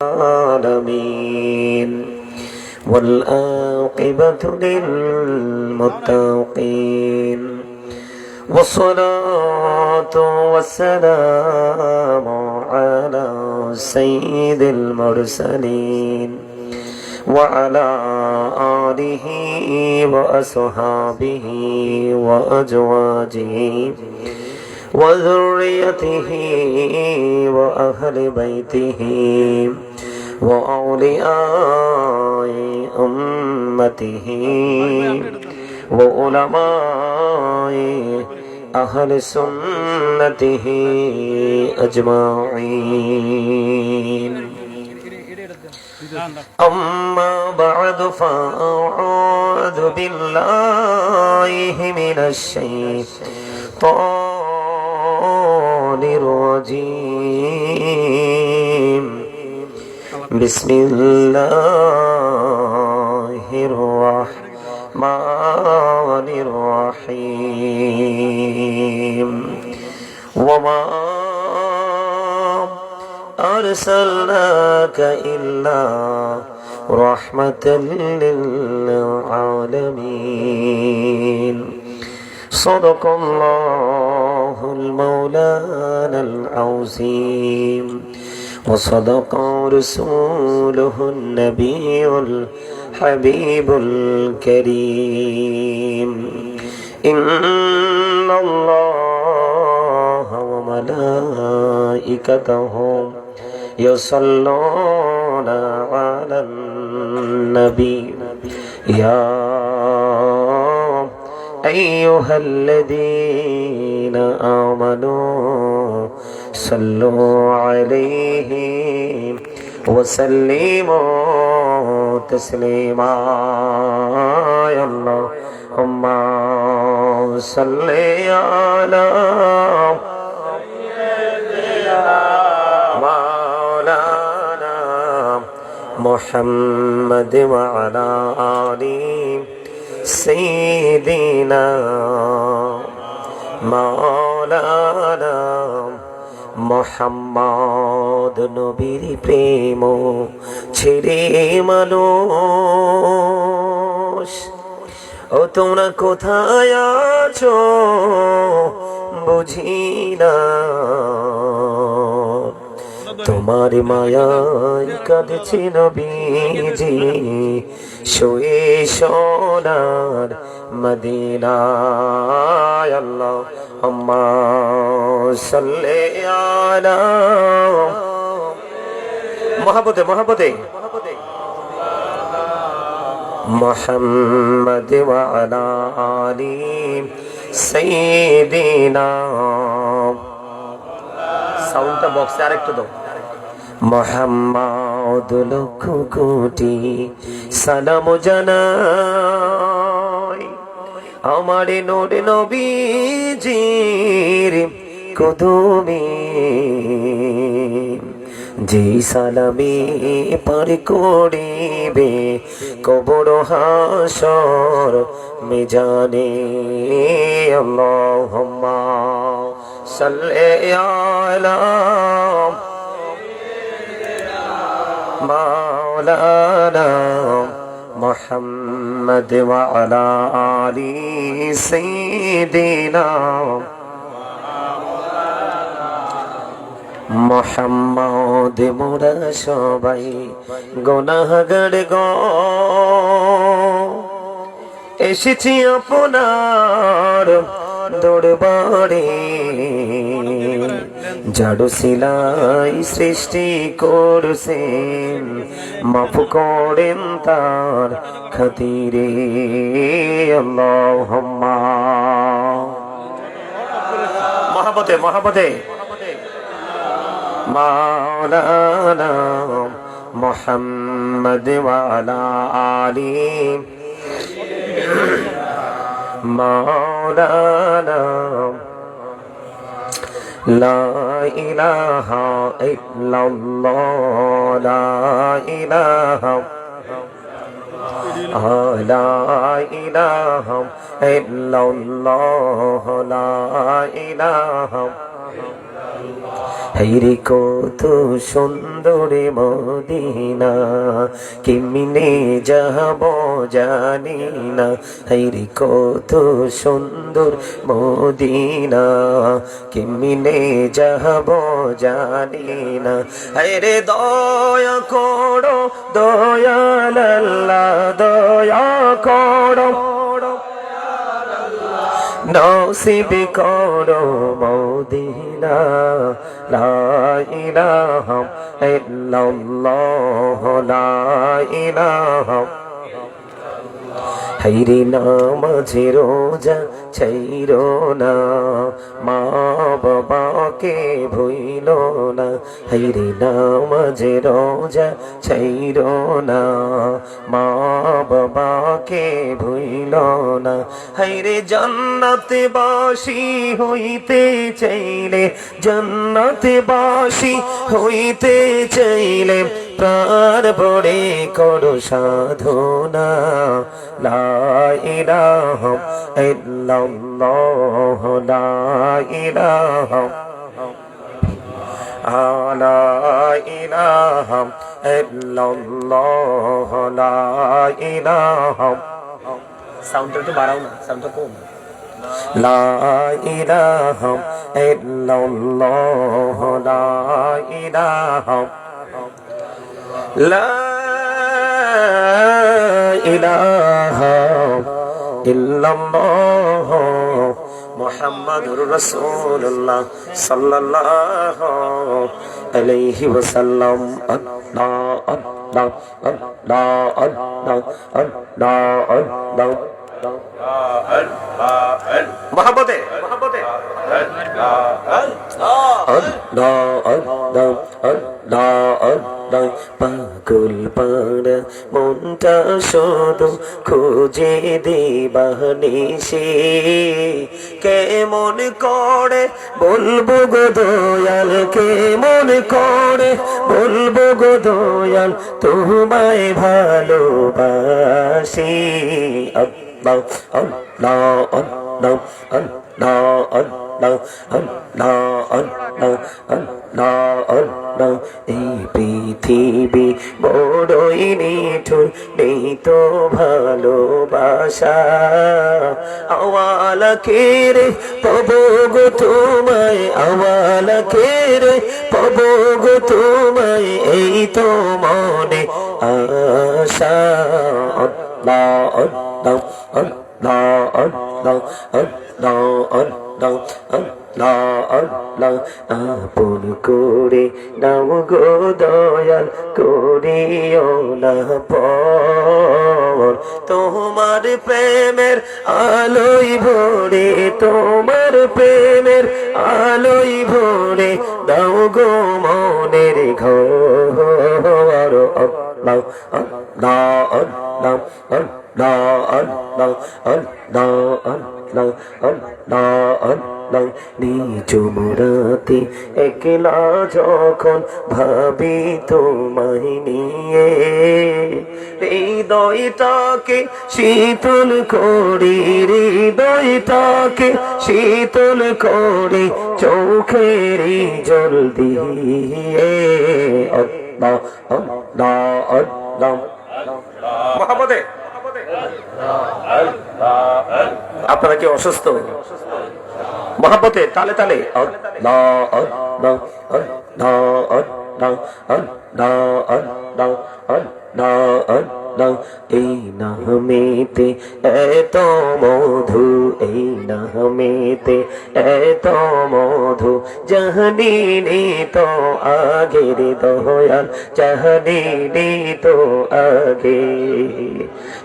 العالمين والعاقبة للمتقين والصلاة والسلام على سيد المرسلين وعلى آله وأصحابه وأزواجه وذريته وأهل بيته وأولياء أمته وعلماء أهل سنته أجمعين أما بعد فأعوذ بالله من الشيطان الرجيم بسم الله الرحمن الرحيم وما أرسلناك إلا رحمة للعالمين صدق الله المولانا العظيم وصدق رسوله النبي الحبيب الكريم إن الله وملائكته يصلون على النبي يا أيها الذين آمنوا صلوا عليه وسلموا تسليما يا اللهم صل على مولانا محمد وعلى آله سيدنا مولانا মোহাম্মদ নবীর প্রেম ছেড়ে মানুষ ও তোমরা কোথায় আছো বুঝি না তোমার মায়ায় কাঁদছে নবীজি শুয়ে সোনার মদিনায় আল্লাহুম্মা সাল্লি আলা মহব্বতে মুহাম্মদ ওয়া আলা আলি সাইয়্যিদিনা সাউন্ডটা বক্সে আরেকটু দাও মোহাম্মদ লক্ষ কোটি সালাম জানাই আমার নূর নবীজির কদমে যে সালামে পার করিবে কবর হাসর মিজানে আল্লাহুম্মা সাল্লি আলা مولانا محمد وعلى آل سيدنا محمد মোরা সবাই গুনাহগার গো এসেছি আপনার দরবারে জাদু সিলাই সৃষ্টি করছেন মাফ করেন তার খাতিরে আল্লাহুম্মা মহব্বতে মাওলানা মুহাম্মদ ওয়া আলা আলি মাওলানা লা ইলাহা ইল্লাল্লাহ লা ইলাহা লা ইলাহা ইল্লাল্লাহ লা ইলাহা হাইরে কত সুন্দর মদিনা, কেমনে যাব জানি না। হাইরে কত সুন্দর মদিনা, কেমনে যাব জানি না। হাইরে দয়া করো দয়াল আল্লাহ, দয়া করো নসিব করো মদিনা। লা ইলাহা ইল্লাল্লাহ, লা ইলাহা। হাইরে নামাজে রোজা ছাইরো না, মা বাবাকে ভুইল না। হাইরে নামাজে রোজা ছাইরো না, মা বাবাকে ভুইল না। হাইরে জান্নাতে বাসী হইতে চাইলে, জান্নাতে বাসী হইতে চাইলে প্রাণ ভরে করো সাধনা। লা ইলাহা ইল্লাল্লাহ, লা ইলাহা, লা ইলাহা ইল্লাল্লাহ, লা ইলাহা। সাউন্ডটা একটু বাড়াও না, সাউন্ডটা কম। লা ইলাহা ইল্লাল্লাহ, লা ইলাহা, লা ইলাহা ইল্লাল্লাহ মুহাম্মাদুর রাসূলুল্লাহ সাল্লাল্লাহু আলাইহি ওয়াসাল্লাম। আল্লাহ আল্লাহ আল্লাহ আল্লাহ আল্লাহ আল্লাহ মহব্বতে মহব্বতে পাগল পাড়া মনটা শুধু খুঁজে দিবানিসে। কেমন করে বলবো গো দয়াল, কেমন করে বলবো গো দয়াল, তোমায় ভালোবাসি। আল্লাহ আল্লাহ আল্লাহ আল্লাহ আল্লাহ আল্লাহ আল্লাহ আল্লাহ আল্লাহ। এই পৃথিবী বড়ই নিঠুর, নেই তো ভালোবাসা। আওয়ালা কেরে পাবো গো তোমায়, আওয়ালা কেরে পাবো গো তোমায়, এই তো মনে আশা। আল্লাহ আল্লাহ আল্লাহ আল্লাহ আল্লাহ আল্লাহ আল্লাহ আল্লাহ। আপন করে নাও গো দয়াল, করিও না পর। তোমার প্রেমের আলোই ভরে, তোমার প্রেমের আলোই ভরে, দাও গো মনের ঘর। আল্লাহ আল্লাহ আল্লাহ আল্লাহ আল্লাহ আল্লাহ আল্লাহ আল্লাহ আল্লাহ। নিজ মোরাতে একলা যখন ভাবি তোমায় নিয়ে, হৃদয়টাকে শীতল করি, হৃদয়টাকে শীতল করি, চোখেরই জল দিয়ে। আল্লাহ আল্লাহ আল্লাহ মহব্বতে। আপনারা কি অসুস্থ? মহব্বতে তালে তালে আল্লাহ আল্লাহ আল্লাহ আল্লাহ আল্লাহ আল্লাহ আল্লাহ আল্লাহ। এই নামেতে এত মধু, এই নামেতে এত মধু, জাহানিনি তো আগের দয়াল, জাহানিনি তো আগে।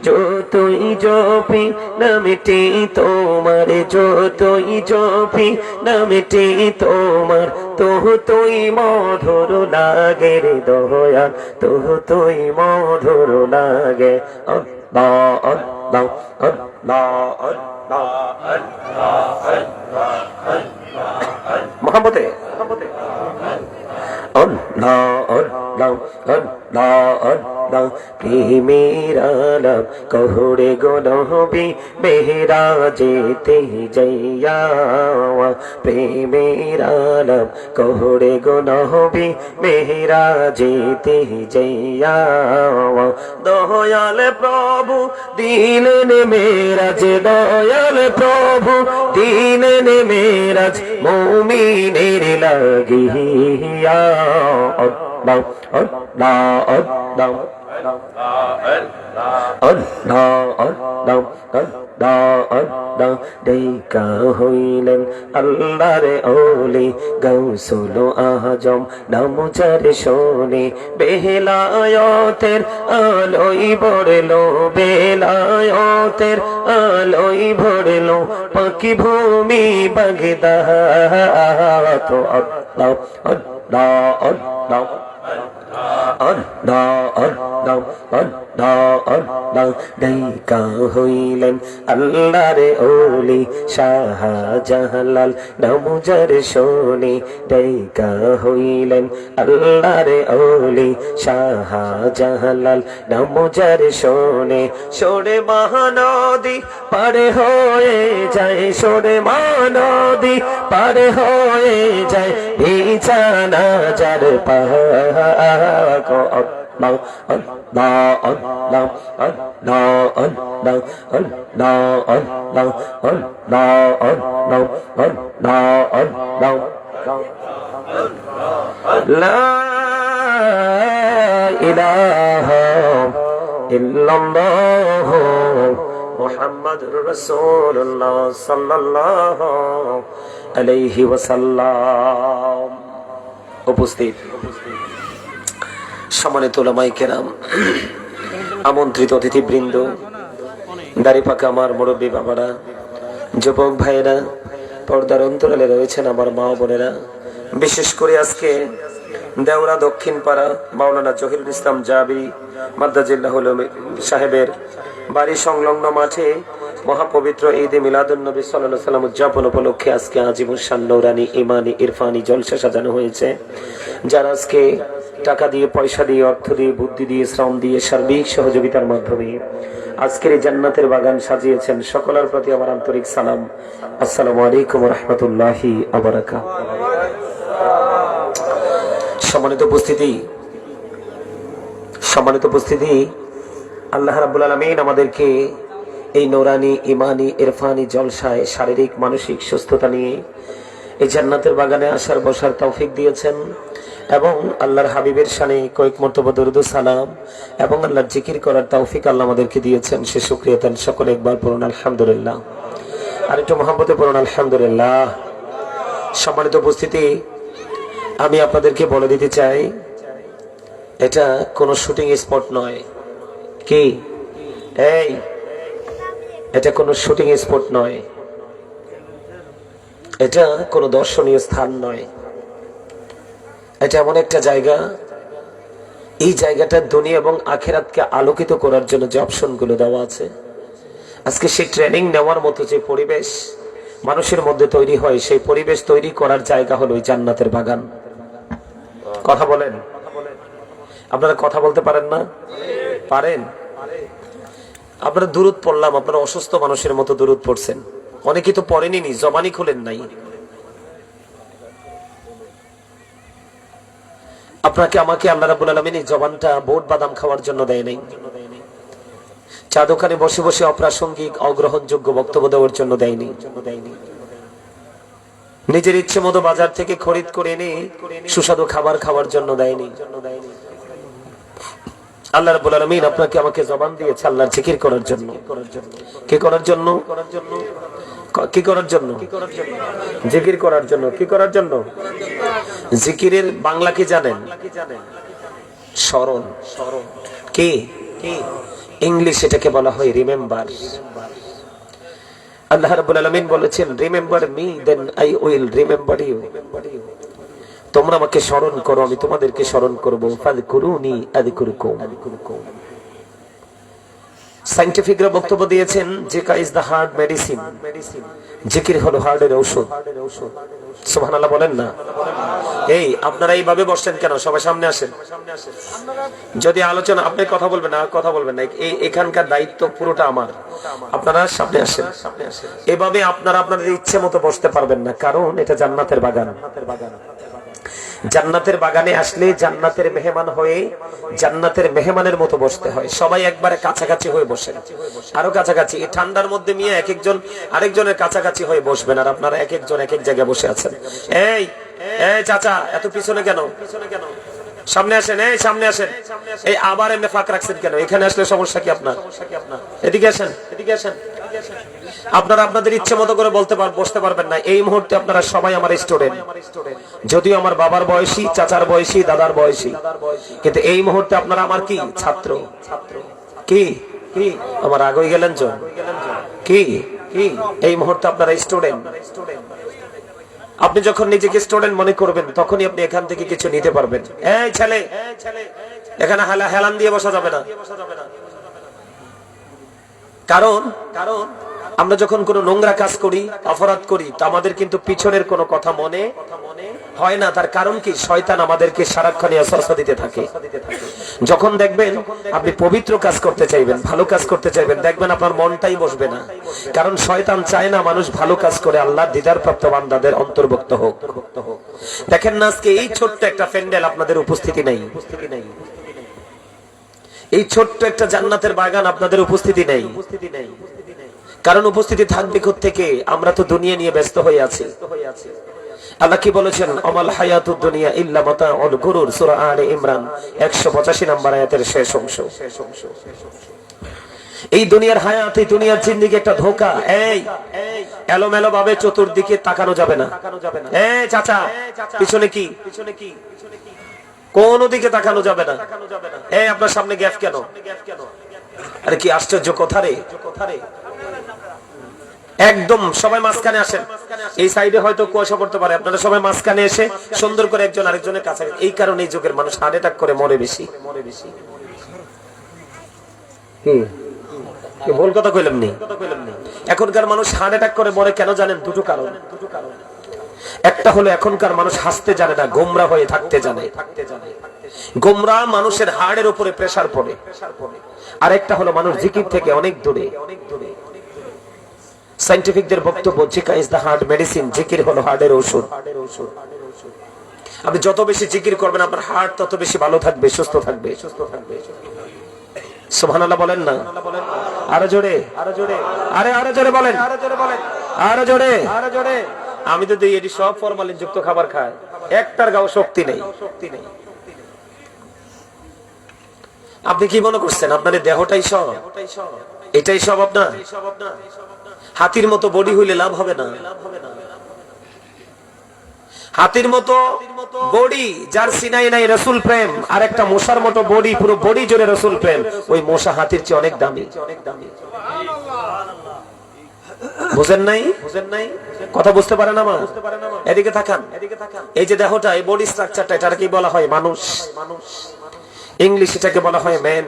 যতই জপি নামটি তোমার, যতই জপি নামটি তোমার, তোই মধুর লাগে রে দয়াল, তোই মধুর লাগে। আল্লাহ আল্লাহ আল্লাহ আল্লাহ মহব্বতে আল্লাহ আল্লাহ আল্লাহ দাও প্রেমের আলাপ কহরে গো নবী মেরাজেতে যাইয়া প্রেমের আলাপ কহরে গো নবী মেরাজেতে যাইয়া দয়াল প্রভু দিলেন মেরাজ দয়াল প্রভু দিলেন মেরাজ মুমিনের লাগিয়া আল্লাহ আল্লাহ আল্লাহ দেখা হইলেন আল্লাহর ওলি গৌসুল আজম নাম যার শোনে বেলায়েতের আলোই ভরলো বেলায়েতের আলোই ভরলো পাখি ভূমি বাগদাদ আল্লাহ আল্লাহ আল্লাহ দেখা হইলেন আল্লাহর ওলি শাহজালাল নামুজার শোনে দেখা হইলেন আল্লাহর ওলি শাহজালাল নামুজার শোনে সরে মহানদী পারে হয়ে যায় সরে মহানদী পারে হয়ে যায় বিছানা যার পাহাড় Allah Allah Allah Allah Allah Allah Allah Allah Allah La ilaha illallah Muhammadur Rasulullah sallallahu alayhi wa sallam উপস্থিত সম্মানিত উলামায়ে কেরাম আমন্ত্রিত অতিথিবৃন্দ দাড়ি পাকা আমার মুরব্বী বাবারা যুবক ভাইয়েরা পর্দার অন্তরালে রয়েছেন আমার মা বোনেরা বিশেষ করে আজকে দেওরা দক্ষিণ পাড়া মাওলানা জহিরুল ইসলাম জাবি মাদ্দাজিল্লাহুল সাহেবের বাড়ি সংলগ্ন মাঠে মহাপবিত্র ঈদে মিলাদুন নবী সাল্লাল্লাহু আলাইহি ওয়াসাল্লাম উদযাপন উপলক্ষে আজকে আজিমুশান নূরানী ইমানি ইরফানি জলসা সাজানো হয়েছে যারা আজকে টাকা দিয়ে পয়সা দিয়ে অর্থ দিয়ে বুদ্ধি দিয়ে শ্রম দিয়ে সার্বিক সহযোগিতার মাধ্যমে আজকের এই জান্নাতের বাগান সাজিয়েছেন সকলের প্রতি আমার আন্তরিক সালাম আসসালামু আলাইকুম ওয়া রাহমাতুল্লাহি ওয়া বারাকাতুহু সম্মানিত উপস্থিতি আল্লাহ রাব্বুল আলামিন আমাদেরকে এই নূরানী ইমানি ইরফানি জলসায় শারীরিক মানসিক সুস্থতা নিয়ে এই জান্নাতের বাগানে আসার বসার তৌফিক দিয়েছেন এবং আল্লাহর হাবিবের শানে কয়েক মর্তবা দরুদ ও সালাম এবং আল্লাহর জিকির করার তৌফিক আল্লাহ আমাদেরকে দিয়েছেন সে শুকরিয়া তান সকলে একবার পড়ুন আলহামদুলিল্লাহ আর একটু মহব্বতে পড়ুন আলহামদুলিল্লাহ সম্মানিত উপস্থিতি আমি আপনাদেরকে বলে দিতে চাই এটা কোনো শুটিং স্পট নয় কি এই এটা কোনো শুটিং স্পট নয় এটা কোনো দর্শনীয় স্থান নয় এটা এমন একটা জায়গা এই জায়গাটা দুনিয়া এবং আখিরাতকে আলোকিত করার জন্য যে অপশনগুলো দেওয়া আছে আজকে সেই ট্রেনিং নেওয়ার মতো যে পরিবেশ মানুষের মধ্যে তৈরি হয় সেই পরিবেশ তৈরি করার জায়গা হলো এই জান্নাতের বাগান কথা বলেন আপনারা কথা বলতে পারেন না পারেন আপনারা দুরূদ পড়লাম আপনারা অসুস্থ মানুষের মতো দুরূদ পড়ছেন অনেকেই তো পড়েনি জবানি খুলেন নাই আপনাকে আমাকে আল্লাহ রাব্বুল আলামিন এই জবানটা বোট বাদাম খাওয়ার জন্য দেয় নাই চা দোকানে বসে বসে অপ্রাসঙ্গিক অগ্রহণযোগ্য বক্তব্য দেওয়ার জন্য দেয়নি নিজের ইচ্ছে মতো বাজার থেকে খরিদ করে এনে সুস্বাদু খাবার খাওয়ার জন্য দেয়নি আল্লাহ রাব্বুল আলামিন আপনাকে আমাকে জবান দিয়েছে আল্লাহর জিকির করার জন্য কি করার জন্য কি করার জন্য জিকির করার জন্য কি করার জন্য জিকিরের বাংলা কি জানেন স্মরণ কি ইংলিশ এটাকে বলা হয় রিমেম্বার আল্লাহ রাব্বুল আলামিন বলেছেন remember me then I will remember you তোমরা আমাকে স্মরণ করো আমি তোমাদেরকে স্মরণ করব ফাযকুরুনি আযকুরকুম সায়েন্টিফিকরা বক্তব্য দিয়েছেন জিকির ইজ দা হার্ট মেডিসিন জিকির হলো হার্টের ঔষধ সুবহানাল্লাহ বলেন না। এই আপনারা এইভাবে বসছেন কেন? সবাই সামনে আসেন। যদি আলোচনা, আপনি কথা বলবেন না, কথা বলবেন না, এখানকার দায়িত্ব পুরোটা আমার। আপনারা সামনে আসেন। এভাবে আপনারা আপনাদের ইচ্ছে মতো বসতে পারবেন না, কারণ এটা জান্নাতের বাগান। জান্নাতের বাগানে আসলে জান্নাতের মেহমান হয়ে জান্নাতের মেহমানের মতো বসতে হয়। সবাই একবারে কাছাকাছি হয়ে বসেন, আরো কাছাকাছি। এই ঠান্ডার মধ্যে নিয়ে এক একজন আরেকজনের কাছাকাছি হয়ে বসবেন, আর আপনারা এক একজন এক এক জায়গায় বসে আছেন। এই এই চাচা, এত পিছনে কেন? সামনে আসেন, এই সামনে আসেন। এই আবার এমনি ফাঁক রাখছেন কেন? এখানে আসলে সমস্যা কি আপনার? এদিকে আসেন, এদিকে আসেন। আপনারা আপনাদের ইচ্ছে মতো করে বসতে পারবেন না। এই মুহূর্তে আপনারা সবাই আমার স্টুডেন্ট, যদিও আমার বাবার বয়সী, চাচার বয়সী, দাদার বয়সী, কিন্তু এই মুহূর্তে আপনারা আমার কি ছাত্র। কি কি আমার আগে গেলেন জন? কি কি এই মুহূর্তে আপনারা স্টুডেন্ট। আপনি যখন নিজেকে স্টুডেন্ট মনে করবেন, তখনই আপনি এখান থেকে কিছু নিতে পারবেন। এই ছেলে, এখানে হেলান দিয়ে বসা যাবে না। কারণ কারণ আমরা যখন কোনো নোংরা কাজ করি, অপরাধ করি, তা আমাদের কিন্তু পিছনের কোনো কথা মনে হয় না। তার কারণ কি? শয়তান আমাদেরকে সারাক্ষণ ওয়াসওয়াসা দিতে থাকে। যখন দেখবেন আপনি পবিত্র কাজ করতে চাইবেন, ভালো কাজ করতে চাইবেন, দেখবেন আপনার মনটাই বসবে না। কারণ শয়তান চায় না মানুষ ভালো কাজ করে আল্লাহর দিদারপ্রাপ্ত বান্দাদের অন্তর্ভুক্ত হোক। দেখেন না, আজকে এই ছোট্ট একটা প্যান্ডেল আপনাদের উপস্থিতি নেই। এই ছোট্ট একটা জান্নাতের বাগান আপনাদের উপস্থিতি নেই। কারণ উপস্থিতি থাকবে কোত্থেকে? আমরা তো দুনিয়া নিয়ে ব্যস্ত হয়ে আছি। আল্লাহ কি বলেছেন? আমাল হায়াতুদ দুনিয়া ইল্লা মাতাউল গুরুর, সূরা আলে ইমরান 185 নম্বর আয়াতের শেষ অংশ। এই দুনিয়ার হায়াত, এই দুনিয়ার জিন্দেগি একটা ধোঁকা। এই এলোমেলো ভাবে চতুর্দিকে তাকানো যাবে না। এই চাচা, পিছনে কি? কোন দিকে তাকানো যাবে না। এই আপনার সামনে গ্যাপ কেন? আরে কি আশ্চর্য কথা রে! একদম সবাই মাঝখানে আসেন। এই সাইডে হয়তো কুয়াশা পড়তে পারে, আপনারা সবাই মাঝখানে এসে সুন্দর করে একজন আরেকজনের কাছে। এই কারণে এই যুগের মানুষ হার্ট অ্যাটাক করে মরে বেশি। ভুল কথা কইলাম নি? এখনকার মানুষ হার্ট অ্যাটাক করে মরে কেন জানেন? দুটো কারণ। একটা হলো এখনকার মানুষ হাসতে জানে না, গোমরা হয়ে থাকতে জানে। গোমরা মানুষের হার্টের উপরে প্রেসার পড়ে। আর একটা হলো মানুষ জিকির থেকে অনেক দূরে। সায়েন্টিফিকদের বক্তব্য, জিকির ইজ দ্য হার্ট মেডিসিন। জিকির হলো হার্টের ঔষধ। আপনি যত বেশি জিকির করবেন, আপনার হার্ট তত বেশি ভালো থাকবে, সুস্থ থাকবে। সুবহানাল্লাহ বলেন না? আরো জোরে, আরো জোরে, আরো জোরে বলেন, আরো জোরে, আরো জোরে। আমি তো এটি সব ফরমালিন যুক্ত খাবার খাই, একটার গাও শক্তি নেই। আপনি কি মনে করছেন আপনার দেহটাই সব? এটাই সব আপনার? হাতির মতো বডি হইলে লাভ হবে না। হাতির মতো বডি যার সিনাই নাই রাসূল প্রেম, আর একটা মশার মতো বডি, পুরো বডি জুড়ে রাসূল প্রেম, ওই মশা হাতির চেয়ে অনেক দামি। বুঝেন নাই? কথা বুঝতে পারেন আমার? এদিকে তাকান। এই যে দেহটা, এই বডি স্ট্রাকচারটা, এটাকে কি বলা হয়? মানুষ। ইংলিশ এটাকে বলা হয় ম্যান।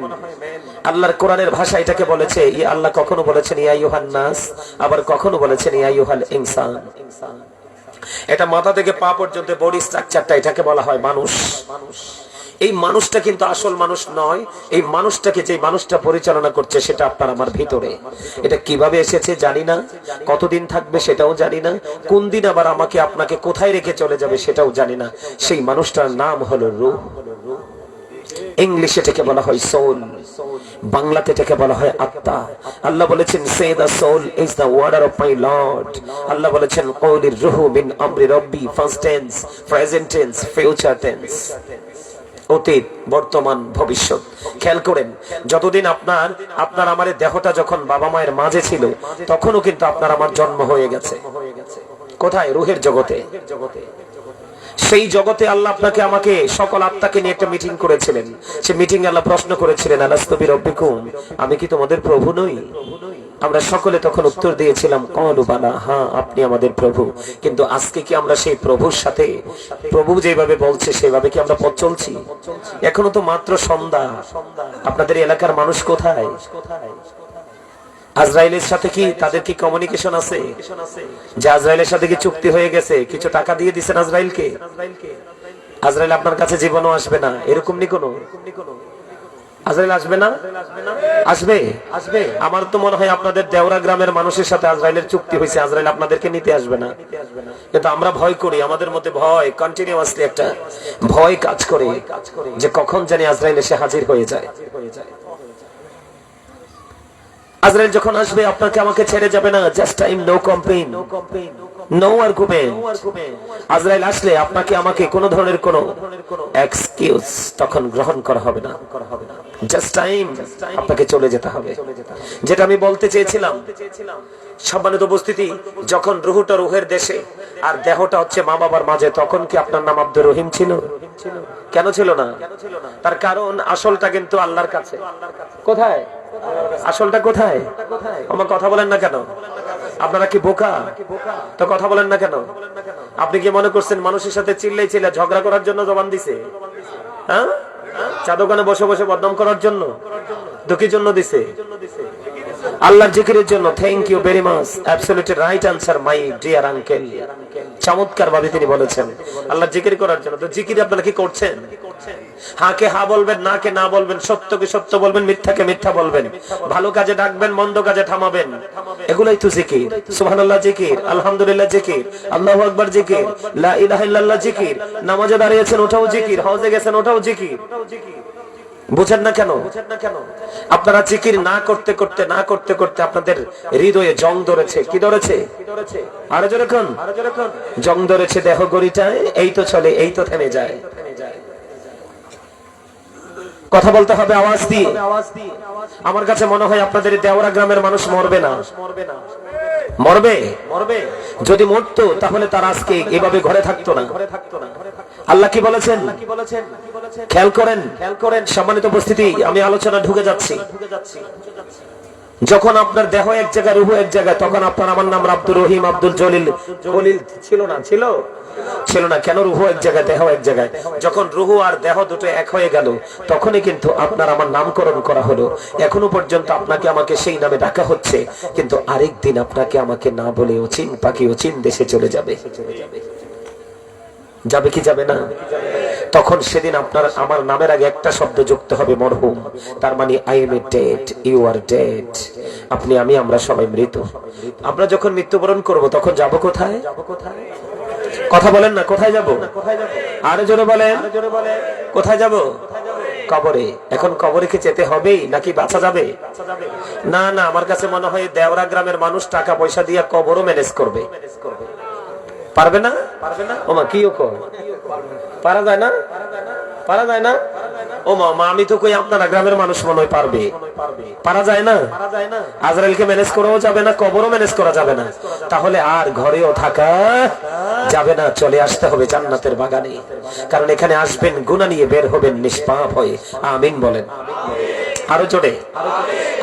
আল্লাহর কোরআনের ভাষা এটাকে বলেছে, আল্লাহ কখনো বলেছেন ইয়া আইয়ুহান নাস, আবার কখনো বলেছেন ইয়া আইয়ুহাল ইনসান। এটা মাথা থেকে পা পর্যন্ত বডি স্ট্রাকচারটা, এটাকে বলা হয় মানুষ। এই মানুষটা কিন্তু আসল মানুষ নয়। এই মানুষটাকে যে মানুষটা পরিচালনা করছে সেটা আপনার আমার ভিতরে। এটা কিভাবে এসেছে জানি না, কতদিন থাকবে সেটাও জানি না, কোন দিন আবার আমাকে আপনাকে কোথায় রেখে চলে যাবে সেটাও জানি না। সেই মানুষটার নাম হলো রূহ। ইংলিশে এটাকে বলা হয় সোল, বাংলাতে এটাকে বলা হয় আত্মা। আল্লাহ বলেছেন say the soul is the order of my lord. আল্লাহ বলেছেন কওলির রূহু মিন আমরি রব্বি, first tense, present tense, future tense, অতীত, বর্তমান, ভবিষ্যৎ। খেয়াল করেন, যতদিন আপনার আমার দেহটা যখন বাবা মায়ের মাঝে ছিল, তখনও কিন্তু আপনার আমার জন্ম হয়ে গেছে। কোথায়? রূহের জগতে। সেই জগতে আল্লাহ আপনাকে আমাকে সকল আত্মাকে নিয়ে একটা মিটিং করেছিলেন। সেই মিটিং আল্লাহ প্রশ্ন করেছিলেন, আলাস্তু বিরব্বিকুম, আমি কি তোমাদের প্রভু নই? আমরা সকলে তখন উত্তর দিয়েছিলাম ক্বালু বালা, হ্যাঁ আপনি আমাদের প্রভু। কিন্তু আজকে কি আমরা সেই প্রভুর সাথে, প্রভু যেভাবে বলছে সেভাবে কি আমরা পথ চলছি? এখনো তো মাত্র সন্ধ্যা। আপনাদের এলাকার মানুষ কোথায়? আজরাইলের সাথে কি তাদের কি কমিউনিকেশন আছে? যে আজরাইলের সাথে কি চুক্তি হয়ে গেছে, কিছু টাকা দিয়ে দিচ্ছেন আজরাইলকে? আজরাইল আপনার কাছে জীবনও আসবে না, এরকম নি কোনো? আজরাইল আসবে না? আসবে, আসবে। আমার তো মনে হয় আপনাদের দেওরা গ্রামের মানুষের সাথে আজরাইলের চুক্তি হয়েছে, আজরাইল আপনাদেরকে নিতে আসবে না। কিন্তু আমরা ভয় করি, আমাদের মধ্যে ভয় কন্টিনিউয়াসলি একটা ভয় কাজ করে যে কখন জানি আজরাইল এসে হাজির হয়ে যায়। আজরাইল যখন আসবে আপনাকে আমাকে ছেড়ে যাবে না। Just time, no complain, no argument. আজরাইল আসলে আপনাকে আমাকে কোন ধরনের কোন এক্সকিউজ তখন গ্রহণ করা হবে না। জাস্ট টাইম, আপনাকে চলে যেতে হবে। যেটা আমি বলতে চেয়েছিলাম, সম্মানিত উপস্থিতি, যখন রুহুটা রুহের দেশে আর দেহটা হচ্ছে মা বাবার মাঝে, তখন কি আপনার নাম আব্দুর রহিম ছিল? কেন ছিল না? তার কারণ আসলটা কিন্তু আল্লাহর কাছে। কোথায় আসলটা? কোথায়? আমার কথা বলেন না কেন? আপনারা কি বোকা? তো কথা বলেন না কেন? আপনি কি মনে করছেন মানুষের সাথে চিল্লাই চিল্লা ঝগড়া করার জন্য জবান দিছে? হ্যাঁ, চা দোকানে বসে বসে বদনাম করার জন্য? দুঃখের জন্য দিছে? আল্লাহর জিকিরের জন্য। Thank you very much, absolutely right answer my dear uncle. চমৎকার ভাবে তিনি বলেছেন আল্লাহর জিকির করার জন্য। তো জিকির আপনারা কি করছেন? হ্যাঁ কে হ্যাঁ বলবেন, না কে না বলবেন, সত্যকে সত্য বলবেন, মিথ্যাকে মিথ্যা বলবেন, ভালো কাজে ডাকবেন, মন্দ কাজে থামাবেন। এগুলাই তো জিকির। সুবহানাল্লাহ জিকির, আলহামদুলিল্লাহ জিকির, আল্লাহু আকবার জিকির, লা ইলাহা ইল্লাল্লাহ জিকির, নামাজে দাঁড়িয়েছেন ওটাও জিকির, হজে গেছেন ওটাও জিকির। বুঝেন না কেন? আপনারা জিকির না করতে করতে না করতে করতে আপনাদের হৃদয়ে জং ধরেছে। কি ধরেছে? আরো জোরে কোন? জং ধরেছে দেহ গড়িটায়। এই তো চলে, এই তো থেমে যায়। কথা বলতে হবে আওয়াজ দিয়ে। আমার কাছে মনে হয় আপনাদের দেওরা গ্রামের মানুষ মরবে না। মরবে? যদি মরতো তাহলে তার আজকে এভাবে ঘরে থাকতো না। আল্লাহ কি বলেছেন খেয়াল করেন, সম্মানিত উপস্থিতি, আমি আলোচনা ঢুকে যাচ্ছি। যখন আপনার দেহ এক জায়গায়, রুহু এক জায়গায়, তখন আপনার আমার নাম আব্দুর রহিম, আব্দুল জলিল, খলিল ছিল না? ছিল না। কেন? রুহু এক জায়গায়, দেহ এক জায়গায়। যখন রুহু আর দেহ দুটো এক হয়ে গেল, তখনই কিন্তু আপনার আমার নামকরণ করা হলো। এখনো পর্যন্ত আপনাকে আমাকে সেই নামে ডাকা হচ্ছে, কিন্তু আরেক দিন আপনাকে আমাকে না বলে অচিন পাখি অচিন দেশে চলে যাবে। যাবে কি যাবে না? তখন সেদিন আপনার আমার নামের আগে একটা শব্দ যুক্ত হবে, মরহুম। তার মানে I am dead, you are dead. আপনি, আমি, আমরা সবাই মৃত। আমরা যখন মৃত্যুবরণ করব তখন যাব কোথায়? কথা বলেন না, কোথায় যাব? আরো জোরে বলেন, কোথায় যাব? কবরে। এখন কবরে কি যেতে হবে নাকি বাঁচা যাবে? না না, আমার কাছে মনে হয় দেওরা গ্রামের মানুষ টাকা পয়সা দিয়ে কবরও ম্যানেজ করবে। পারবে না? ওমা কি পারা যায় না? পারা যায় না? ও মা, আমি তো কই আপনারা গ্রামের মানুষ মনে হয় পারবে। পারা যায় না? আজরাইলকে ম্যানেজ করাও যাবে না, কবরও ম্যানেজ করা যাবে না। তাহলে আর ঘরেও থাকা যাবে না, চলে আসতে হবে জান্নাতের বাগানে। কারণ এখানে আসবেন গুনাহ নিয়ে, বের হবেন নিষ্পাপ হয়ে। আমিন বলেন আরো জোরে।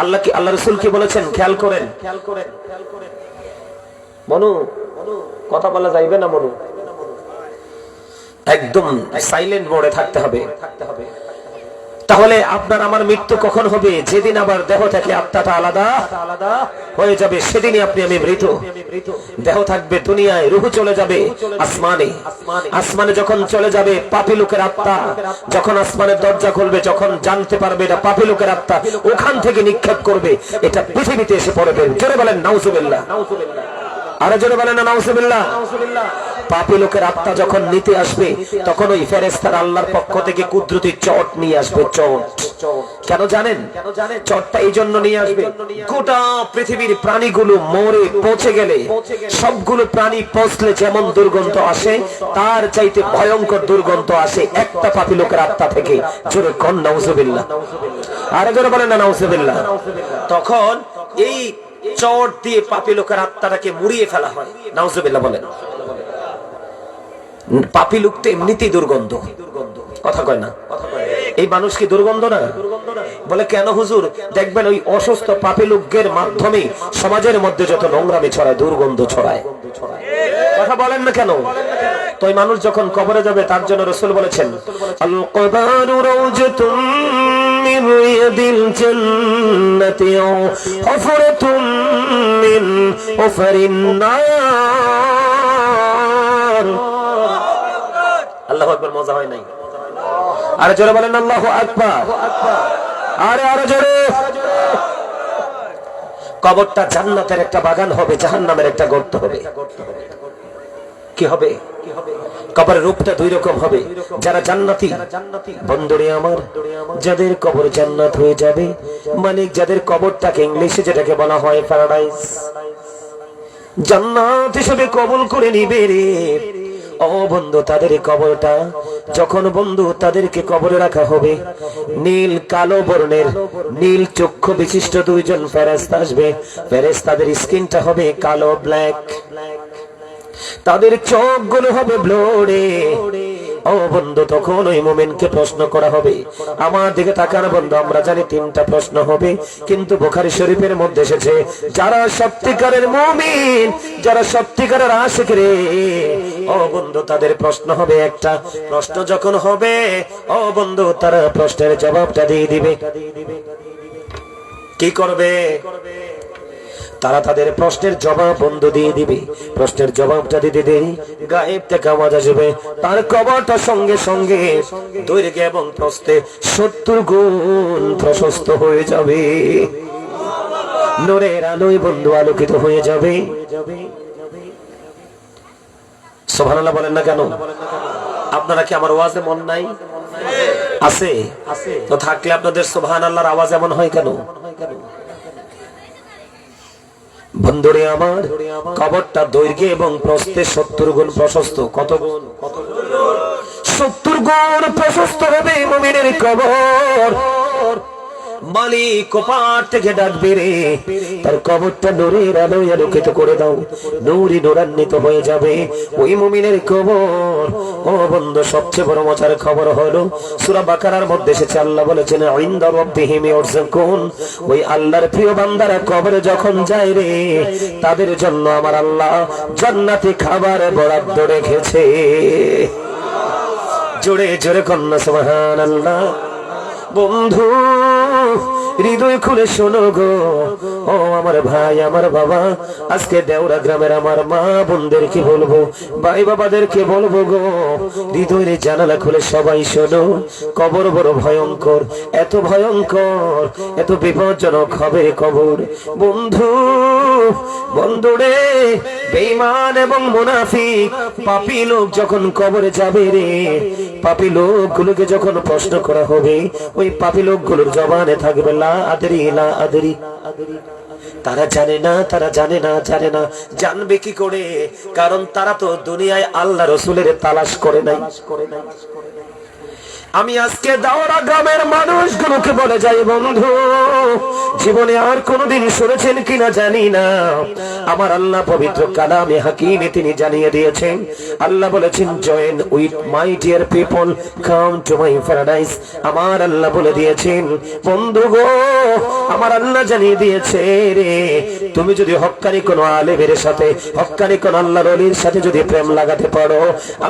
আল্লাহ রাসূল কি বলেছেন খেয়াল করেন। মনু, কথা বলা যাইবে না মনু, একদম সাইলেন্ট মোডে থাকতে হবে। তাহলে আপনার আমার মৃত্যু কখন হবে? যেদিন আবার দেহ থেকে আত্মাটা আলাদা হয়ে যাবে, সেদিনই আপনি আমি মৃত। দেহ থাকবে দুনিয়ায়, রূহ চলে যাবে আসমানে। আসমানে যখন চলে যাবে, পাপী লোকের আত্মা যখন আসমানের দরজা খুলবে, যখন জানতে পারবে এটা পাপী লোকের আত্মা, ওখান থেকে নিক্ষেপ করবে, এটা পৃথিবীতে এসে পড়বে। জোরে বলেন নাউজুবিল্লাহ। আরো জোরে বলেন না নাউজুবিল্লাহ। পাপী লোকের আত্মা যখন নিতে আসবে, তখন ওই ফেরেশতারা আল্লাহর পক্ষ থেকে কুদরতি চট নিয়ে আসবে। চট কেন জানেন? চটটা এই জন্য নিয়ে আসবে, গোটা পৃথিবীর প্রাণীগুলো মরে পচে গেলে, সবগুলো প্রাণী পচলে যেমন দুর্গন্ধ আসে, তার চাইতে ভয়ঙ্কর দুর্গন্ধ আসে একটা পাপী লোকের আত্মা থেকে। জোরে কোন নাউজুবিল্লাহ। আরো জোরে বলেন না নাউজুবিল্লাহ। তখন এই চট দিয়ে পাপী লোকের আত্মাটাকে মুড়িয়ে ফেলা হয়। নাউজুবিল্লাহ বলেন। পাপী লোক তো এমনিতেই দুর্গন্ধ, কথা কয় না? এই মানুষ কি দুর্গন্ধ না? বলে কেন হুজুর? দেখবেন ওই অসুস্থ পাপী লোকের মাধ্যমে সমাজের মধ্যে যত নোংরামি ছড়ায়, দুর্গন্ধ ছড়ায়। কথা বলেন না কেন? তো ওই মানুষ যখন কবরে যাবে, তার জন্য রাসূল বলেছেন, আল কবরু রাউজাতুম মিন দিল জান্নাতি হুফরাতুম মিন হুফরিন নার। আল্লাহু আকবার। মজা হয় নাই? আরে জোরে বলেন আল্লাহু আকবার। আরে আরে জোরে। কবরটা জান্নাতের একটা বাগান হবে, জাহান্নামের একটা গর্ত হবে। কি হবে? কবরের রূপটা দুই রকম হবে। যারা জান্নাতি, বন্ধুরে আমার, যাদের কবর জান্নাত হয়ে যাবে, মানে যাদের কবরটাকে ইংলিশে যেটাকে বলা হয় প্যারাডাইস, জান্নাত হিসেবে কবুল করে নিবে রে। ও বন্ধু, তাদের কবরটা যখন বন্ধু তাদেরকে কবরে রাখা হবে, নীল কালো বর্ণের নীল চক্ষু বিশিষ্ট দুইজন ফেরেশতা আসবে। ফেরেশতাদের স্কিনটা হবে কালো, ব্ল্যাক। তাদের চোখগুলো হবে ব্লোরে। ও বন্ধু, তখন ওই মুমিনকে প্রশ্ন করা হবে। আমার দিকে তাকান বন্ধু, আমরা জানি তিনটা প্রশ্ন হবে, কিন্তু বুখারী শরীফের মধ্যে এসেছে যারা সত্যিকারের মুমিন, যারা সত্যিকারের আশিক রে, ও বন্ধু তাদের প্রশ্ন হবে একটা। প্রশ্ন যখন হবে, ও বন্ধু তারা প্রশ্নের জবাবটা দিয়ে দিবে। কি করবে? তারা তাদের প্রশ্নের জবাব বন্ধ দিয়ে দিবে। প্রশ্নের জবাবটা দিতে দেরি গায়েব থেকে আওয়াজ আসবে, তার কবরটা সঙ্গে সঙ্গে দৈর্ঘ্য এবং প্রস্থে 70 গুণ প্রশস্ত হয়ে যাবে। নূরের আলোয় বন্ধু আলোকিত হয়ে যাবে। সুবহানাল্লাহ বলেন না কেন? আপনারা কি আমার ওয়াজে মন নাই? আছে। তো থাকলে আপনাদের সুবহানাল্লাহর আওয়াজ এমন হয় কেন? বন্ধুরে আমার, কবরটা দৈর্ঘ্য এবং প্রস্থে 70 গুণ প্রশস্ত। কত গুণ? 70 গুণ প্রশস্ত হবে মুমিনের কবর। মালিক ওপার থেকে ডাকবে রে, তার কবরটা নূরের আলোয় আলোকিত করে দাও। নূরি নূরান্বিত হয়ে যাবে ওই মুমিনের কবর। ও বন্ধু, সবচেয়ে বড় মজার খবর হলো সূরা বাকারার মধ্যে এসেছে, আল্লাহ বলেছেন ইনদা রাব্বিহিম ইয়ারযুকুন। ওই আল্লাহর প্রিয় বান্দারা কবরে যখন যায় রে, তাদের জন্য আমার আল্লাহ জান্নাতি খাবার বরাদ্দ রেখেছে। জোরে জোরে কন্যা সুবহানাল্লাহ। বন্ধু হৃদয় খুলে শোনো গো, ও আমার ভাই, আমার বাবা, আজকে দেওরা গ্রামের আমার মা বোনদেরকে বলবো, ভাই বাবাদেরকে বলবো গো, হৃদয়ের জানালা খুলে সবাই শোনো। কবর বড় ভয়ঙ্কর, এত ভয়ঙ্কর, এত বিপজ্জনক হবে কবর। বন্ধু বন্ধুরে, বেঈমান এবং মুনাফিক পাপী লোক যখন কবরে যাবে রে, পাপী লোকগুলোকে যখন প্রশ্ন করা হবে, ওই পাপী লোকগুলোর জবানে থাকবে লা আদরি লা আদরি। তারা জানে না, তারা জানে না, জানে না। জানবে কি করে? কারণ তারা তো দুনিয়ায় আল্লাহ রসুলের তালাশ করে নাই। আমি আজকে দাওরা গ্রামের মানুষগুলোকে বলে যাই, বন্ধু জীবনে আর কোনদিন শুনেছেন কিনা জানি না, আমার আল্লাহ পবিত্র কালামে হাকিমে তিনি জানিয়ে দিয়েছেন। আল্লাহ বলেছেন, join with my dear people, come to my paradise. আমার আল্লাহ বলে দিয়েছেন, বন্ধু গো, আমার আল্লাহ জানিয়ে দিয়েছে রে, তুমি যদি হক্কানি কোন আলেমের সাথে, হক্কানি কোন আল্লাহর ওলির সাথে যদি প্রেম লাগাতে পারো,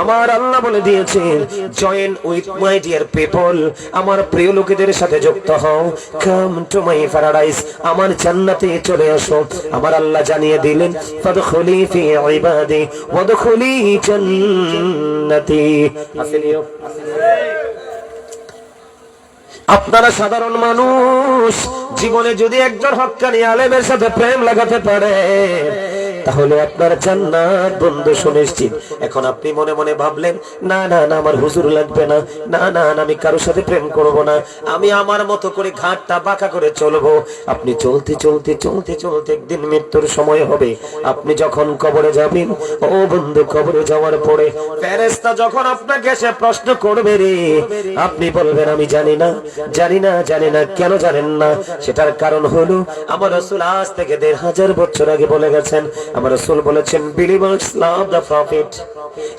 আমার আল্লাহ বলে দিয়েছেন, join with my dear people, আমার প্রিয় লোকেদের সাথে যুক্ত হও, কাম টু মাই প্যারাডাইস, আমার জান্নাতে চলে আসো। আমার আল্লাহ জানিয়ে দিলেন, ফাদখুলি ফি ইবাদি ওয়াদখুলি জান্নাতি। আসেনিও আপনারা সাধারণ মানুষ, জীবনে যদি একজন হক্কানি আলেমের সাথে প্রেম লাগাতে পারে, তাহলে আপনার জান্নাত বন্ধু সুনিশ্চিত। এখন আপনি মনে মনে ভাবলেন, না না না, আমার হুজুর লাগবে না, না না না, আমি কারোর সাথে প্রেম করব না, আমি আমার মতো করে ঘাটটা বাঁকা করে চলবো। আপনি চলতে চলতে চলতে চলতে একদিন মৃত্যুর সময় হবে। আপনি যখন কবরে যাবেন, ও বন্ধু, কবরে যাওয়ার পরে ফেরেশতা যখন আপনাকে এসে প্রশ্ন করবে রে, আপনি বলবেন, আমি জানি না, জানি না, জানি না। কেন জানেন না? সেটার কারণ হলো আমার রাসূল আজ থেকে ১৫০০ বছর আগে বলে গেছেন। আমার রাসূল বলেছেন, believers love the prophet,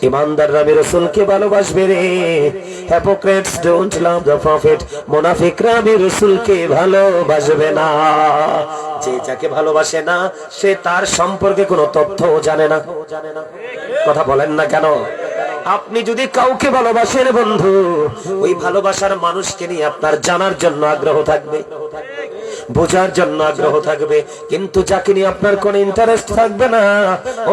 ইমানদাররা আমি রাসূলকে ভালোবাসবে রে, hypocrites don't love the prophet, মুনাফিকরা আমি রাসূলকে ভালোবাসবে না। যে যাকে ভালোবাসে না, সে তার সম্পর্কে কোনো তথ্য জানে না। কথা বলেন না কেন? আপনি যদি কাউকে ভালোবাসেন বন্ধু, ওই ভালোবাসার মানুষকে নিয়ে আপনার জানার জন্য আগ্রহ থাকবে, বোঝার জন্য আগ্রহ থাকবে। কিন্তু যাকে নিয়ে আপনার কোনো ইন্টারেস্ট থাকবে না,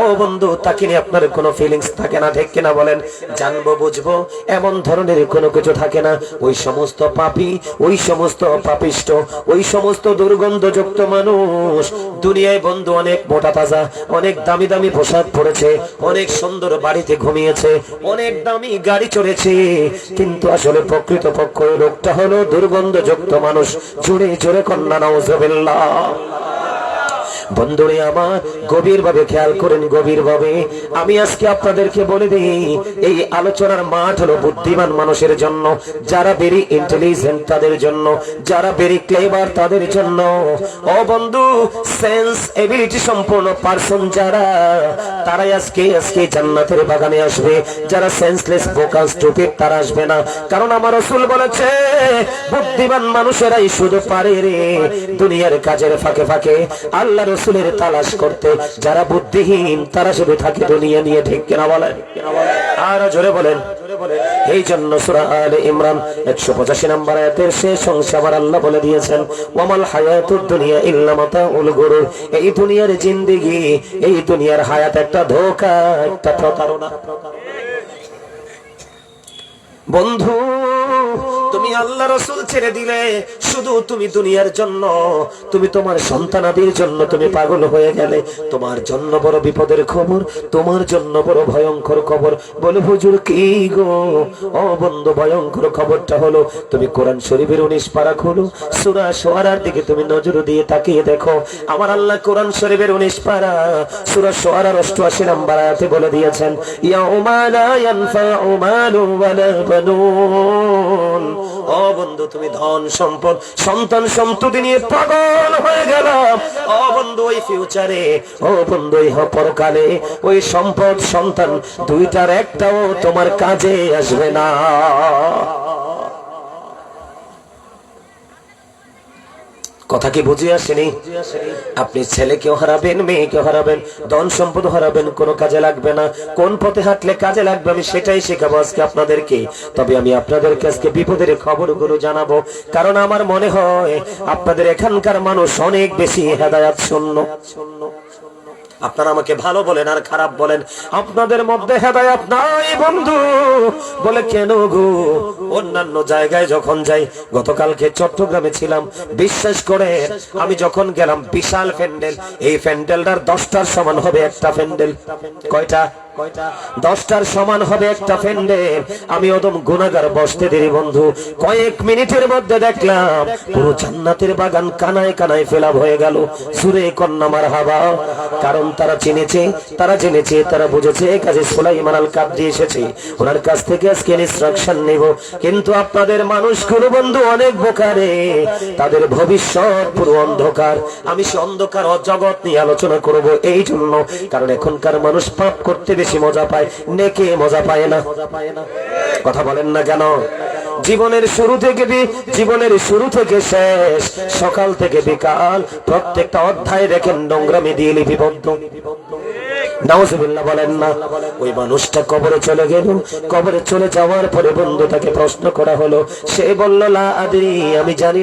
ও বন্ধু, তাকে নিয়ে আপনার কোনো ফিলিংস থাকে না, ঠিক কিনা বলেন? জানবো বুঝবো এমন ধরনের কোনো কিছু থাকে না। ওই সমস্ত পাপী, ওই সমস্ত পাপিষ্ট, ওই সমস্ত দুর্গন্ধযুক্ত মানুষ দুনিয়ায় বন্ধু অনেক মোটা তাজা, অনেক দামি দামি পোশাক পরেছে, অনেক সুন্দর বাড়িতে ঘুমিয়েছে, অনেক দামি গাড়ি চড়েছে, কিন্তু আসলে প্রকৃতপক্ষ লোকটা হলো দুর্গন্ধযুক্ত মানুষ। জোরে জোরে কন্যা নাউজুবিল্লাহ। বন্ধুরে আমার, গভীর ভাবে খেয়াল করেন, গভীর ভাবে আমি আজকে আপনাদেরকে বলে দিই, এই আলোচনার মাঠ হলো বুদ্ধিমান মানুষের জন্য, যারা ভেরি ইন্টেলিজেন্ট তাদের জন্য, যারা ভেরি ক্লেভার তাদের জন্য। ও বন্ধু, সেন্স এবিলিটি সম্পূর্ণ পারসন যারা, তারাই আজকে জান্নাতের বাগানে আসবে। যারা সেন্সলেস বোকা স্টুপিড তারা আসবে না। কারণ আমার রাসূল বলেছে, বুদ্ধিমান মানুষেরাই শুধু পারে রে দুনিয়ার কাজের ফাঁকে ফাঁকে আল্লাহ রাসূলের তালাশ করতে। যারা বুদ্ধিহীন তারা শুধু থাকে দুনিয়া নিয়ে, ঠিক কিনা বলেন? আর জোরে বলেন। এই জন্য সূরা আলে ইমরান 185 নম্বর আয়াতের শেষ অংশে আবার আল্লাহ বলে দিয়েছেন, ওয়ামাল হায়াতুদ দুনিয়া ইল্লা মাতাউল গুরুর। এই দুনিয়ার জিন্দেগি, এই দুনিয়ার হায়াত একটা ধোঁকা, একটা প্রতারণা। বন্ধু, তুমি আল্লাহ রাসূল ছেড়ে দিলে, শুধু তুমি দুনিয়ার জন্য, তুমি তোমার সন্তানাদির জন্য তুমি পাগল হয়ে গেলে। তোমার জন্য বড় বিপদের খবর, তোমার জন্য বড় ভয়ঙ্কর খবর। বলে হুজুর কি গো? ও বন্ধু, ভয়ঙ্কর খবরটা হলো, তুমি কোরআন শরীফের 19 পারা খোলো, সূরা শুআরার দিকে তুমি নজর দিয়ে তাকিয়ে দেখো। আমার আল্লাহ কোরআন শরীফের 19 পারা সূরা শুআরার 88 নম্বর আয়াতে বলে দিয়েছেন, ইয়াউমা লা ইয়ানফাউ মালু ওয়ালা বানুন। ও বন্ধু, তুমি ধন সম্পদ সন্তান সন্ততি নিয়ে পাগল হয়ে গেলাম। ও বন্ধু, ওই ফিউচারে, ও বন্ধু, ওই পরকালে ওই সম্পদ সন্তান দুইটার একটাও তোমার কাজে আসবে না। কথা কি বুঝে আসেনি? আপনি ছেলেকেও হারাবেন, মেয়েকেও হারাবেন, ধন সম্পদ হারাবেন, কোনো কাজে লাগবে না। কোন পথে হাঁটলে কাজে লাগবে আমি সেটাই শেখাবো আজকে আপনাদেরকে। তবে আমি আপনাদেরকে আজকে বিপদের খবরগুলো জানাবো, কারণ আমার মনে হয় আপনাদের এখানকার মানুষ অনেক বেশি হেদায়েত শূন্য। আপনারা আমাকে ভালো বলেন আর খারাপ বলেন, আপনাদের মধ্যে হেদায়েত নাই বন্ধু। বলে কেন গো? অন্যান্য জায়গায় যখন যাই, গতকালকে চট্টগ্রামে ছিলাম, বিশ্বাস করে আমি যখন গেলাম, বিশাল প্যান্ডেল, এই প্যান্ডেলটার 10টার সমান হবে একটা প্যান্ডেল। কয়টা? 10টার সমান হবে একটা প্যান্ডেল। আমি ওদম গুনাহগার বসতে দেরি বন্ধু, কয়েক মিনিটের মধ্যে দেখলাম পুরো জান্নাতের বাগান কানায় কানায় ফেলাপ হয়ে গেল। সুরে কন্যা মারহাবা। কারণ তারা চিনেছে, তারা জেনেছে, তারা বুঝেছে কাজী সুলাইমান আল কাবদি এসেছে, ওনার কাছ থেকে আজকে ইনস্ট্রাকশন নেব। কিন্তু আপনাদের মানুষগুলো বন্ধু অনেক বোকারে, তাদের ভবিষ্যৎ পুরো অন্ধকার। আমি সে অন্ধকার জগৎ নিয়ে আলোচনা করব এই জন্য, কারণ এখনকার মানুষ পাপ করতে বেশি মজা পায়, নেকে মজা পায় না। কথা বলেন না কেন? জীবনের শুরু থেকে শেষ, সকাল থেকে বিকাল, প্রত্যেকটা অধ্যায় দেখেন নোংরামি দিয়ে লিপিবদ্ধ। নাউজুবিল্লাহ বলেন না? ওই মানুষটা কবরে চলে গেল, কবরে চলে যাওয়ার পরে বন্ধু তাকে প্রশ্ন করা হলো, সে বলল লা আদরি, আমি জানি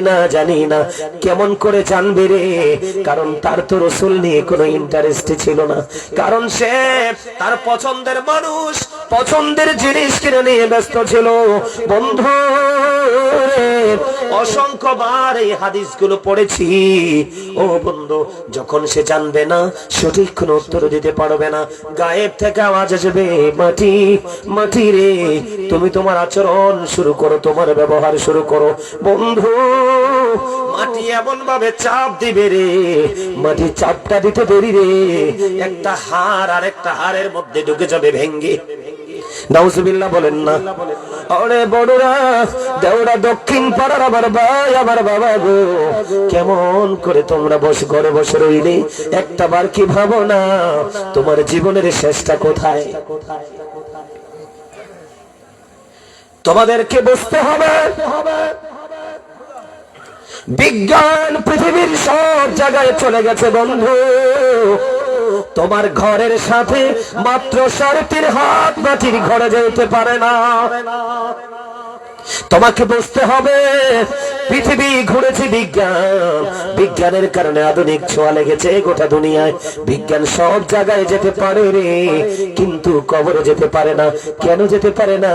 না। কেমন করে জানবে রে? কারণ তার তো রাসূল নিয়ে কোনো ইন্টারেস্ট ছিল না, কারণ সে তার পছন্দের মানুষ, পছন্দের জিনিস কিনে নিয়ে ব্যস্ত ছিল। বন্ধু, অসংখ্যবার এই হাদিসগুলো পড়েছি। ও বন্ধু, যখন সে জানবে না, সঠিক কোনো উত্তর দিতে পারবে না, গায়েব থেকে আওয়াজ আসবে, মাটি মাটি রে, তুমি তোমার আচরণ শুরু করো, তোমার ব্যবহার শুরু করো। বন্ধু, মাটি এমন ভাবে চাপ দিবে রে, মাটি চাপটা দিতে দেরি রে, একটা হাড় আর একটা হাড়ের মধ্যে ঢুকে যাবে ভেঙ্গে। নাউজুবিল্লাহ বলেন না? আরে বড়রা, দেওরা দক্ষিণ পাড়ার আমার ভাই, আমার বাবা গো, কেমন করে তোমরা ঘরে বসে রইলে? একটা বার কি ভাবো না তোমার জীবনের শেষটা কোথায়? তোমাদেরকে বুঝতে হবে, বিজ্ঞান পৃথিবীর সব জায়গায় চলে গেছে বন্ধু, তোমার ঘরের সাথে মাত্র 3.5 হাত মাটির ঘরে যেতে পারে না। তোমাকে বুঝতে হবে পৃথিবী ঘুরেছে বিজ্ঞানের কারণে আধুনিক ছোঁয়া লেগেছে গোটা দুনিয়ায়। বিজ্ঞান সব জায়গায় যেতে পারে রে, কিন্তু কবরে যেতে পারে না। কেন যেতে পারে না?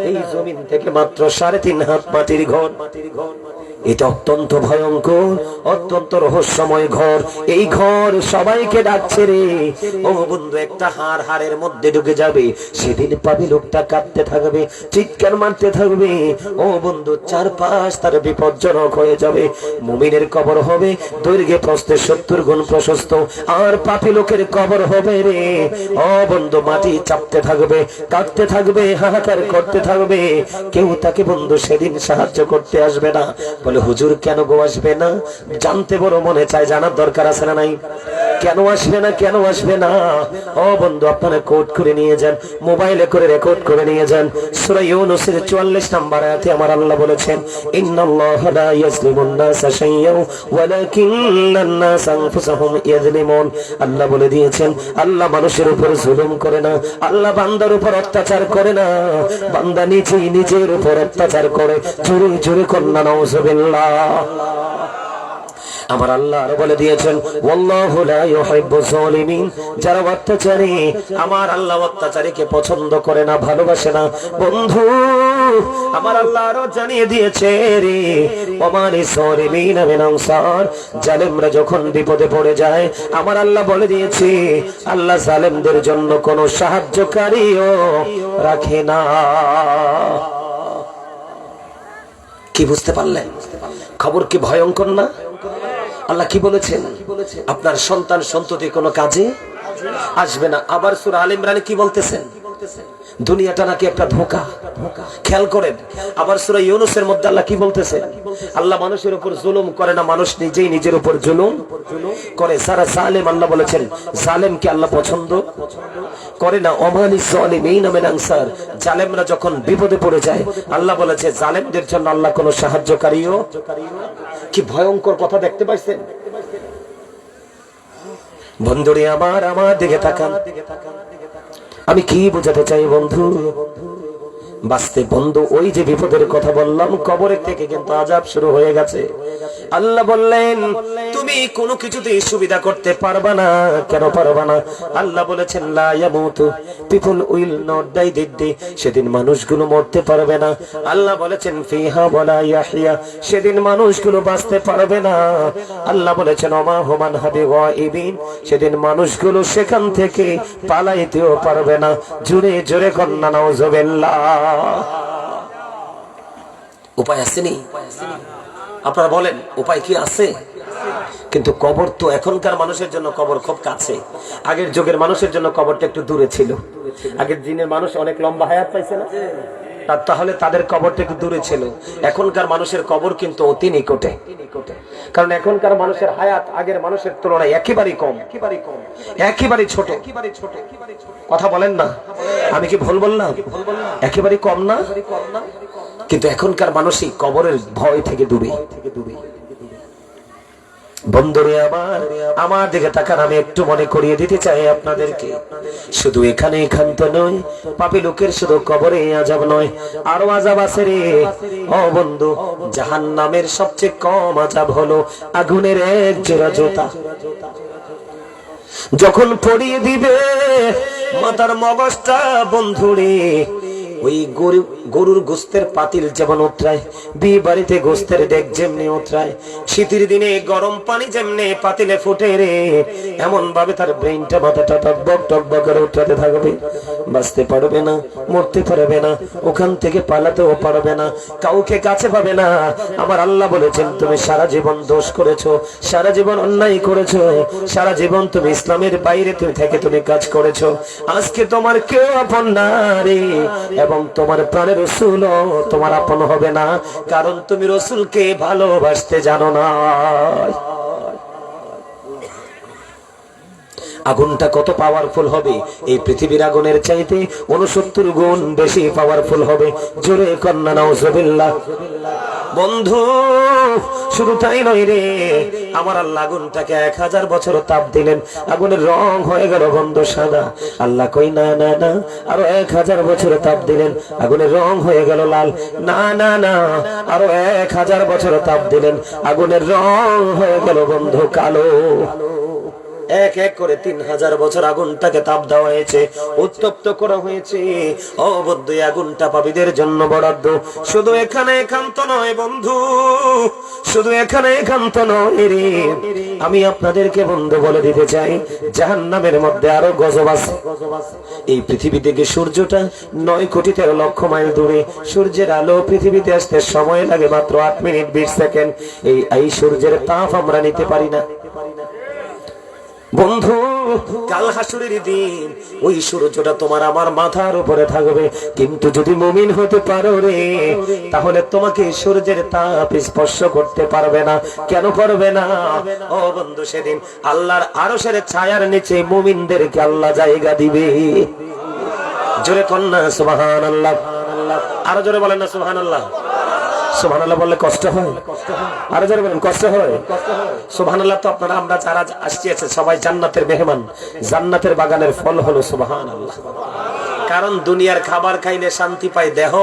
এই জমিন থেকে মাত্র 3.5 হাত মাটির ঘর। এটা অত্যন্ত ভয়ঙ্কর, অত্যন্ত রহস্যময় ঘর। এই ঘর সবাইকে ডাকছে রে। ও বন্ধু, একটা হাড়ের মধ্যে ঢুকে যাবে, সেদিন পাবি লোকটা কাঁদতে থাকবে, চিৎকার মারতে থাকবে। ও বন্ধু, চারপাশ তার বিপজ্জনক হয়ে যাবে। মুমিনের কবর হবে দৈর্ঘ্যে প্রস্থে 70 গুণ প্রশস্ত, আর পাপী লোকের কবর হবে রে ও বন্ধু মাটি চাপতে থাকবে, কাঁদতে থাকবে, হাহাকার করতে থাকবে। কেউ তাকে বন্ধু সেদিন সাহায্য করতে আসবে না। বলে হুজুর কেন গো আসবে না? জানতে বড় মনে চায়, জানার দরকার আছে না নাই? কেন আসবে না, কেন আসবে না? ও বন্ধু, আপনারা কোড করে নিয়ে যান, মোবাইলে করে রেকর্ড করে নিয়ে যান। সূরা ইউনূসের 44 নম্বর আয়াতে আমার আল্লাহ বলেছেন, ইন্নাল্লাহা লা ইয়াজলিমুন নাসা শাইয়্যান ওয়ালাকিন্নান নাসা আনফুসাহুম ইয়াজলিমুন। আল্লাহ বলে দিয়েছেন, আল্লাহ মানুষের উপর জুলুম করে না, আল্লাহ বান্দার উপর অত্যাচার করে না, বান্দা নিজের উপর অত্যাচার করে। জোরে জোরে কন্যা নাউযুবিল্লাহ। আমার আল্লাহ আরো বলে দিয়েছেন, ওয়াল্লাহু লা ইউহিব্বুজ জালিমিন। যারা অত্যাচারী, আমার আল্লাহ অত্যাচারীকে পছন্দ করে না, ভালোবাসে না। বন্ধু, আমার আল্লাহ আরো জানিয়ে দিয়েছে রে, ওমানি জালিমিন মিন আনসার। জালেমরা যখন বিপদে পড়ে যায়, আমার আল্লাহ বলে দিয়েছে, আল্লাহ জালেমদের জন্য কোনো সাহায্যকারীও রাখে না। কি বুঝতে পারলেন? খবর কি ভয়ঙ্কর না? আল্লাহ কি বলেছেন? আপনার সন্তান সন্ততি কোনো কাজে আসবে না। আবার সূরা আলে ইমরানে কি বলতেছেন? দুনিয়াটা নাকি একটা ধোঁকা। খেয়াল করেন। আবার সূরা ইউনূসের মধ্যে আল্লাহ কি বলতেছেন? আল্লাহ মানুষের উপর জুলুম করে না, মানুষ নিজেই নিজের উপর জুলুম করে। যারা জালেম, আল্লাহ বলেছেন জালেমকে আল্লাহ পছন্দ করে না। ওমানি জালিমিন মিন আনসার। জালেমরা যখন বিপদে পড়ে যায়, আল্লাহ বলেছে জালেমদের জন্য আল্লাহ কোনো সাহায্যকারীও। কি ভয়ঙ্কর কথা দেখতে পাইছেন? বন্ধুরে আমার দিকে তাকান। আমি কি বোঝাতে চাই বন্ধু? বাঁচতে বন্ধু, ওই যে বিপদের কথা বললাম, কবরের থেকে কিন্তু আযাব শুরু হয়ে গেছে। আল্লাহ বললেন, তুমি কোনো কিছুতেই সুবিধা করতে পারবা না। কেন পারবা না? আল্লাহ বলেছেন, লা ইয়ামুতু, people will not die that day. সেদিন মানুষগুলো মরতে পারবে না। আল্লাহ বলেছেন, ফিহা ওয়ালা ইয়াহইয়া, সেদিন মানুষগুলো বাঁচতে পারবে না। আল্লাহ বলেছেন, ওমা হুমান বিগাইবিন, সেদিন মানুষগুলো সেখান থেকে পালাইতেও পারবে না। জোরে জোরে কন্যা নাউযুবিল্লাহ। উপায় আসেনি? আপনারা বলেন উপায় কি আছে? কিন্তু কবর তো এখনকার মানুষের জন্য কবর খুব কাছে। আগের যুগের মানুষের জন্য কবরটা একটু দূরে ছিল। আগের দিনের মানুষ অনেক লম্বা হায়াত পাইছে না, তাহলে তাদের কবরটা একটু দূরে ছিল। এখনকার মানুষের কবর কিন্তু অতি নিকটে। কারণ এখনকার মানুষের হায়াত আগের মানুষের তুলনায় একেবারেই কম, একেবারে ছোট। কথা বলেন না, আমি কি ভুল বললাম? একেবারে কম না? কিন্তু এখনকার মানুষই কবরের ভয় থেকে দূরে। বন্ধুরে আমার দিকে তাকান। আমি একটু মনে করিয়ে দিতে চাই আপনাদেরকে, শুধু এখানে ক্ষান্ত নয়, পাপী লোকের শুধু কবরে আযাব নয়, আরো আযাব আছে রে ও বন্ধু। জাহান্নামের সবচেয়ে কম আযাব হলো আগুনের এক জোড়া জুতা যখন পড়িয়ে দিবে মাথার মগজটা। বন্ধুরে, ওই গরুর গোস্তের পাতিল যেমন উতরায়, বিয়ে বাড়িতে গোস্তের ডেক যেমনি উতরায়, শীতের দিনে গরম পানি যেমনি পাতিলে ফুটে রে, এমন ভাবে তার ব্রেইনটা, মাথাটা টকবক টকবক করে উঠতে থাকবে। বাঁচতে পারবে না, মরতে পারবে না, ওখান থেকে পালাতেও পারবে না, কাউকে কাছে পাবে না। আমার আল্লাহ বলেছেন, তুমি সারা জীবন দোষ করেছো, সারা জীবন অন্যায় করেছো, সারা জীবন তুমি ইসলামের বাইরে তুমি কাজ করেছো। আজকে তোমার কেউ আপন না রে, এবং তোমার প্রাণের রাসূলও তোমার আপন হবে না, কারণ তুমি রাসূলকে ভালোবাসতে জানো না। আগুনটা কত পাওয়ারফুল হবে? এই পৃথিবীর আগুনের চাইতে 69 গুণ বেশি পাওয়ারফুল হবে। জোরে কন্যা নাউযুবিল্লাহ। বন্ধু শুধু তাই নয় রে, আমার আল্লাহ আগুনটাকে 1000 বছর তাপ দিলেন, আগুনের রং হয়ে গেল বন্ধু সাদা। আল্লাহ কই না না না, আরো 1000 বছর তাপ দিলেন, আগুনের রং হয়ে গেল লাল। না না না, আরো 1000 বছর তাপ দিলেন, আগুনের রং হয়ে গেল বন্ধু কালো। এক এক করে 3000 বছর আগুনটাকে তাপ দেওয়া হয়েছে, উত্তপ্ত করা হয়েছে। অবদ্ধ আগুনটা পাপীদের জন্য বরাদ্দ। শুধু এখানে ক্ষান্ত নয় বন্ধু, শুধু এখানে ক্ষান্ত নয় রে, আমি আপনাদেরকে বন্ধু বলে দিতে চাই, জাহান্নামের মধ্যে আরো গজব আছে। এই পৃথিবী থেকে সূর্যটা 9 কোটি 13 লক্ষ মাইল দূরে। সূর্যের আলো পৃথিবীতে আসতে সময় লাগে মাত্র 8 মিনিট 20 সেকেন্ড। এই সূর্যের তাপ আমরা নিতে পারি না বন্ধু। কাল হাসুরের দিন ওই সূর্যটা তোমার আমার মাথার উপরে থাকবে, কিন্তু যদি মুমিন হতে পারো রে, তাহলে তোমাকে সূর্যের তাপ স্পর্শ করতে পারবে না। কেন পারবে না? ও বন্ধু, সেদিন আল্লাহর আরশের ছায়ার নিচে মুমিনদেরকে আল্লাহ জায়গা দিবে। জোরে কন্যা সুবহানাল্লাহ, আরো জোরে বলেন না সুবহানাল্লাহ। সুবহানাল্লাহ বললে কষ্ট হয়, আরো জোরে বলেন কষ্ট হয়। সুবহানাল্লাহ তো আপনারা আমরা যারা আসছে সবাই জান্নাতের মেহমান, জান্নাতের বাগানের ফল হলো সুবহানাল্লাহ। কারণ দুনিয়ার খাবার খাইলে শান্তি পায় দেহ,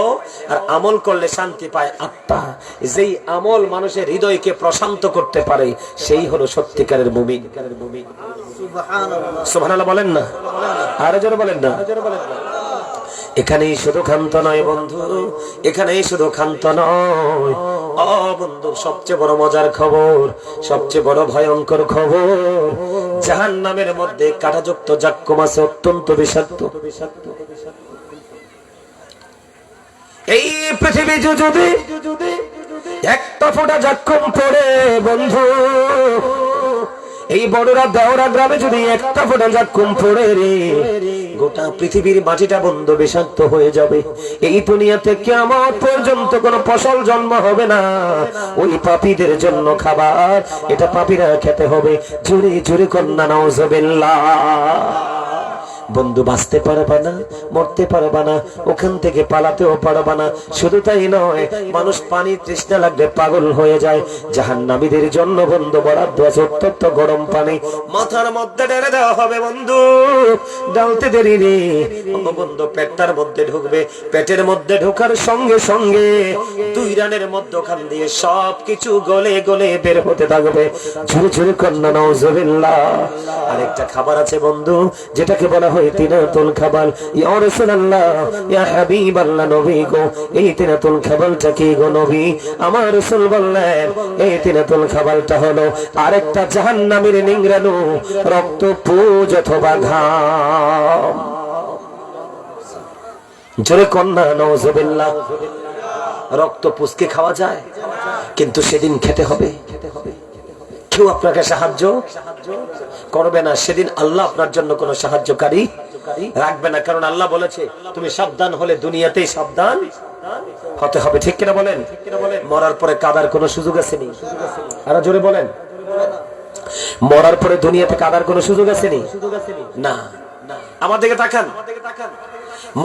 আর আমল করলে শান্তি পায় আত্মা। যেই আমল মানুষের হৃদয়কে প্রশান্ত করতে পারে সেই হলো সত্যিকারের মুমিন। সুবহানাল্লাহ বলেন না, আরো জোরে বলেন না। এখানেই শুধু ক্ষান্ত নয় বন্ধু, এখানেই শুধু ক্ষান্ত নয়। ও বন্ধু, সবচেয়ে বড় মজার খবর, সবচেয়ে বড় ভয়ঙ্কর খবর, জাহান্নামের মধ্যে কাঁটাযুক্ত জাক্কুম আছে, অত্যন্ত বিষাক্ত। এই পৃথিবী যদি একটা ফোঁটা জাক্কুম পড়ে বন্ধু, এই বড়রা দেওরা গ্রামে যদি একটা ফোঁটা জাক্কুম পড়ে রে, গোটা পৃথিবীর মাটিটা বন্ধ বিষাক্ত হয়ে যাবে। এই দুনিয়াতে কিয়ামত পর্যন্ত কোনো ফসল জন্ম হবে না। ওই পাপীদের জন্য খাবার, এটা পাপীরা খেতে হবে। জোরে জোরে কন্যা নাউজুবিল্লাহ। বন্ধু, বাঁচতে পারবা না, মরতে পারবা না, ওখান থেকে পালাতেও পারবা না। শুধু তাই নয়, মানুষ পানি তৃষ্ণা লাগলে পাগল হয়ে যায়। জাহান্নামীদের জন্য বন্ধু বরাদ্দ আছে অত্যন্ত গরম পানি, মাথার মধ্যে ঢেলে দেওয়া হবে বন্ধু। ডালতে দেরি নেই বন্ধু, পেটটার মধ্যে ঢুকবে। পেটের মধ্যে ঢোকার সঙ্গে সঙ্গে 2 রানের মধ্যখান দিয়ে সবকিছু গলে গলে বের হতে থাকবে। ঝুরে ঝুরে কন্যা নাউজুবিল্লাহ। আরেকটা খাবার আছে বন্ধু, যেটাকে বলা হয় তিনাতুল খাবাল। ইয়া রাসূলুল্লাহ, ইয়া হাবিবাল্লাহ, নবী গো, এই তিনাতুল খাবালটা কি গো নবী? আমার রাসূল বললেন, এই তিনাতুল খাবালটা হলো আরেকটা জাহান্নামের নিংড়ানো রক্ত, পুজ অথবা ঘাম। জোরে কন্যা নাউজুবিল্লাহ। রক্ত পুষকে খাওয়া যায়, কিন্তু সেদিন খেতে হবে। কেউ আপনাকে সাহায্য করবে না। সেদিন আল্লাহ আপনার জন্য কোনো সাহায্যকারী রাখবে না। কারণ আল্লাহ বলেছে, তুমি সাবধান হলে দুনিয়াতেই সাবধান হতে হবে। ঠিক কিনা বলেন? মরার পরে কাদার কোনো সুযোগ আসেনি। আরো জোরে বলেন, মরার পরে দুনিয়াতে কাদার কোনো সুযোগ আসেনি না। আমার দিকে তাকান,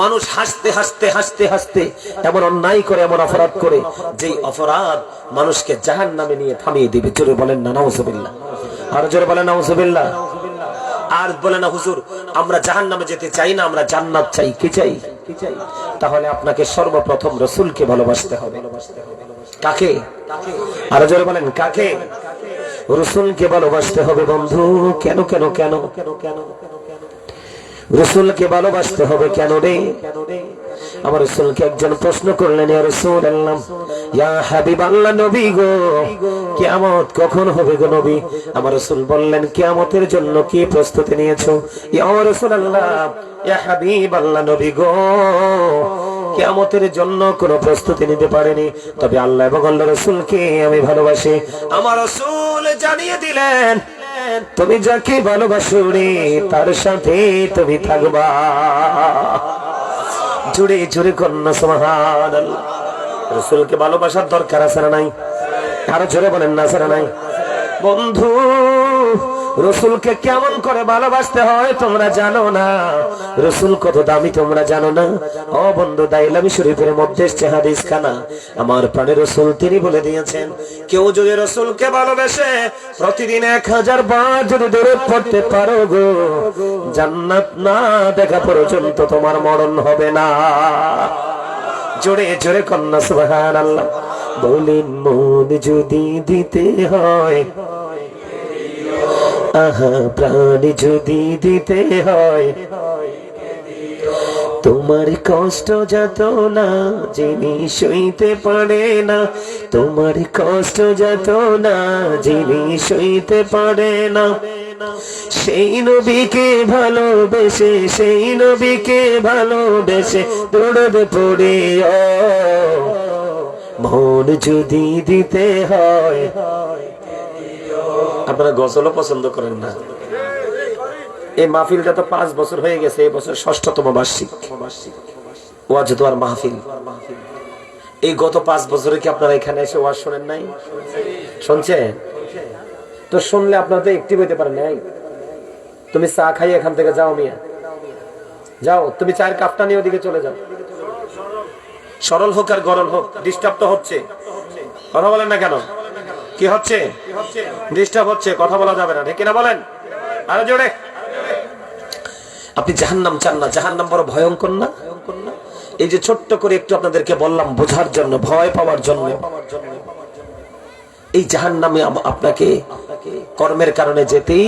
মানুষ হাসতে হাসতে হাসতে হাসতে এমন অন্যায় করে, এমন অপরাধ করে, যেই অপরাধ মানুষকে জাহান্নামে নিয়ে থামিয়ে দিবে। জোরে বলেন না নাউজুবিল্লাহ। আর জোরে বলেন নাউজুবিল্লাহ। আর বলে না হুজুর, আমরা জাহান্নামে যেতে চাই না, আমরা জান্নাত চাই। কি চাই? তাহলে আপনাকে সর্বপ্রথম রাসূলকে ভালোবাসতে হবে। কাকে? আর জোরে বলেন কাকে? রাসূলকে ভালোবাসতে হবে বন্ধু। কেন কেন কেন কেন কেন রাসূলকে ভালোবাসতে হবে কেন রে? আমার রাসূলকে একজন প্রশ্ন করলেন, ইয়া রাসূলুল্লাহ, ইয়া হাবিবাল্লাহ, নবী গো, কিয়ামত কখন হবে গো নবী? আমার রাসূল বললেন, কিয়ামতের জন্য কি প্রস্তুতি নিয়েছো? ইয়া রাসূলুল্লাহ, ইয়া হাবিবাল্লাহ, নবী গো, কিয়ামতের জন্য কোনো প্রস্তুতি নিতে পারেনি, তবে আল্লাহ এবং আল্লাহর রাসূলকে আমি ভালোবাসি। আমার রাসূল জানিয়ে দিলেন, তুমি যাকে ভালোবাসো রে, তার সাথে তুমি থাকবা। জুড়ে জুড়ে কন্যা সুবহানাল্লাহ। রাসূলকে ভালোবাসার দরকার আছে না নাই? আরো জোরে বলেন না আছে না নাই? বন্ধু, রসুলকে কেমন করে ভালোবাসতে হয় তোমরা জানো না, রসুল কত দামি তোমরা জানো না। ও বন্ধু, দাইলামি শরীফের মধ্যে এসছে হাদিস খানা, আমার প্রাণের রসুল তিনি বলে দিয়েছেন, কেউ যদি রসুলকে ভালোবেসে প্রতিদিন 1000 বার যদি দরুদ পড়তে পারো গো, জান্নাত না দেখা পর্যন্ত তোমার মরণ হবে না। জোরে জোরে কন্যা সুবহানাল্লাহ। বলেন মন যদি দিতে হয়, আহা প্রাণ যদি দিতে হয়, তোমার কষ্ট যত না যিনি সইতে পারে না, তোমার কষ্ট যত না যিনি সইতে পারে না, সেই নবীকে ভালোবেসে, সেই নবীকে ভালোবেসে দৌড়বে পড়ে মন যদি দিতে হয়। আপনারা গজলও পছন্দ করেন না। এই মাহফিলটা তো 5 বছর হয়ে গেছে, এই বছর 6ষ্ঠতম বার্ষিক ওয়াজ দোয়ার মাহফিল। এই গত 5 বছরে কি আপনারা এখানে এসে ওয়াজ শোনেন নাই? শুনছেন তো? শুনলে আপনাদের একটিভ হইতে পারেন নাই। তুমি চা খাই এখান থেকে যাও মিয়া, যাও তুমি চায়ের কাপটা নিয়ে ওদিকে চলে যাও। সরল হোক আর গরল হোক, ডিস্টার্ব তো হচ্ছে। কথা বলেন না কেন? কি হচ্ছে? ডিস্টার্ব হচ্ছে, কথা বলা যাবে না, ঠিক কিনা বলেন? আরো জোরে। আপনি জাহান্নাম চান না? জাহান্নাম বড় ভয়ঙ্কর না? এই যে ছোট্ট করে একটু আপনাদেরকে বললাম বোঝার জন্য, ভয় পাওয়ার জন্য। এই জাহান্নামে আপনাকে কর্মের কারণে যেতেই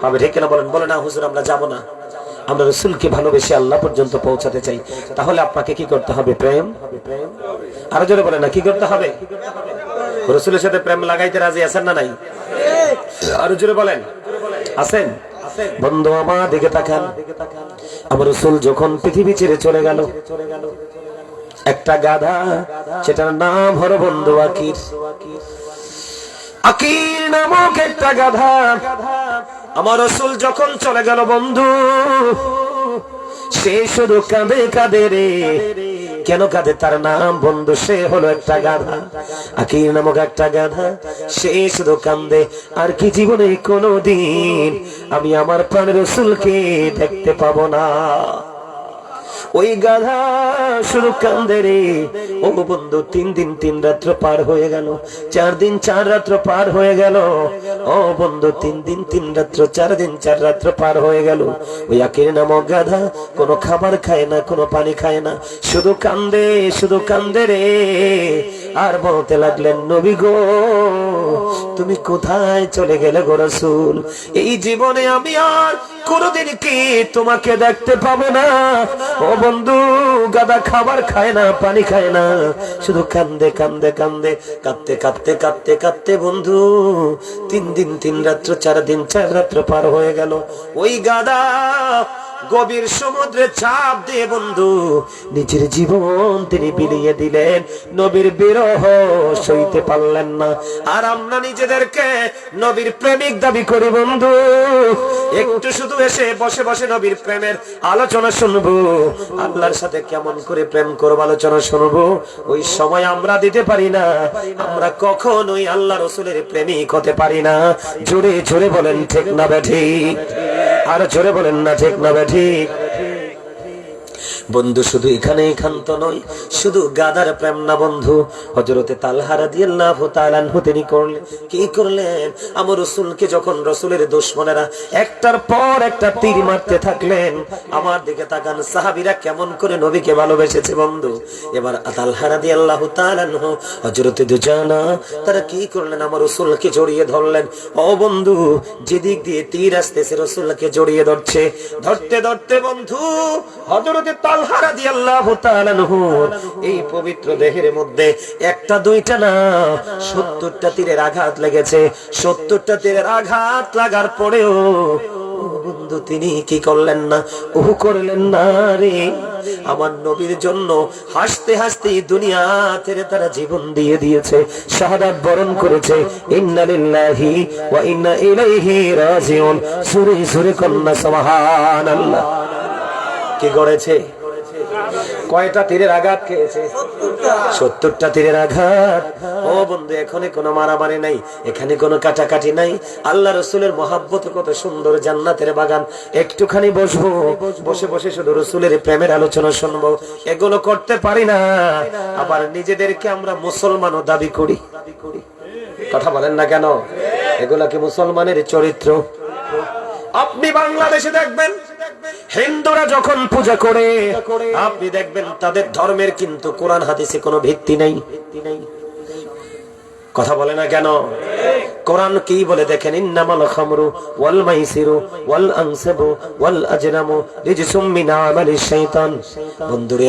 হবে, ঠিক কিনা বলেন? বলে না হুজুর আমরা যাব না, আমরা রসুলকে ভালোবেসে আল্লাহ পর্যন্ত পৌঁছাতে চাই। তাহলে আপনাকে কি করতে হবে? প্রেম। আরো জোরে বলেন না, কি করতে হবে? রসুলের সাথে প্রেম লাগাইতে রাজি আছেন না নাই? আরো জোরে বলেন, আছেন? বন্ধু আমার দিকে তাকান। আমার রসুল যখন পৃথিবী ছেড়ে চলে গেল, একটা গাধা, সেটার নাম হলো বন্ধু আকির। আকির নামক একটা গাধা, আমার রসুল যখন চলে গেল বন্ধু, সে শুধু কাঁদে কাঁদে রে। কেন কাঁদে? তার নাম বন্ধু, সে হলো একটা গাধা। আকির নামক একটা গাধা, সে শুধু কাঁদে। আর কি জীবনে কোনোদিন আমি আমার প্রাণের রসুলকে দেখতে পাবো না। ওই গাধা শুধু কান্দে রে। ও বন্ধু, 3 দিন 3 রাত্র পার হয়ে গেল, 4 দিন 4 রাত্র পার হয়ে গেল। ও বন্ধু, 3 দিন 3 রাত্র, 4 দিন 4 রাত্র পার হয়ে গেল। ওই আকির নামক গাধা কোনো খাবার খায় না, কোনো পানি খায় না, শুধু কান্দে, শুধু কান্দে রে। আর বলতে লাগলেন, নবী গো তুমি কোথায় চলে গেলে গো রাসূল? এই জীবনে আমি আর কোনদিন কি তোমাকে দেখতে পাবো না। ও বন্ধু, গাদা খাবার খায় না, পানি খায় না, শুধু কান্দে কান্দে কান্দে, কাঁদতে কাঁদতে কাঁদতে কাঁদতে বন্ধু 3 দিন 3 রাত্র, 4 দিন 4 রাত্র পার হয়ে গেল। ওই গাদা গভীর সমুদ্রে চাপ দিয়ে বন্ধু নিজের জীবন তিনি বিলিয়ে দিলেন। নবীর বিরহ সইতে পারলেন না। আর আমরা নিজেদেরকে নবীর প্রেমিক দাবি করি বন্ধু, একটু শুধু এসে বসে বসে নবীর প্রেমের আলোচনা শুনবো, আল্লাহর সাথে কেমন করে প্রেম করবো আলোচনা শুনবো, ওই সময় আমরা দিতে পারি না। আমরা কখনোই আল্লাহ রসুলের প্রেমিক হতে পারি না। জোরে জোরে বলেন ঠিক না বেঠিক? আর জোরে বলেন না ঠিক না বেঠিক? বন্ধু শুধু এখানে ক্ষান্ত নয়, শুধু গাদার প্রেম না বন্ধু, হযরতে তালহা রাদিয়াল্লাহু তাআলা আনহু তিনি করলেন কি করলেন? আমার রাসূলকে যখন রাসূলের দুশমনেরা একটার পর একটা তীর মারতে থাকলেন, আমার দিকে তাকান, সাহাবীরা কেমন করে নবীকে ভালোবেসেছে বন্ধু। এবার তালহা রাদিয়াল্লাহু তাআলা আনহু, হযরতে দুজানা, তারা কি করলেন? আমার রাসূলকে জড়িয়ে ধরলেন। ও বন্ধু, যেদিক দিয়ে তীর আসতেছে রাসূলকে জড়িয়ে ধরছে, ধরতে ধরতে বন্ধু হযরতে তালহা রাদিয়াল্লাহু তাআলা আনহু এই পবিত্র দেহের মধ্যে একটা দুইটা না 70টা তীরের আঘাত লেগেছে। 70টা তীরের আঘাত লাগার পরেও বন্ধু তিনি কি করলেন না? করলেন না রে। আমার নবীর জন্য হাসতে হাসতে দুনিয়া ছেড়ে তারা জীবন দিয়ে দিয়েছে, শাহাদাত বরণ করেছে। ইন্না লিল্লাহি ওয়া ইন্না ইলাইহি রাজিউন। সুরে সুরে কন্যা সুবহানাল্লাহ। কি করেছে? কয়টা তীরের আঘাত খেয়েছে? 70টা তীরের আঘাত। ও বন্ধু, এখানে কোনো মারামারি নাই, এখানে কোনো কাটাকাটি নাই। আল্লাহ রসুলের মহাব্বত, কত সুন্দর জান্নাতের বাগান। একটুখানি বসবো, বসে বসে শুধু রসুলের প্রেমের আলোচনা শুনবো, এগুলো করতে পারি না। আবার নিজেদেরকে আমরা মুসলমানও দাবি করি। কথা বলেন না কেন? এগুলা কি মুসলমানের চরিত্র? আপনি বাংলাদেশে দেখবেন হিন্দুরা যখন পূজা করে, আপনি দেখবেন তাদের ধর্মের কিন্তু কোরআন হাদিসে কোনো ভিত্তি নেই। কথা বলে না কেন? কোরআন কি বলে দেখেন, ইন্নামাল খামরু ওয়াল মাইসিরু ওয়াল আনসাবু ওয়াল আজরামু রিজসুম মিন আমালিশ শাইতান। বন্ধুরে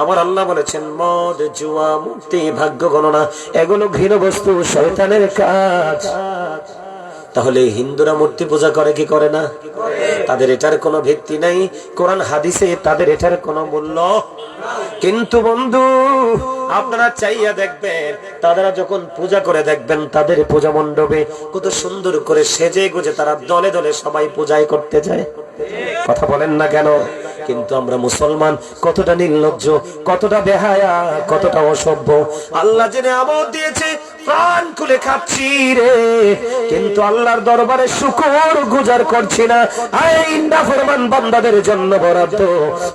আমার আল্লাহ বলেছেন, মদ, জুয়া, মুক্তি, ভাগ্য গণনা এগুলো ঘৃণ্য বস্তু, শয়তানের কাজ। তাহলে হিন্দুরা মূর্তি পূজা করে কি করে না? তাদের এটার কোনো ভিত্তি নাই, কোরআন হাদিসে তাদের এটার কোনো মূল্য। কিন্তু বন্ধু, আপনারা চাইয়া দেখবেন, তারা যখন পূজা করে দেখবেন তাদের পূজা মণ্ডপে কত সুন্দর করে সেজে গুজে তারা দলে দলে সবাই পূজায় করতে যায়। কথা বলেন না কেন? কিন্তু আমরা মুসলমান কতটা নির্লজ্জ, কতটা বেহায়া, কতটা অসভ্য। আল্লাহ জেনে আমোদ দিয়েছে, প্রাণ খুলে খাচ্ছি রে, কিন্তু আল্লাহর দরবারে শুকর গুজার করছি না। আইন নাফরমান বান্দাদের জন্য বরাদ্দ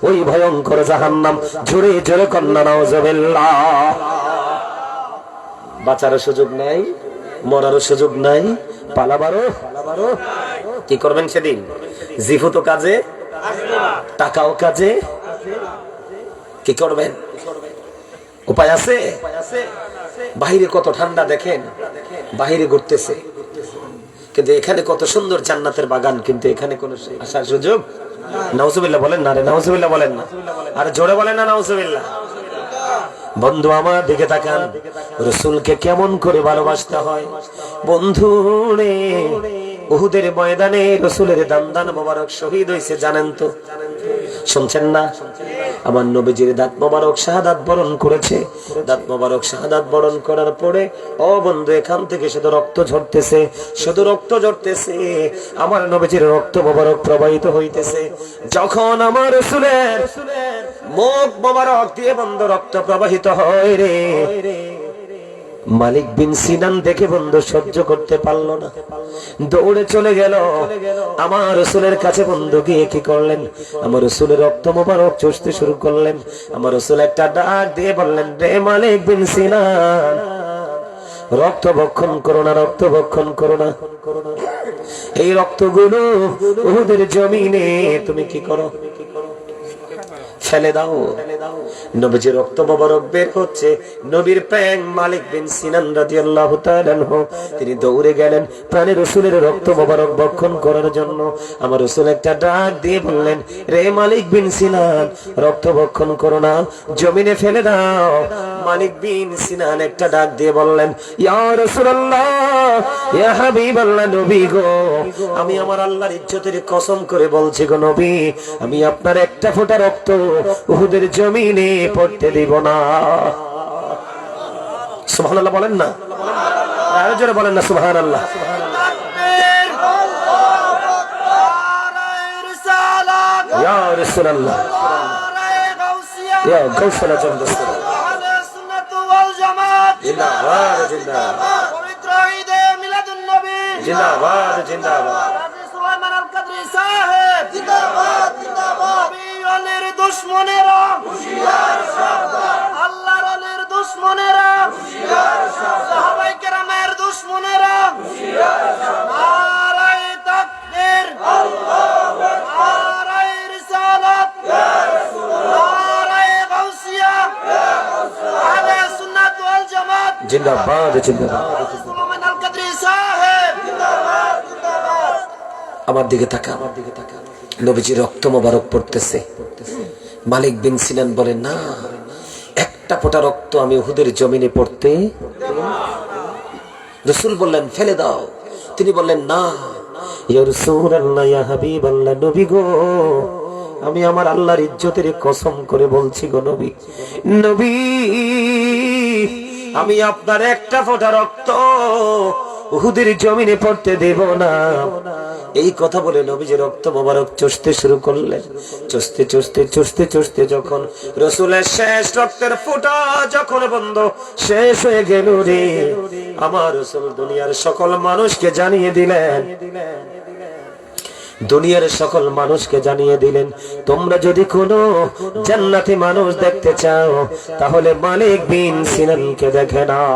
ওই ভয়ঙ্কর জাহান্নাম। জোরে জোরে কন্যা নাউজুবিল্লাহ। বাঁচারও সুযোগ নাই, মরারও সুযোগ নাই, পালাবারও। কি করবেন সেদিন? জিফু তো কাজে, টাকাও কাজে, কি করবেন? উপায় আছে? বাহিরে কত ঠান্ডা দেখেন, বাহিরে ঘুরতেছে, কিন্তু এখানে কত সুন্দর জান্নাতের বাগান, কিন্তু এখানে কোন আসার সুযোগ। নাউজুবিল্লাহ বলেন না রে, নাউজুবিল্লাহ বলেন না, আর জোরে বলেন না নাউজুবিল্লাহ। বন্ধু আমার দিকে তাকান, রাসূলকে কেমন করে ভালোবাসতে হয় বন্ধু রে। উহুদের ময়দানে রাসূলের দান্দান মোবারক শহীদ হয়েছে, জানেন তো? শুনছেন না? আমার নবীজির দাঁত মোবারক শাহাদাত বরণ করেছে। দাঁত মোবারক শাহাদাত বরণ করার পরে ও বন্ধু, এখান থেকে শুধু রক্ত ঝরতেছে, শুধু রক্ত ঝরতেছে। আমার নবীজির রক্ত মোবারক প্রবাহিত হইতেছে। যখন আমার রাসূলের মুখ মোবারক দিয়ে বন্ধু রক্ত প্রবাহিত হয় রে, মালিক বিন সিনান দেখে বন্ধু সহ্য করতে পারলো না, দৌড়ে চলে গেল আমার রাসূলের কাছে। বন্ধু গিয়ে কি করলেন? আমার রাসূলের রক্ত মোবারক চুষতে শুরু করলেন। আমার রাসূল একটা ডাক দিয়ে বললেন, রে মালিক বিন সিনান, রক্ত ভক্ষণ করো না, রক্ত ভক্ষণ করো না। এই রক্তগুলো উহুদের জমিনে তুমি কি করো? ফেলে দাও। নবীজির রক্ত মোবারক বের হচ্ছে, নবীর প্যাং মালিক বিন সিনান রাদিয়াল্লাহু তাআলা আনহু তিনি দৌড়ে গেলেন প্রাণের রাসূলের রক্ত মোবারক ভক্ষণ করার জন্য। আমার রাসূল একটা ডাক দিয়ে বললেন, রে মালিক বিন সিনান, রক্ত ভক্ষণ করো না, জমিনে ফেলে দাও। মালিক বিন সিনান একটা ডাক দিয়ে বললেন, ইয়া রাসূলুল্লাহ, ইয়া হাবিবাল্লাহ, নবী গো, আমি আমার আল্লাহর ইজ্জতের কসম করে বলছি গো নবী, আমি আপনার একটা ফোঁটা রক্ত উহুদের জমিনে পড়তে দিব না। সুবহানাল্লাহ বলেন না, আরো জোরে বলেন না সুবহানাল্লাহ। ইয়া রাসূলুল্লাহ, ইয়া গাউসুল আজম, আহলে সুন্নাত ওয়াল জামাত জিন্দাবাদ, জিন্দাবাদ। পবিত্র ঈদে মিলাদুন নবী জিন্দাবাদ, জিন্দাবাদ। সুলাইমান আল কাদরি সাহেব জিন্দাবাদ, জিন্দাবাদ। নবীর দুশমনেরা হুঁশিয়ার সাবধান, আল্লাহর ওলির দুশমনেরা হুঁশিয়ার সাবধান, সাহাবায়ে কেরামের দুশমনেরা হুঁশিয়ার সাবধান। নারায়ে তাকবীর, আল্লাহু আকবার, নারায়ে রিসালাত, ইয়া রাসূলুল্লাহ, নারায়ে গাউসিয়া, ইয়া গাউসুল্লাহ, আহলে সুন্নাত ওয়াল জামাত জিন্দাবাদ, জিন্দাবাদ। সুলাইমান আল কাদরি সাহেব জিন্দাবাদ, জিন্দাবাদ। আমার দিকে তাকা, আমার দিকে তাকা। নবীজির রক্ত মোবারক পড়তেছে। মালিক বিন সিনান বলেন, না, একটা ফোঁটা রক্ত আমি উহুদের জমিনে পড়তে। রাসূল বললেন, ফেলে দাও। তিনি বললেন, না, ইয়া রাসূলুল্লাহ, ইয়া হাবিবাল্লাহ, নবী গো, আমি আমার আল্লাহর ইজ্জতের কসম করে বলছি গো নবী, নবী, আমি আপনার একটা ফোঁটা রক্ত উহুদের জমিনে পড়তে দেব না। এই কথা বলে নবীজি রক্ত মোবারক চষতে শুরু করলেন। চষতে চষতে চষতে চষতে যখন রাসূলের শেষ রক্তের ফোঁটা যখন বন্ধ শেষ হয়ে গেল রে, আমার রাসূল দুনিয়ার সকল মানুষকে জানিয়ে দিলেন, দুনিয়ার সকল মানুষকে জানিয়ে দিলেন, তোমরা যদি কোনো জান্নাতি মানুষ দেখতে চাও তাহলে মালিক বিন সিনানকে দেখে নাও।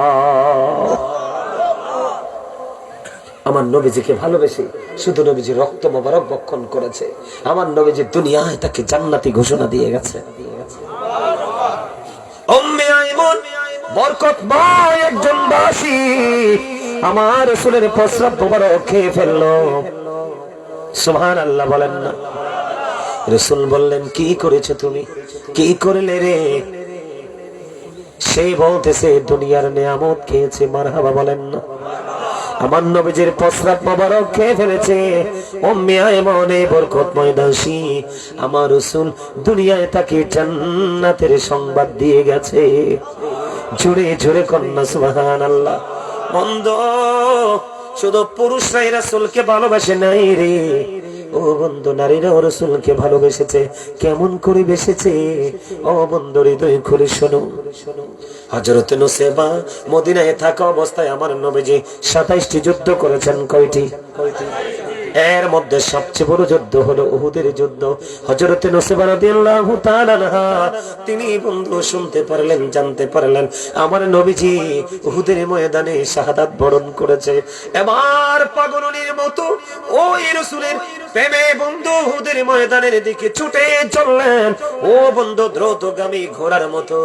আমার নবীজিকে ভালোবেসে শুধু নবীজি রক্ত মোবারক বক্ষণ করেছে, আমার নবীজি দুনিয়ায় তাকে জান্নাতি ঘোষণা দিয়ে গেছে। উম্মে আইমন বরকতময় একজন দাসী আমার রাসূলের প্রস্রাব মোবারক খেয়ে ফেললো। সুবহানাল্লাহ বলেন না। রাসূল বললেন, কি করেছো তুমি, কি করলে রে? সে বলতেছে দুনিয়ার নিয়ামত খেয়েছে। মারহাবা বলেন না। আমার নবীজির প্রস্রাব মোবারক খেয়ে ফেলেছে উম্মে আইমন বরকতময় দাসী, আমার রাসূল দুনিয়ায় তাকে জান্নাতের সংবাদ দিয়ে গেছে। জোরে জোরে কন্যা সুবহানাল্লাহ। বন্ধ শুধু পুরুষরাই রাসূলকে ভালোবাসে নাই রে, ও বন্ধু নারীরাও রাসূলকে ভালোবেসেছে। কেমন করে বেসেছে? ও বন্ধু হৃদয় খুলে শোনো। হযরত নুসাইবা মদিনায় থাকা অবস্থায় আমার নবীজি 27টি যুদ্ধ করেছেন। কয়টি? এর মধ্যে সবচেয়ে বড় যুদ্ধ হলো উহুদের যুদ্ধ। হযরত নুসাইবা রাদিয়াল্লাহু তাআলা আনহা তিনি বন্ধু শুনতে পারলেন, জানতে পারলেন আমার নবীজি উহুদের ময়দানে শাহাদাত বরণ করেছে। এবার পাগলের মতো ওই রাসূলের প্রেমে বন্ধু উহুদের ময়দানের দিকে ছুটে চললেন। ও বন্ধু দ্রুতগামী ঘোড়ার মতো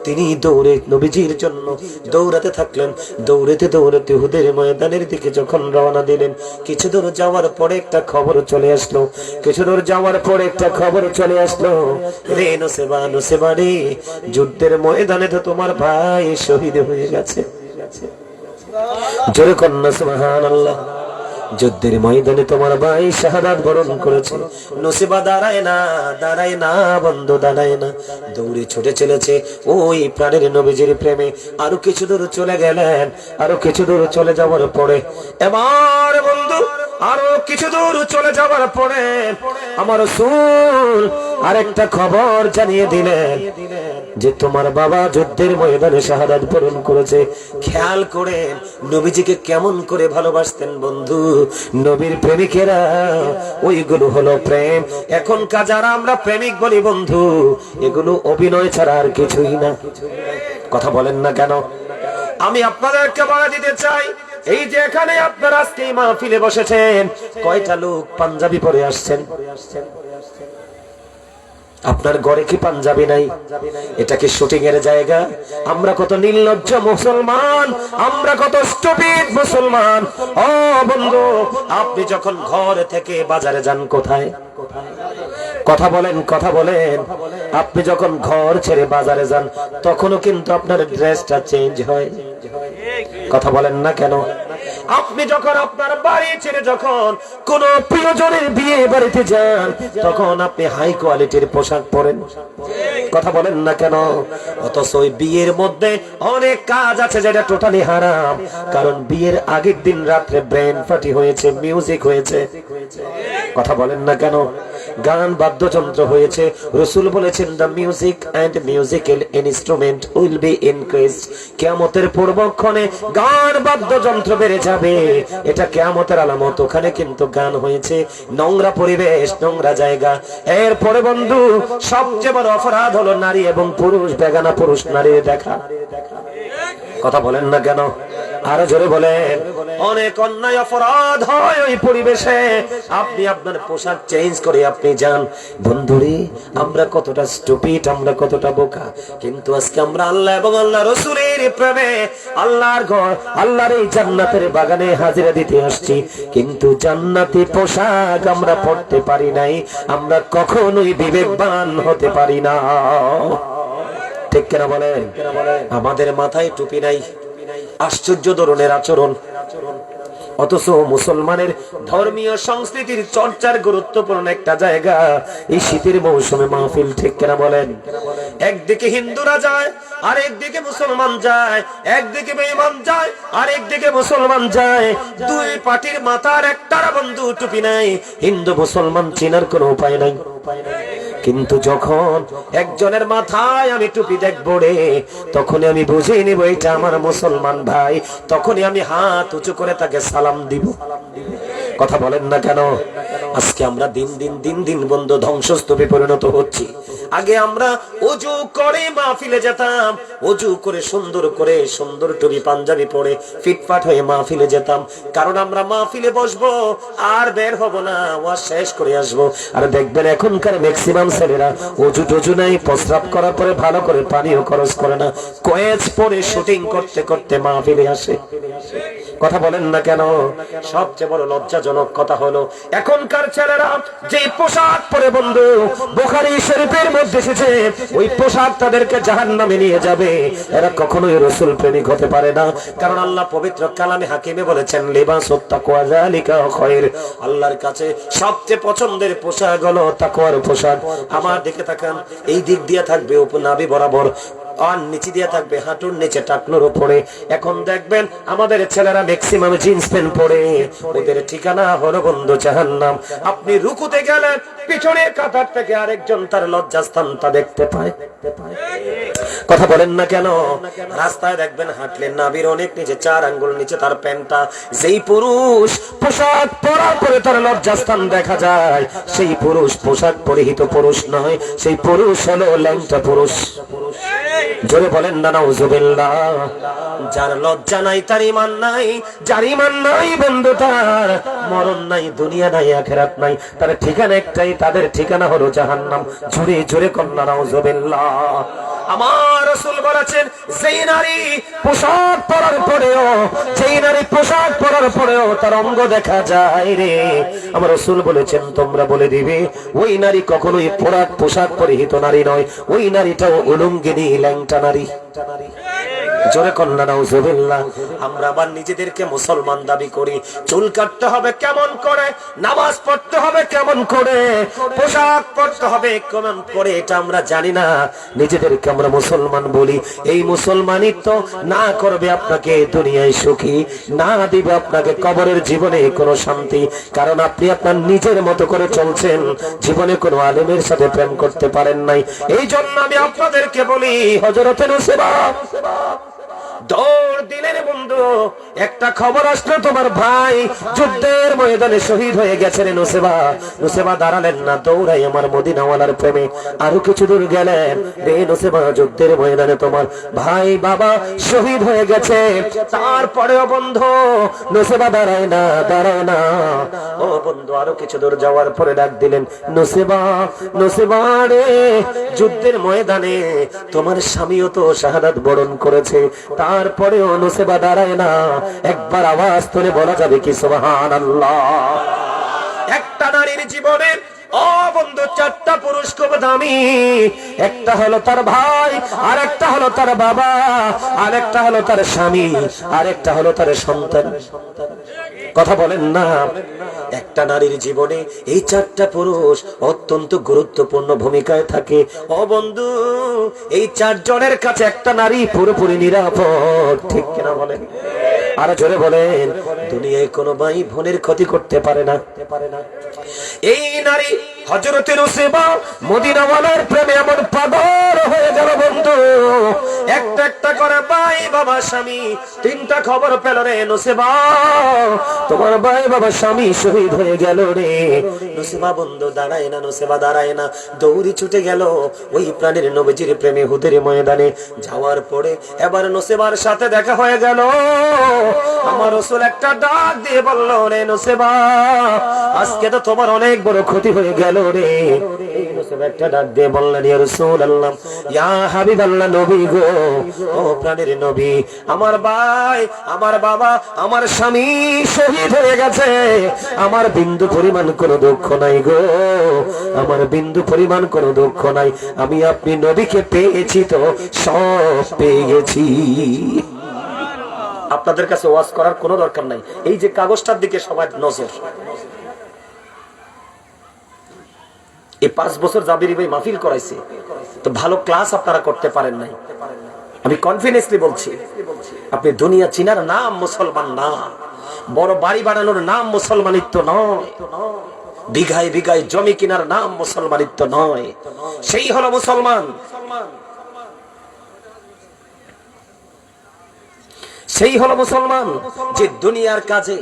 তিনি দৌড়ে নবীজির জন্য দৌড়াতে থাকলেন। দৌড়াতে দৌড়াতে উহুদের ময়দানের দিকে যখন রওনা দিলেন, কিছু দূর যাওয়ার পরে একটা খবর চলে আসলো, কিছু দূর যাওয়ার পরে একটা খবর চলে আসলো, রে নুসাইবা, নুসাইবা রে, যুদ্ধের ময়দানে তো তোমার ভাই শহীদ হয়ে গেছে। জোরে কন্যা সুবহানাল্লাহ। যুদ্ধের ময়দানে তোমার ভাই শাহাদাত বরণ করেছে। নুসাইবা দাঁড়ায় না, দাঁড়ায় না বন্ধু, দাঁড়ায় না, দৌড়ে ছুটে চলেছে ওই প্রাণের নবীজির প্রেমে। আরো কিছু দূর চলে গেলেন, আরো কিছু দূর চলে যাওয়ার পরে এবার বন্ধু আরো কিছু দূর চলে যাওয়ার পরে আমার রাসূল আরেকটা খবর জানিয়ে দিলেন যে তোমার বাবা যুদ্ধের ময়দানে শাহাদাত বরণ করেছে। খেয়াল করেন নবীজিকে কেমন করে ভালোবাসতেন বন্ধু। নবীর প্রেমিকেরা ওইগুলো হলো প্রেম। এখনকার যারা আমরা প্রেমিক বলি বন্ধু, এগুলো অভিনয় ছাড়া আর কিছুই না। কথা বলেন না কেন? আমি আপনাদেরকে বলে দিতে চাই, এই যে এখানে আপনারা আজকে এই মাহফিলে বসেছেন, কয়টা লোক পাঞ্জাবি পরে আসছেন? আপনার ঘরে কি পাঞ্জাবি নাই? এটা কি শুটিং এর জায়গা? আমরা কত নির্লজ্জ মুসলমান, আমরা কত স্টুপিড মুসলমান। ও বন্ধু, আপনি যখন ঘর থেকে বাজারে যান কোথায়? কথা বলেন, কথা বলেন। আপনি যখন ঘর ছেড়ে বাজারে যান তখনও কিন্তু আপনার ড্রেসটা চেঞ্জ হয়। কথা বলেন না কেন? আপনি যখন আপনার বাড়ি ছেড়ে যখন কোন প্রিয়জনের বিয়ে বাড়িতে যান তখন আপনি হাই কোয়ালিটির পোশাক পরেন। কথা বলেন না কেন? অথচ ওই বিয়ের মধ্যে অনেক কাজ আছে যেটা টোটালি হারাম। কারণ বিয়ের আগের দিন রাত্রে ব্রেন পার্টি হয়েছে, মিউজিক হয়েছে। কথা বলেন না কেন? গান বাদ্যযন্ত্র হয়েছে। রাসূল বলেছেন the music and musical instrument will be increased. কিয়ামতের পূর্বক্ষণে গান বাদ্যযন্ত্র বেড়ে যাবে, এটা কিয়ামতের আলামত। ওখানে কিন্তু গান হয়েছে। নোংরা পরিবেশ, নোংরা জায়গা। এরপরে বন্ধু সবচেয়ে বড় অপরাধ হলো নারী এবং পুরুষ, বেগানা পুরুষ নারীর দেখা। কথা বলেন না কেন? আরো জোরে বলেন। অনেক অন্যায় অপরাধ হয় ওই পরিবেশে। আপনি আপনার পোশাক চেঞ্জ করে আপনি যান। বন্ধুরে, আমরা কতটা স্টুপিড, আমরা কতটা বোকা। কিন্তু আজকে আমরা আল্লাহ এবং আল্লাহ রাসূলের প্রেমে আল্লাহর ঘর, আল্লাহর এই জান্নাতের বাগানে হাজিরা দিতে আসছি, কিন্তু জান্নাতি পোশাক আমরা পরতে পারি নাই। আমরা কখনোই বিবেকবান হতে পারি না। ঠিক কিনা বলেন? আমাদের মাথায় টুপি নাই। আশ্চর্য ধরনের আচরণ। অথচ মুসলমানের ধর্মীয় সংস্কৃতির চর্চার গুরুত্বপূর্ণ একটা জায়গা এই শীতের মৌসুমে মাহফিল, ঠিক কিনা বলেন? একদিকে হিন্দুরা যায়, আর একদিকে মুসলমান যায়, একদিকে বেঈমান যায়, আর একদিকে মুসলমান যায়। দুই পার্টির মাথার একটার বন্ধু টুপি নাই, হিন্দু মুসলমান চিনার কোনো উপায় নাই। কিন্তু যখন একজনের মাথায় আমি টুপি দেখবো রে, তখনই আমি বুঝে নিব এটা আমার মুসলমান ভাই, তখনই আমি হাত উঁচু করে তাকে সালাম দিব। কথা বলেন না কেন? আজকে আমরা দিন দিন বন্ধু ধ্বংসস্তূপে পরিণত হচ্ছি। আগে আমরা ওযু করে মাহফিলে যেতাম, ওযু করে সুন্দর টুপি পাঞ্জাবি পরে ফিটফাট হয়ে মাহফিলে যেতাম, কারণ আমরা মাহফিলে বসবো আর বের হব না, ওয়াজ শেষ করে আসবো। আর দেখবেন এখনকার ম্যাক্সিমাম ছেলেরা ওযু টজু নাই, প্রস্রাব করার পরে ভালো করে পানিও খরচ করে না, কোয়েজ পরে শুটিং করতে করতে মাহফিলে আসে। কথা বলেন না কেন? সবচেয়ে বড় লজ্জাজনক কথা হলো এখনকার ছেলেরা যে পোশাক পরে বন্ধু বুখারী শরীফের মধ্যে এসেছে, ওই পোশাক তাদেরকে জাহান্নামে নিয়ে যাবে। এরা কখনোই রাসূল প্রেমিক হতে পারে না, কারণ আল্লাহ পবিত্র কালামে হাকিমে বলেছেন লিবাসুত তাকওয়া যালিকা খায়র। আল্লাহর কাছে সবচেয়ে পছন্দের পোশাক হলো তাকওয়ার পোশাক। আমার দিকে তাকান, এই দিক দিয়ে থাকবে উপনাভি বরাবর, আর নিচে দিয়ে থাকবে হাঁটুর নিচে টাকনোর উপরে। এখন দেখবেন আমাদের ছেলেরা ম্যাক্সিমাম জিন্স প্যান্ট পরে, ওদের ঠিকানা হলো বন্ধু জাহান্নাম। আপনি রুকুতে গেলেন, পিছনের কাতার থেকে আরেকজন তার লজ্জাস্থানটা দেখতে পায়। কথা বলেন না কেন? রাস্তায় দেখবেন হাঁটলেন, নাভির অনেক নিচে 4 আঙ্গুল নিচে তার প্যান্টটা। যেই পুরুষ পোশাক পরার পরে তার লজ্জাস্থান দেখা যায়, সেই পুরুষ পোশাক পরিহিত পুরুষ নয়, সেই পুরুষ হলো ল্যাংটা পুরুষ। জোরে বলেন না নাউজুবিল্লাহ। যার লজ্জা নাই তার ঈমান নাই, যার ঈমান নাই বন্ধু তার মরণ নাই, দুনিয়া নাই, আখিরাত নাই, তার ঠিকানা একটাই, তাদের ঠিকানা হলো জাহান্নাম। জোরে জোরে কন্যা নাউজুবিল্লাহ। আমার রাসূল বলেছেন, যেই নারী পোশাক পরার পরেও, যেই নারী পোশাক পরার পরেও তার অঙ্গ দেখা যায় রে, আমার রাসূল বলেছেন তোমরা বলে দিবে ওই নারী কখনোই পোশাক পরিহিত নারী নয়, ওই নারীটাও উলঙ্গিনী ল্যাংটা নারী। জোরে কন্যা নাউজুবিল্লাহ। আমরা আবার নিজেদেরকে মুসলমান দাবি করি, চুল কাটতে হবে কেমন করে, নামাজ পড়তে হবে কেমন করে, পোশাক পরতে হবে কেমন করে, এটা আমরা জানি না, নিজেদেরকে আমরা মুসলমান বলি। এই মুসলমানই তো না করবে আপনাকে দুনিয়ায় সুখী, না দিবে আপনাকে কবরের জীবনে কোনো শান্তি, কারণ আপনি আপনার নিজের মতো করে চলছেন, জীবনে কোনো আলেমের সাথে প্রেম করতে পারেন নাই। এই জন্য আমি আপনাদেরকে বলি, হযরতে নুসেবা দৌড় দিলেন বন্ধু। একটা খবর আসলো তোমার ভাই যুদ্ধের ময়দানে শহীদ হয়ে গেছে রে নুসেবা। নুসেবা দাঁড়ালেন না, দৌড়াই আমার মদিনাওয়ালার প্রেমে আরো কিছু দূর গেলেন। রে নুসেবা, যুদ্ধের ময়দানে তোমার ভাই বাবা শহীদ হয়ে গেছে, তারপরেও বন্ধু নুসেবা দাঁড়ায় না, দাঁড়ায় না। ও বন্ধু, আরো কিছু দূর যাওয়ার পরে ডাক দিলেন, নুসেবা, নুসেবা রে, যুদ্ধের ময়দানে তোমার স্বামীও তো শাহাদাত বরণ করেছে, তারপরেও নুসেবা দাঁড়ায় না। একবার আওয়াজ তুলে বলা যাবে কি সুবহানাল্লাহ? একটা নারীর জীবনে ও বন্ধু 4টা পুরুষ খুব দামি। একটা হলো তার ভাই, আর একটা হলো তার বাবা, আর একটা হলো তার স্বামী, আর একটা হলো তার সন্তান। কথা বলেন না? একটা নারীর জীবনে এই 4টা পুরুষ অত্যন্ত গুরুত্বপূর্ণ ভূমিকায় থাকে। ও বন্ধু, এই 4 জনের কাছে একটা নারী পুরোপুরি নিরাপদ, ঠিক কিনা বলেন? আর জোরে বলেন। দুনিয়ায় কোনো ভাই বোনের ক্ষতি করতে পারে না। এই নারী হযরতে নুসেবা মদিনাওয়ালার প্রেমে এমন পাগল হয়ে গেল বন্ধু, একটা একটা করে ভাই বাবা স্বামী 3টা খবর পেল রে, নুসেবা তোমার ভাই বাবা স্বামী শহীদ হয়ে গেল রে। নুসেবা বন্ধু দাঁড়ায় না, নুসেবা দাঁড়ায় না, দৌড়ি ছুটে গেল ওই প্রাণের নবীজির প্রেমে হুদের ময়দানে। যাওয়ার পরে এবার নুসেবার সাথে দেখা হয়ে গেল। আমার রাসূল একটা ডাক দিয়ে বলল, রে নুসেবা, আজকে তো তোমার অনেক বড় ক্ষতি হয়ে গেল রে। এই নুসেবা একটা ডাক দিয়ে বললেন, ইয়া রাসূলুল্লাহ, ইয়া হাবিবাল্লাহ, নবী গো, ও প্রাণের নবী, আমার ভাই, আমার বাবা, আমার স্বামী শহীদ হয়ে গেছে, আমার বিন্দু পরিমাণ কোনো দুঃখ নাই গো, আমার বিন্দু পরিমাণ কোনো দুঃখ নাই। আমি আপনি নবীকে পেয়েছি তো সব পেয়ে গেছি। আপনাদের কাছে ওয়াজ করার কোনো দরকার নাই। এই যে কাগজটার দিকে সবার নজর। এই 5 বছর জাবির ভাই মাহফিল করাইছে, তো ভালো ক্লাস আপনারা করতে পারেন নাই। আমি কনফিডেন্সলি বলছি, আপনি দুনিয়া চিনার নাম মুসলমান না, বড় বাড়ি বানানোর নাম মুসলমানিত্ব নয়, বিঘায় বিঘায় জমি কেনার নাম মুসলমানিত্ব নয়। সেই হলো মুসলমান, সেই হলো মুসলমান যে দুনিয়ার কাজে,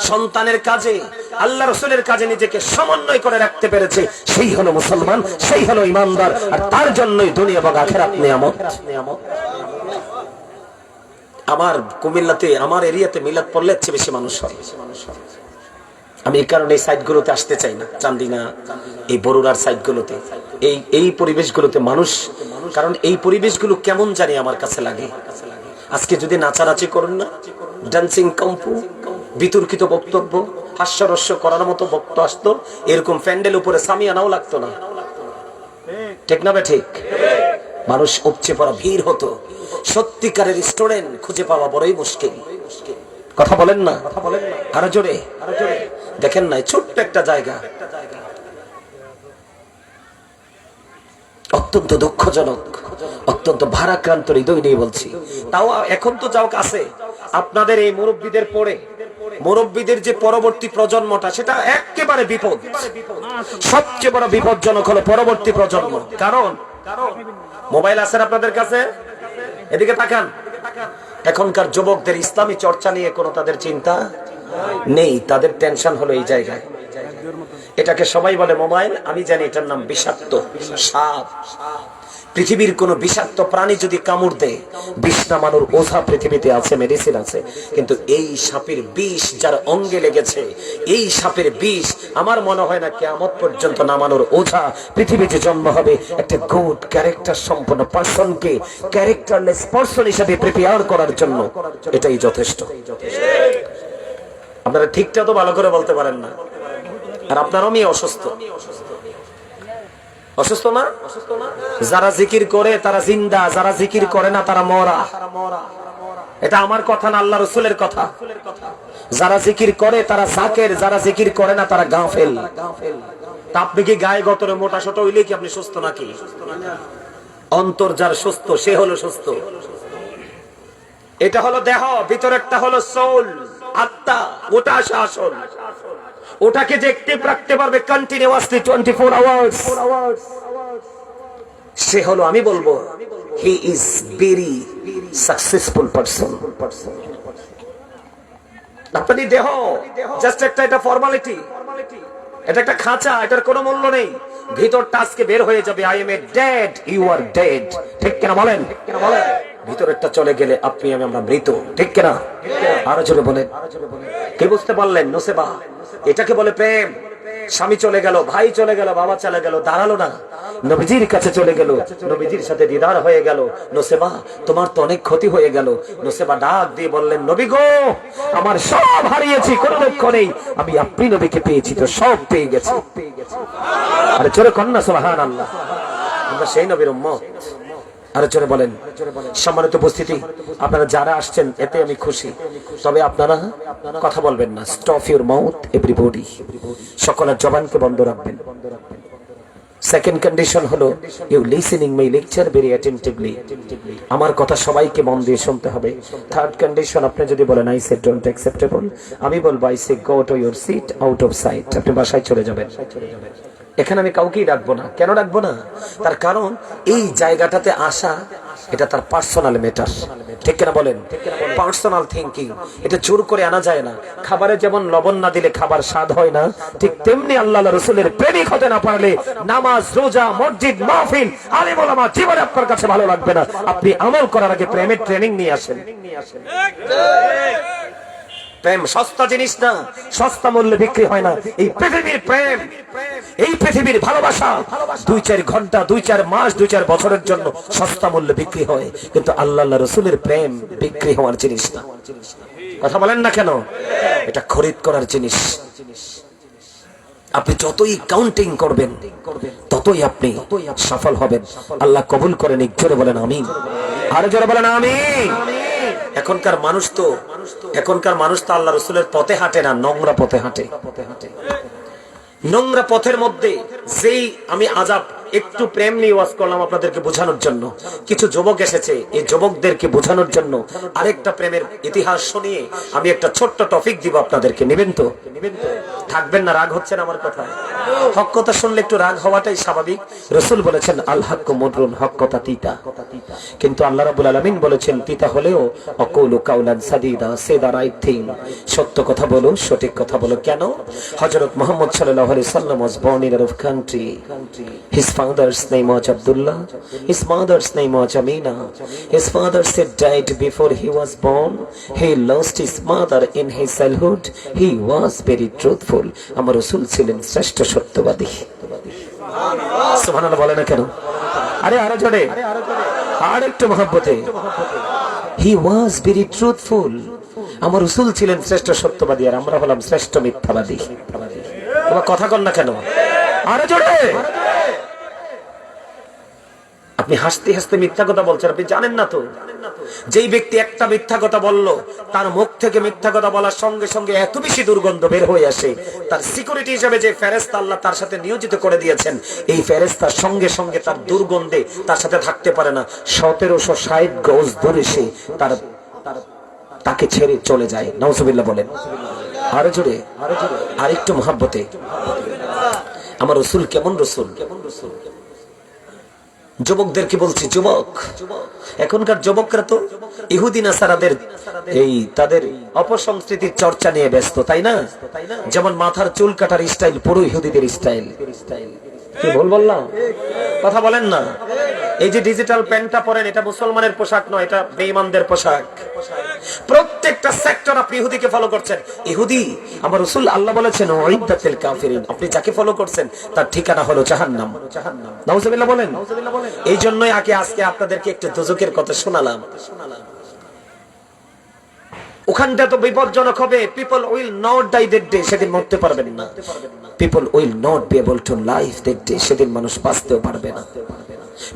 সন্তানের কাজে, আল্লাহ রাসূলের কাজে নিজেকে সমন্বয় করে রাখতে পেরেছে, সেই হলো মুসলমান, সেই হলো ইমানদার। আর তার জন্যই দুনিয়া এবং আখিরাত নিয়ামত। আমার কুমিল্লাতে, আমার এরিয়াতে মিলাদ পড়লে চেয়ে বেশি মানুষ হয়। আমি এই কারণে এই সাইটগুলোতে আসতে চাই না, চান্দিনা, এই বরুড়ার সাইটগুলোতে, এই পরিবেশগুলোতে মানুষ, কারণ এই পরিবেশগুলো কেমন জানি আমার কাছে লাগে। আজকে যদি নাচানাচি করুন না, ডান্সিং কম্পু, বিতর্কিত বক্তব্য, হাস্যরস্য করার মতো বক্তব্য আসতো, এরকম প্যান্ডেল উপরে সামিয়ানাও লাগতো না, ঠিক না? ঠিক। মানুষ উপচে পড়া ভিড় হতো, সত্যিকারের স্টুডেন্ট খুঁজে পাওয়া বড়ই মুশকিল। কথা বলেন না, আরো জোরে। দেখেন না, ছোট্ট একটা জায়গা, অত্যন্ত দুঃখজনক, অত্যন্ত ভারাক্রান্ত হৃদয় নিয়ে বলছি। তাও এখন তো যাও কাছে, আপনাদের এই মুরব্বীদের পরে, মুরব্বীদের যে পরবর্তী প্রজন্মটা, সেটা একেবারে বিপদ। সবচেয়ে বড় বিপজ্জনক হলো পরবর্তী প্রজন্ম। কারণ মোবাইল আছে আপনাদের কাছে, এদিকে তাকান। এখনকার যুবকদের ইসলামী চর্চা নিয়ে কোনো তাদের চিন্তা নেই, তাদের টেনশন হলো এই জায়গায়। এটাকে সবাই বলে মোবাইল, আমি জানি এটার নাম বিষাক্ত সাপ। পৃথিবীর কোন বিষাক্ত প্রাণী যদি কামড় দেয়, বিষ নামানোর ওঝা পৃথিবীতে আছে, মেডিসিন আছে, কিন্তু এই সাপের বিষ যার অঙ্গে লেগেছে, এই সাপের বিষ আমার মনে হয় না কিয়ামত পর্যন্ত নামানোর ওঝা পৃথিবীতে জন্ম হবে একটা গুড ক্যারেক্টার সম্পন্ন পারসনকে ক্যারেক্টারলেস পারসন হিসেবে প্রিপেয়ার করার জন্য এটাই যথেষ্ট। আপনারা ঠিকটা তো ভালো করে বলতে পারেন না, আর আপনারও মেয়ে অসুস্থ। অসুস্থ না? যারা জিকির করে তারা জিন্দা, যারা জিকির করে না তারা মরা। এটা আমার কথা না, আল্লাহ রাসূলের কথা। যারা জিকির করে তারা জাকের, যারা জিকির করে না তারা গাফেল। তা আপনি কি গায়ে গতরে মোটা সোটা হইলে কি আপনি সুস্থ নাকি? অন্তর যার সুস্থ সে হলো সুস্থ। এটা হলো দেহ, ভিতরেরটা হলো সোল, আত্মা। ওটা আসে আসল, ওটাকে যে অ্যাক্টিভ রাখতে পারবে কন্টিনিউয়াসলি 24 আওয়ার্স, সে হলো, আমি বলবো, he is very successful person. আপনার দেহ জাস্ট একটা, এটা ফর্মালিটি, এটা একটা খাঁচা, এটার কোনো মূল্য নেই। ভিতরটা আজকে বের হয়ে যাবে, I am a dead, you are dead, ঠিক কিনা বলেন? ভিতরেরটা চলে গেলে আপনি আমি আমরা মৃত, ঠিক কিনা? আরো জোরে বলেন। কে বুঝতে পারলেন? নোসেবা, এটাকে বলে প্রেম। স্বামী চলে গেল, ভাই চলে গেল, বাবা চলে গেল, দাঁড়ালো না, নবীজির কাছে চলে গেল, নবীজির সাথে দিদার হয়ে গেল। নোসেবা, তোমার তো অনেক ক্ষতি হয়ে গেল। নোসেবা ডাক দিয়ে বললেন, নবী গো, আমার সব হারিয়েছি, কোনো দুঃখ নেই, আমি আপনি নবীকে পেয়েছি তো সব পেয়ে গেছি। আরে চলে কন্যা সুবহানাল্লাহ, আমরা সেই নবীর উম্মত। আরে চলে বলেন। সম্মানিত উপস্থিতি, আপনারা যারা আসছেন এতে আমি খুশি, তবে আপনারা কথা বলবেন না। স্টপ ইউর মাউথ এভরিবডি, সকলের জবানকে বন্ধ রাখবেন। সেকেন্ড কন্ডিশন হলো you listening my lecture very attentively, আমার কথা সবাইকে মন দিয়ে শুনতে হবে। থার্ড কন্ডিশন, আপনি যদি বলেন আই সে ডোন্ট অ্যাকসেপ্টেবল, আমি বলবো I say go to your seat out of sight, আপনি বাসায় চলে যাবেন। এখানে আমি কাউকেই ডাকবো না। কেন ডাকবো না? তার কারণ এই জায়গাটাতে আসা এটা তার পার্সোনাল ম্যাটার, ঠিক কিনা বলেন? পার্সোনাল থিঙ্কিং, এটা জোর করে আনা যায় না। খাবারে যেমন লবণ না দিলে খাবার স্বাদ হয় না, ঠিক তেমনি আল্লাহ রাসূলের প্রেমিক হতে না পারলে নামাজ, রোজা, মসজিদ, মাহফিল, আলেম ওলামা জীবনে আপনার কাছে ভালো লাগবে না। আপনি আমল করার আগে প্রেমের ট্রেনিং নিয়ে আসেন। প্রেম সস্তা জিনিস না, সস্তা মূল্যে বিক্রি হয় না। এই পৃথিবীর প্রেম, এই পৃথিবীর ভালোবাসা 2-4 ঘন্টা, 2-4 মাস, 2-4 বছরের জন্য সস্তা মূল্যে বিক্রি হয়, কিন্তু আল্লাহ রাসূলের প্রেম বিক্রি হওয়ার জিনিস না। কথা বলেন না কেন? এটা খরিদ করার জিনিস। আপনি যতই কাউন্টিং করবেন ততই আপনি সফল হবেন। আল্লাহ কবুল করেন। জোরে বলেন আমিন, আরো জোরে বলেন আমিন। এখনকার মানুষ তো আল্লাহ রসুলের পথে হাঁটে না, নোংরা পথে হাঁটে। নোংরা পথের মধ্যে যেই আমি আজাব একটু প্রেম নিয়ে ওয়াজ করলাম আপনাদেরকে বোঝানোর জন্য। কিছু যুবক এসেছে, এই যুবকদেরকে বোঝানোর জন্য আরেকটা প্রেমের ইতিহাস শুনিয়ে আমি একটা ছোট্ট টপিক দিব আপনাদেরকে। নেবেন তো? থাকবেন না? রাগ হচ্ছেন আমার কথা? হক কথা শুনলে একটু রাগ হওয়াটাই স্বাভাবিক। রাসূল বলেছেন আল হাক্কু মুররুন, হক কথা তিতা। কিন্তু আল্লাহ রাব্বুল আলামিন বলেছেন তিতা হলেও আকুলু কাউলান সাদীদা, সে দা রাইট থিং, সত্য কথা বলো, সঠিক কথা বলো। কেন? হযরত মুহাম্মদ সাল্লাল্লাহু আলাইহি সাল্লাম was born in Arab country. His father's name was Abdullah, his mother's name was Amina. His father said died before he was born. He lost his mother in his childhood. He was very truthful. আমার রাসূল ছিলেন শ্রেষ্ঠ সত্যবাদী। সুবহানাল্লাহ বলে না কেন? আরে আরো জোরে, আর একটু মহব্বতে। He was very truthful. আমার রাসূল ছিলেন শ্রেষ্ঠ সত্যবাদী, আর আমরা হলাম শ্রেষ্ঠ মিথ্যাবাদী। তোমার কথা কর না কেন? আরো জোরে। আপনি হাসতে হাসতে মিথ্যা কথা বলছেন, আপনি জানেন না তো যেই ব্যক্তি একটা মিথ্যা কথা বললো, তার মুখ থেকে মিথ্যা কথা বলার সঙ্গে সঙ্গে এত বেশি দুর্গন্ধ বের হয়ে আসে, তার সিকিউরিটি হিসেবে যে ফেরেশতা আল্লাহ তার সাথে নিয়োজিত করে দিয়েছেন, এই ফেরেশতার সঙ্গে সঙ্গে তার দুর্গন্ধে তার সাথে থাকতে পারে না। 1760 গজ দূরে সে তাকে ছেড়ে চলে যায়। নাউজুবিল্লাহ বলেন। আরো জোরে, আর একটু মহব্বতে। আমার রাসূল কেমন রাসূল? যুবকদেরকে বলছি, যুবক, এখনকার যুবকরা তো ইহুদি নাসারাদের এই তাদের অপসংস্কৃতির চর্চা নিয়ে ব্যস্ত, তাই না? যেমন মাথার চুল কাটার স্টাইল পুরো ইহুদিদের স্টাইল। কি ভুল বললাম? কথা বলেন না। এই যে ডিজিটাল প্যান্টটা পরেন, এটা মুসলমানের পোশাক নয়, এটা বেঈমানদের পোশাক। প্রত্যেকটা সেক্টর আপনি ইহুদিকে ফলো করছেন। ইহুদি, আমার রাসূল আল্লাহ বলেছেন উইদ্দাতুল কাফিরিন, আপনি যাকে ফলো করছেন তার ঠিকানা হলো জাহান্নাম। নাউজুবিল্লাহ বলেন। এই জন্যই আজকে আপনাদেরকে একটু দোজখের কথা শোনালাম। ওখানটা তো বিপজ্জনক হবে। People will not die that day, সেদিন মরতে পারবেন না। People will not be able to live that day, সেদিন মানুষ বাঁচতেও পারবে না।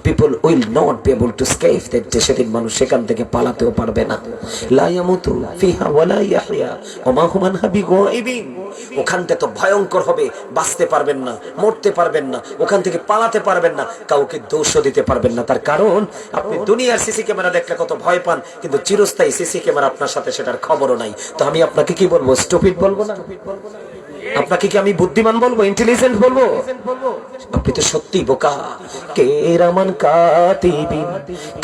People will not be able to escape that day, সেদিন মানুষ সেখান থেকে পালাতেও পারবে না। লা ইয়ামুতু ফিহা ওয়া লা ইয়াহইয়া ওয়া মা হুম আনহা বিগাইবিন। ওখানটা তো ভয়ঙ্কর হবে, বাঁচতে পারবেন না, মরতে পারবেন না, ওখান থেকে পালাতে পারবেন না, কাউকে দোষও দিতে পারবেন না। তার কারণ আপনি দুনিয়ার সিসি ক্যামেরা দেখলে কত ভয় পান, কিন্তু চিরস্থায়ী সিসি ক্যামেরা আপনার সাথে সেটার খবরও নাই। তো আমি আপনাকে কি বলবো? স্টুপিড বলবো না? আপনাকে কি আমি বুদ্ধিমান বলবো, ইন্টেলিজেন্ট বলবো? আপনি তো সত্যি বোকা। কে রামান কাতিবিন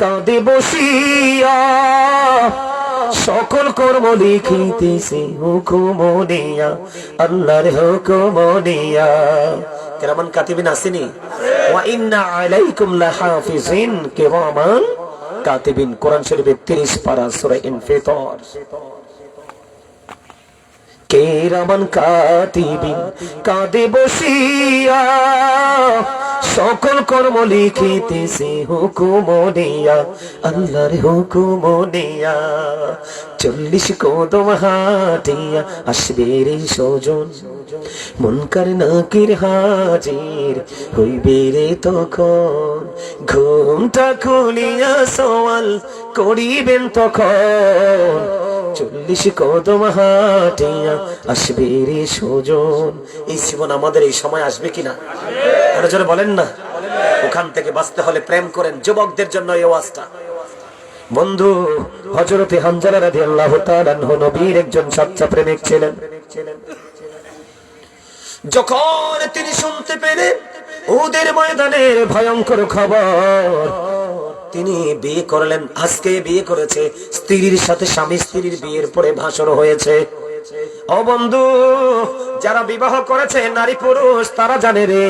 কাঁদে বসিয়া, সকল কর্ম লিখিতেছে হুকুম নিয়া, আল্লাহর হুকুম নিয়া। কিরামান কাতিবিন আসেনি? ওয়া ইন্না আলাইকুম লাহাফিজিন কিরামান কাতিবিন। কোরআন শরীফের 30 পারা সূরা ইনফিতার। কিরামান কাতিবিন কাঁদে বসিয়া, সকল কর্ম লিখিতেছে হুকুম নিয়া, আল্লাহর হুকুম নিয়া। 40 কদম হাঁটিয়া আসবে রে সজন, মুনকার নাকির হাজির হইবে রে তখন। ঘুমটা খুলিয়া সওয়াল করিবেন তখন, 40 কদম হাঁটিয়া আসবে রে সজন। এই জীবন আমাদের এই সময় আসবে কিনা? আরো জোরে বলেন না। ওখান থেকে বাঁচতে হলে প্রেম করেন। যুবকদের জন্য এই ওয়াজটা। বন্ধু, হযরতে হানজালা রাদিয়াল্লাহু তাআলা আনহু নবীর একজন সচ্চা প্রেমিক ছিলেন। যখন তিনি শুনতে পেলেন উহুদের ময়দানের ভয়ঙ্কর খবর, তিনি বিয়ে করলেন। আজকে বিয়ে করেছে, স্ত্রীর সাথে স্বামী স্ত্রীর বিয়ের পরে ভাষণ হয়েছে। ও বন্ধু, যারা বিবাহ করেছে নারী পুরুষ, তারা জানে রে,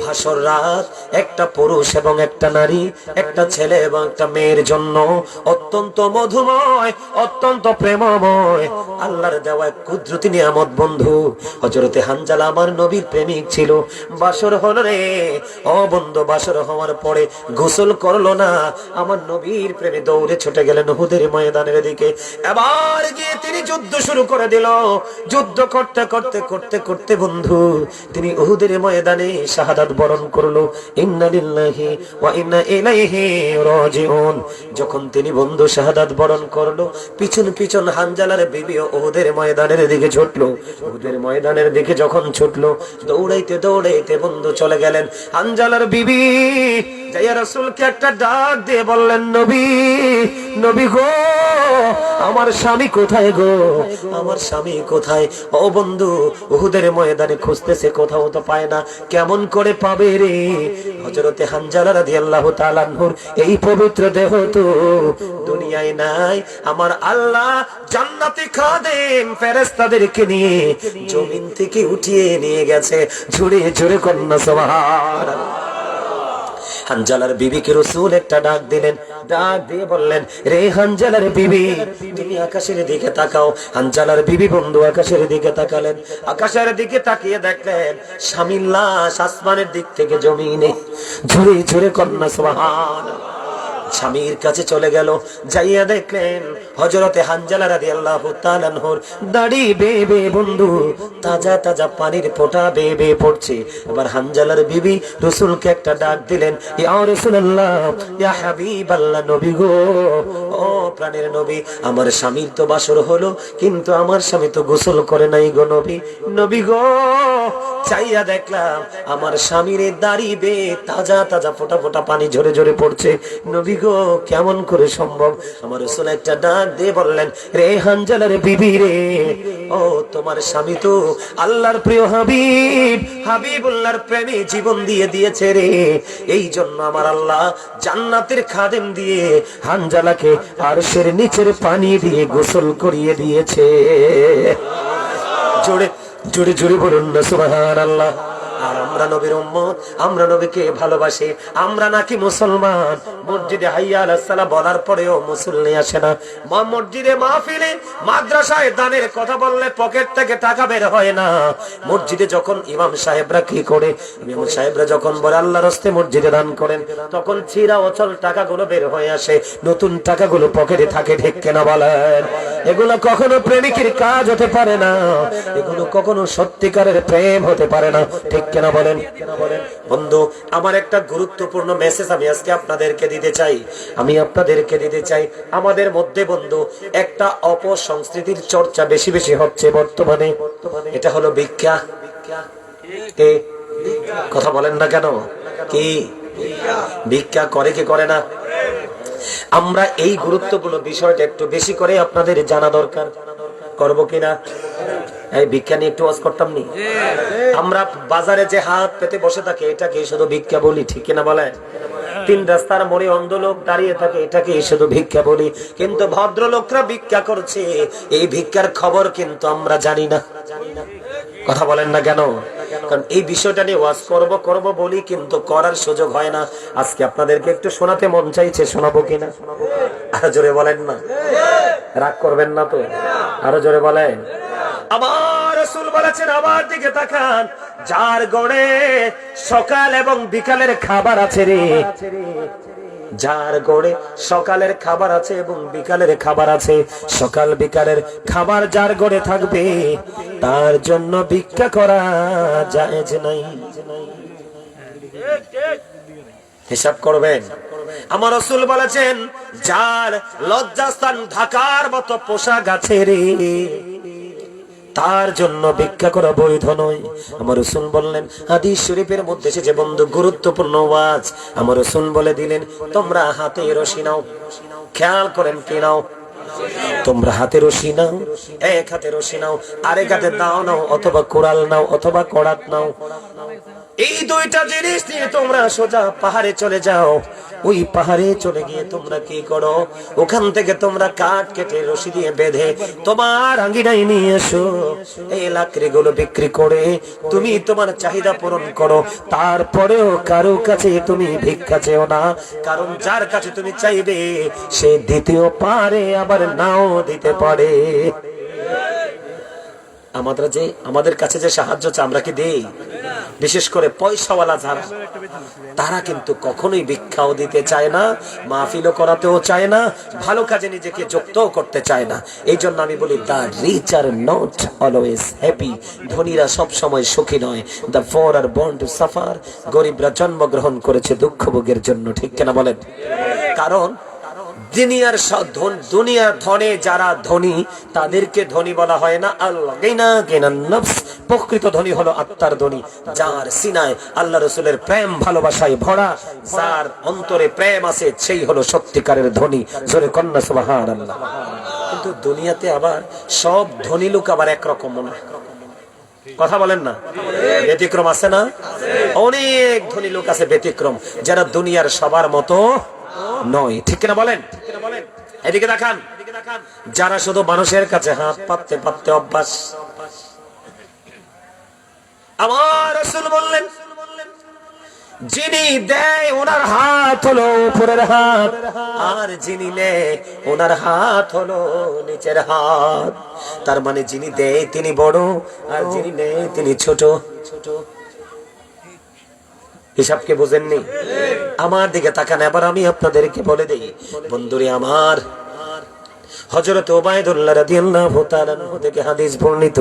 ভাষর রাত একটা পুরুষ এবং একটা নারী, একটা ছেলে এবং একটা মেয়ের জন্য অত্যন্ত মধুময়, অত্যন্ত প্রেমময়, আল্লাহর দেওয়া এক কুদরতি নিয়ামত। বন্ধু, হযরতে হানজালা আমার নবীর প্রেমিক ছিল। বাসর হলো রে। ও বন্ধু, বাসর হওয়ার পরে গোসল করলো না, আমার নবীর প্রেমে দৌড়ে ছুটে গেলেন উহুদের ময়দানের দিকে। এবার গিয়ে তিনি যুদ্ধ শুরু করে দিল। যুদ্ধ করতে করতে করতে করতে করতে বন্ধু তিনি উহুদের ময়দানে শাহাদাত বরণ করলো। ইন্না লিল্লাহি ওয়া ইন্না ইলাইহি রাজিউন। যখন তিনি বন্ধু শাহাদাত বরণ করলো, পিছন পিছন হানজালার বিবি উহুদের ময়দানের দিকে ছুটলো। উহুদের ময়দানের দিকে যখন ছুটলো, দৌড়াইতে দৌড়াইতে বন্ধু চলে গেলেন। হানজালার বিবি যাইয়া রাসূলকে একটা ডাক দিয়ে বললেন, নবী, নবী গো, আমার স্বামী কোথায় গো, আমার স্বামী কোথায়? ও বন্ধু, উহুদের ময়দানে খুঁজতেছে, কোথাও তো পায় না, কেমন করে পাবে রে? হযরতে হানজালা রাদিয়াল্লাহু তাআলা আনহুর এই পবিত্র দেহ তো দুনিয়ায় নাই। আমার আল্লাহ জান্নাতি খাদেম ফেরেশতাদেরকে নিয়ে জমিন থেকে উঠিয়ে নিয়ে গেছে। জোরে জোরে কন্যা সুবহানাল্লাহ। হানজালার বিবিকে রাসূল একটা ডাক দিলেন, ডাক দিয়ে বললেন, রে হানজালার বিবি, তুমি আকাশের দিকে তাকাও। হানজালার বিবি বন্ধু আকাশের দিকে তাকালেন। আকাশের দিকে তাকিয়ে দেখলেন স্বামীর লাশ আসমানের দিক থেকে জমিনে। ঝুরে ঝুরে কন্যা সুবহানাল্লাহ। স্বামীর কাছে চলে গেল, যাইয়া দেখলেন হযরতে হানজালা রাদিয়াল্লাহু তাআলা আনহুর দাড়ি বেয়ে বেয়ে বন্ধু তাজা তাজা পানির ফোঁটা বেয়ে বেয়ে পড়ছে। এবার হানজালার বিবি রাসূলকে একটা ডাক দিলেন, ইয়া রাসূলুল্লাহ, ইয়া হাবিবাল্লাহ, নবী গো, ও প্রাণের নবী, আমার স্বামীর তো বাসর হলো, কিন্তু আমার স্বামী তো গোসল করে নাই গো নবী। নবী গো, চাইয়া দেখলাম আমার স্বামীর দাড়ি বেয়ে তাজা তাজা ফোঁটা ফোঁটা পানি ঝরে ঝরে পড়ছে। নবী গো, কেমন করে সম্ভব? আমার রাসূল একটা ডাক দিয়ে বললেন, রে হানজালার বিবি রে, ও তোমার স্বামী তো আল্লাহর প্রিয় হাবিব, হাবিবুল্লাহর প্রেমে জীবন দিয়ে দিয়েছে রে। এই জন্য আমার আল্লাহ জান্নাতের খাদেম দিয়ে হানজালাকে আরশের নিচের পানি দিয়ে গোসল করিয়ে দিয়েছে। জোরে জোরে জোরে বলুন না সুবহানাল্লাহ। আর আমরা নবীর উম্মত, আমরা নবীকে ভালোবাসি, আমরা নাকি মুসলমান। মসজিদে হাইয়া আলাস সালাহ বলার পরেও মুসল্লি আসে না। মসজিদে মাহফিলে মাদ্রাসায় দানের কথা বললে পকেট থেকে টাকা বের হয় না। মসজিদে যখন ইমাম সাহেবরা কি করে, ইমাম সাহেবরা যখন বলে আল্লাহর রাস্তায় মসজিদে দান করেন, তখন ছিঁড়া অচল টাকাগুলো বের হয়ে আসে, নতুন টাকাগুলো পকেটে থাকে। ঠিক কেনা বলেন? এগুলো কখনো প্রেমিকের কাজ হতে পারে না, এগুলো কখনো সত্যিকারের প্রেম হতে পারে না। ঠিক কেনা বলেন? বন্ধু, আমার একটা গুরুত্বপূর্ণ মেসেজ আমি আজকে আপনাদেরকে দিতে চাই, আমি আপনাদেরকে দিতে চাই। আমাদের মধ্যে বন্ধু একটা অপসংস্কৃতির চর্চা বেশি বেশি হচ্ছে বর্তমানে। এটা হলো ভিক্ষা। কে কথা বলেন না কেন? কি ভিক্ষা করে কি করে না? আমরা এই গুরুত্বপূর্ণ বিষয়টা একটু বেশি করে আপনাদের জানা দরকার। করবো কিনা? এই ভিক্ষা নিয়ে একটু ওয়াজ করতাম নি? আমরা বাজারে যে হাত পেতে বসে থাকে এটাকে শুধু ভিক্ষা বলি। ঠিক কিনা বলেন? তিন রাস্তার মোড়ে অন্ধ লোক দাঁড়িয়ে থাকে এটাকে শুধু ভিক্ষা বলি। কিন্তু ভদ্রলোকরা ভিক্ষা করছে, এই ভিক্ষার খবর কিন্তু আমরা জানি না। কথা বলেন না কেন? কারণ এই বিষয়টা নিয়ে ওয়াজ করব বলি, কিন্তু করার সুযোগ হয় না। আজকে আপনাদেরকে একটু শোনাতে মন চাইছে, শোনাবো কিনা? আরো জোরে বলেন না, রাগ করবেন না তো? আরো জোরে বলেন। আমার রাসূল বলেছেন, আমার দিকে তাকান, যার গড়ে সকাল এবং বিকালের খাবার আছে রে, যার গড়ে সকালের খাবার আছে এবং বিকালের খাবার আছে, সকাল বিকালের খাবার যার গড়ে থাকবে তার জন্য ভিক্ষা করা জায়েজ নাই। হিসাব করবেন। আমার রাসূল বলেছেন, যার লজ্জাস্থান ঢাকার মতো পোশাক আছে রে, তার জন্য ভিক্ষা করা বৈধ নয়। আমার রাসূল বললেন, হাদিস শরীফের মধ্যে এসেছে বন্ধু, গুরুত্বপূর্ণ ওয়াজ। আমার রাসূল বলে দিলেন, তোমরা হাতে রশি নাও। খেয়াল করেন, কি নাও? তোমরা হাতে রশি নাও, এক হাতে রশি নাও, আরেক হাতে দাও নাও, অথবা কোরাল নাও, অথবা করাত নাও। এই দুইটা জিনিস নিয়ে তোমরা সোজা পাহাড়ে চলে যাও। ওই পাহাড়ে চলে গিয়ে তোমরা কি করো? ওখান থেকে তোমরা কাঠ কেটে রশি দিয়ে বেঁধে তোমার আঙ্গিনায় নিয়ে এসো। এই লাকড়িগুলো বিক্রি করে তুমি তোমার চাহিদা পূরণ করো। তারপরেও কারো কাছে তুমি ভিক্ষা চেও না, কারণ যার কাছে তুমি চাইবে সে দিতেও পারে, আবার নাও দিতে পারে। আমাদের কাছে যে সাহায্য চাই আমরা কি দেই? বিশেষ করে পয়সাওয়ালা যারা, তারা কিন্তু কখনোই ভিক্ষাও দিতে চায় না, মাহফিলও করাতেও চায় না, ভালো কাজে নিজেকে যুক্ত করতে চায় না। এই জন্য আমি বলি, the rich are not always happy, ধনীরা সব সময় সুখী নয়। The poor are born to suffer, গরিবরা জন্মগ্রহণ করেছে দুঃখ ভোগের জন্য। ঠিক কিনা বলেন? কারণ দুনিয়ার ধনে যারা ধনী, তাদেরকে ধনী বলা হয় না। প্রকৃত ধনী হলো আত্মার ধনী, যার সিনায় আল্লাহ রসুলের প্রেম ভালোবাসায় ভরা, যার অন্তরে প্রেম আছে, সেই হলো সত্যিকারের ধনী। জোরে কন্যা সুবহানাল্লাহ। কিন্তু দুনিয়াতে আবার সব ধনী লোক আবার একরকম না। কথা বলেন না? ব্যতিক্রম আছে না? অনেক ধনী লোক আছে ব্যতিক্রম, যারা দুনিয়ার সবার মতো নয়। ঠিক কিনা বলেন? এদিকে দেখান, যারা শুধু মানুষের কাছে হাত পাততে পাততে অভ্যাস। আমার রাসূল বললেন, যিনি দেয় ওনার হাত হলো উপরের হাত, আর যিনি নেয় ওনার হাত হলো নিচের হাত। তার মানে যিনি দেয় তিনি বড়, আর যিনি নেয় তিনি ছোট। হিসাবকে বুঝেননি? আমার দিকে তাকান, এবার আমি আপনাদেরকে বলে দেই বন্ধুরে আমার, হযরত উবাইদুল্লাহ রাদিয়াল্লাহু তাআলা থেকে হাদিস বর্ণিত,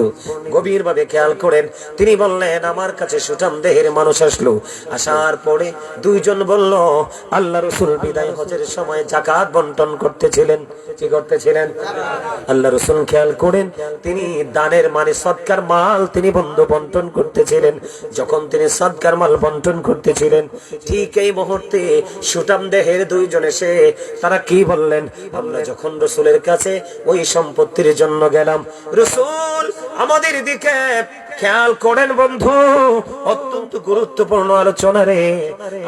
গভীরভাবে খেয়াল করেন। তিনি বললেন, আমার কাছে সুঠাম দেহের মানুষ আসলো, আসার পরে দুইজন বলল, আল্লাহ রাসূল বিদায় হজের সময় যাকাত বন্টন করতেছিলেন। কি করতেছিলেন? আল্লাহ রাসূল খেয়াল করেন, তিনি দানের মানে সদকার মাল তিনি বন্টন করতেছিলেন। যখন তিনি সদকার মাল বন্টন করতেছিলেন, ঠিক এই মুহূর্তে সুঠাম দেহের দুইজন এসে তারা কি বললেন, আমরা যখন রাসূলের কাছে ওই সম্পত্তির জন্য গেলাম, রাসূল আমাদের দিকে খেয়াল করেন। বন্ধু, অত্যন্ত গুরুত্বপূর্ণ আলোচনা রে।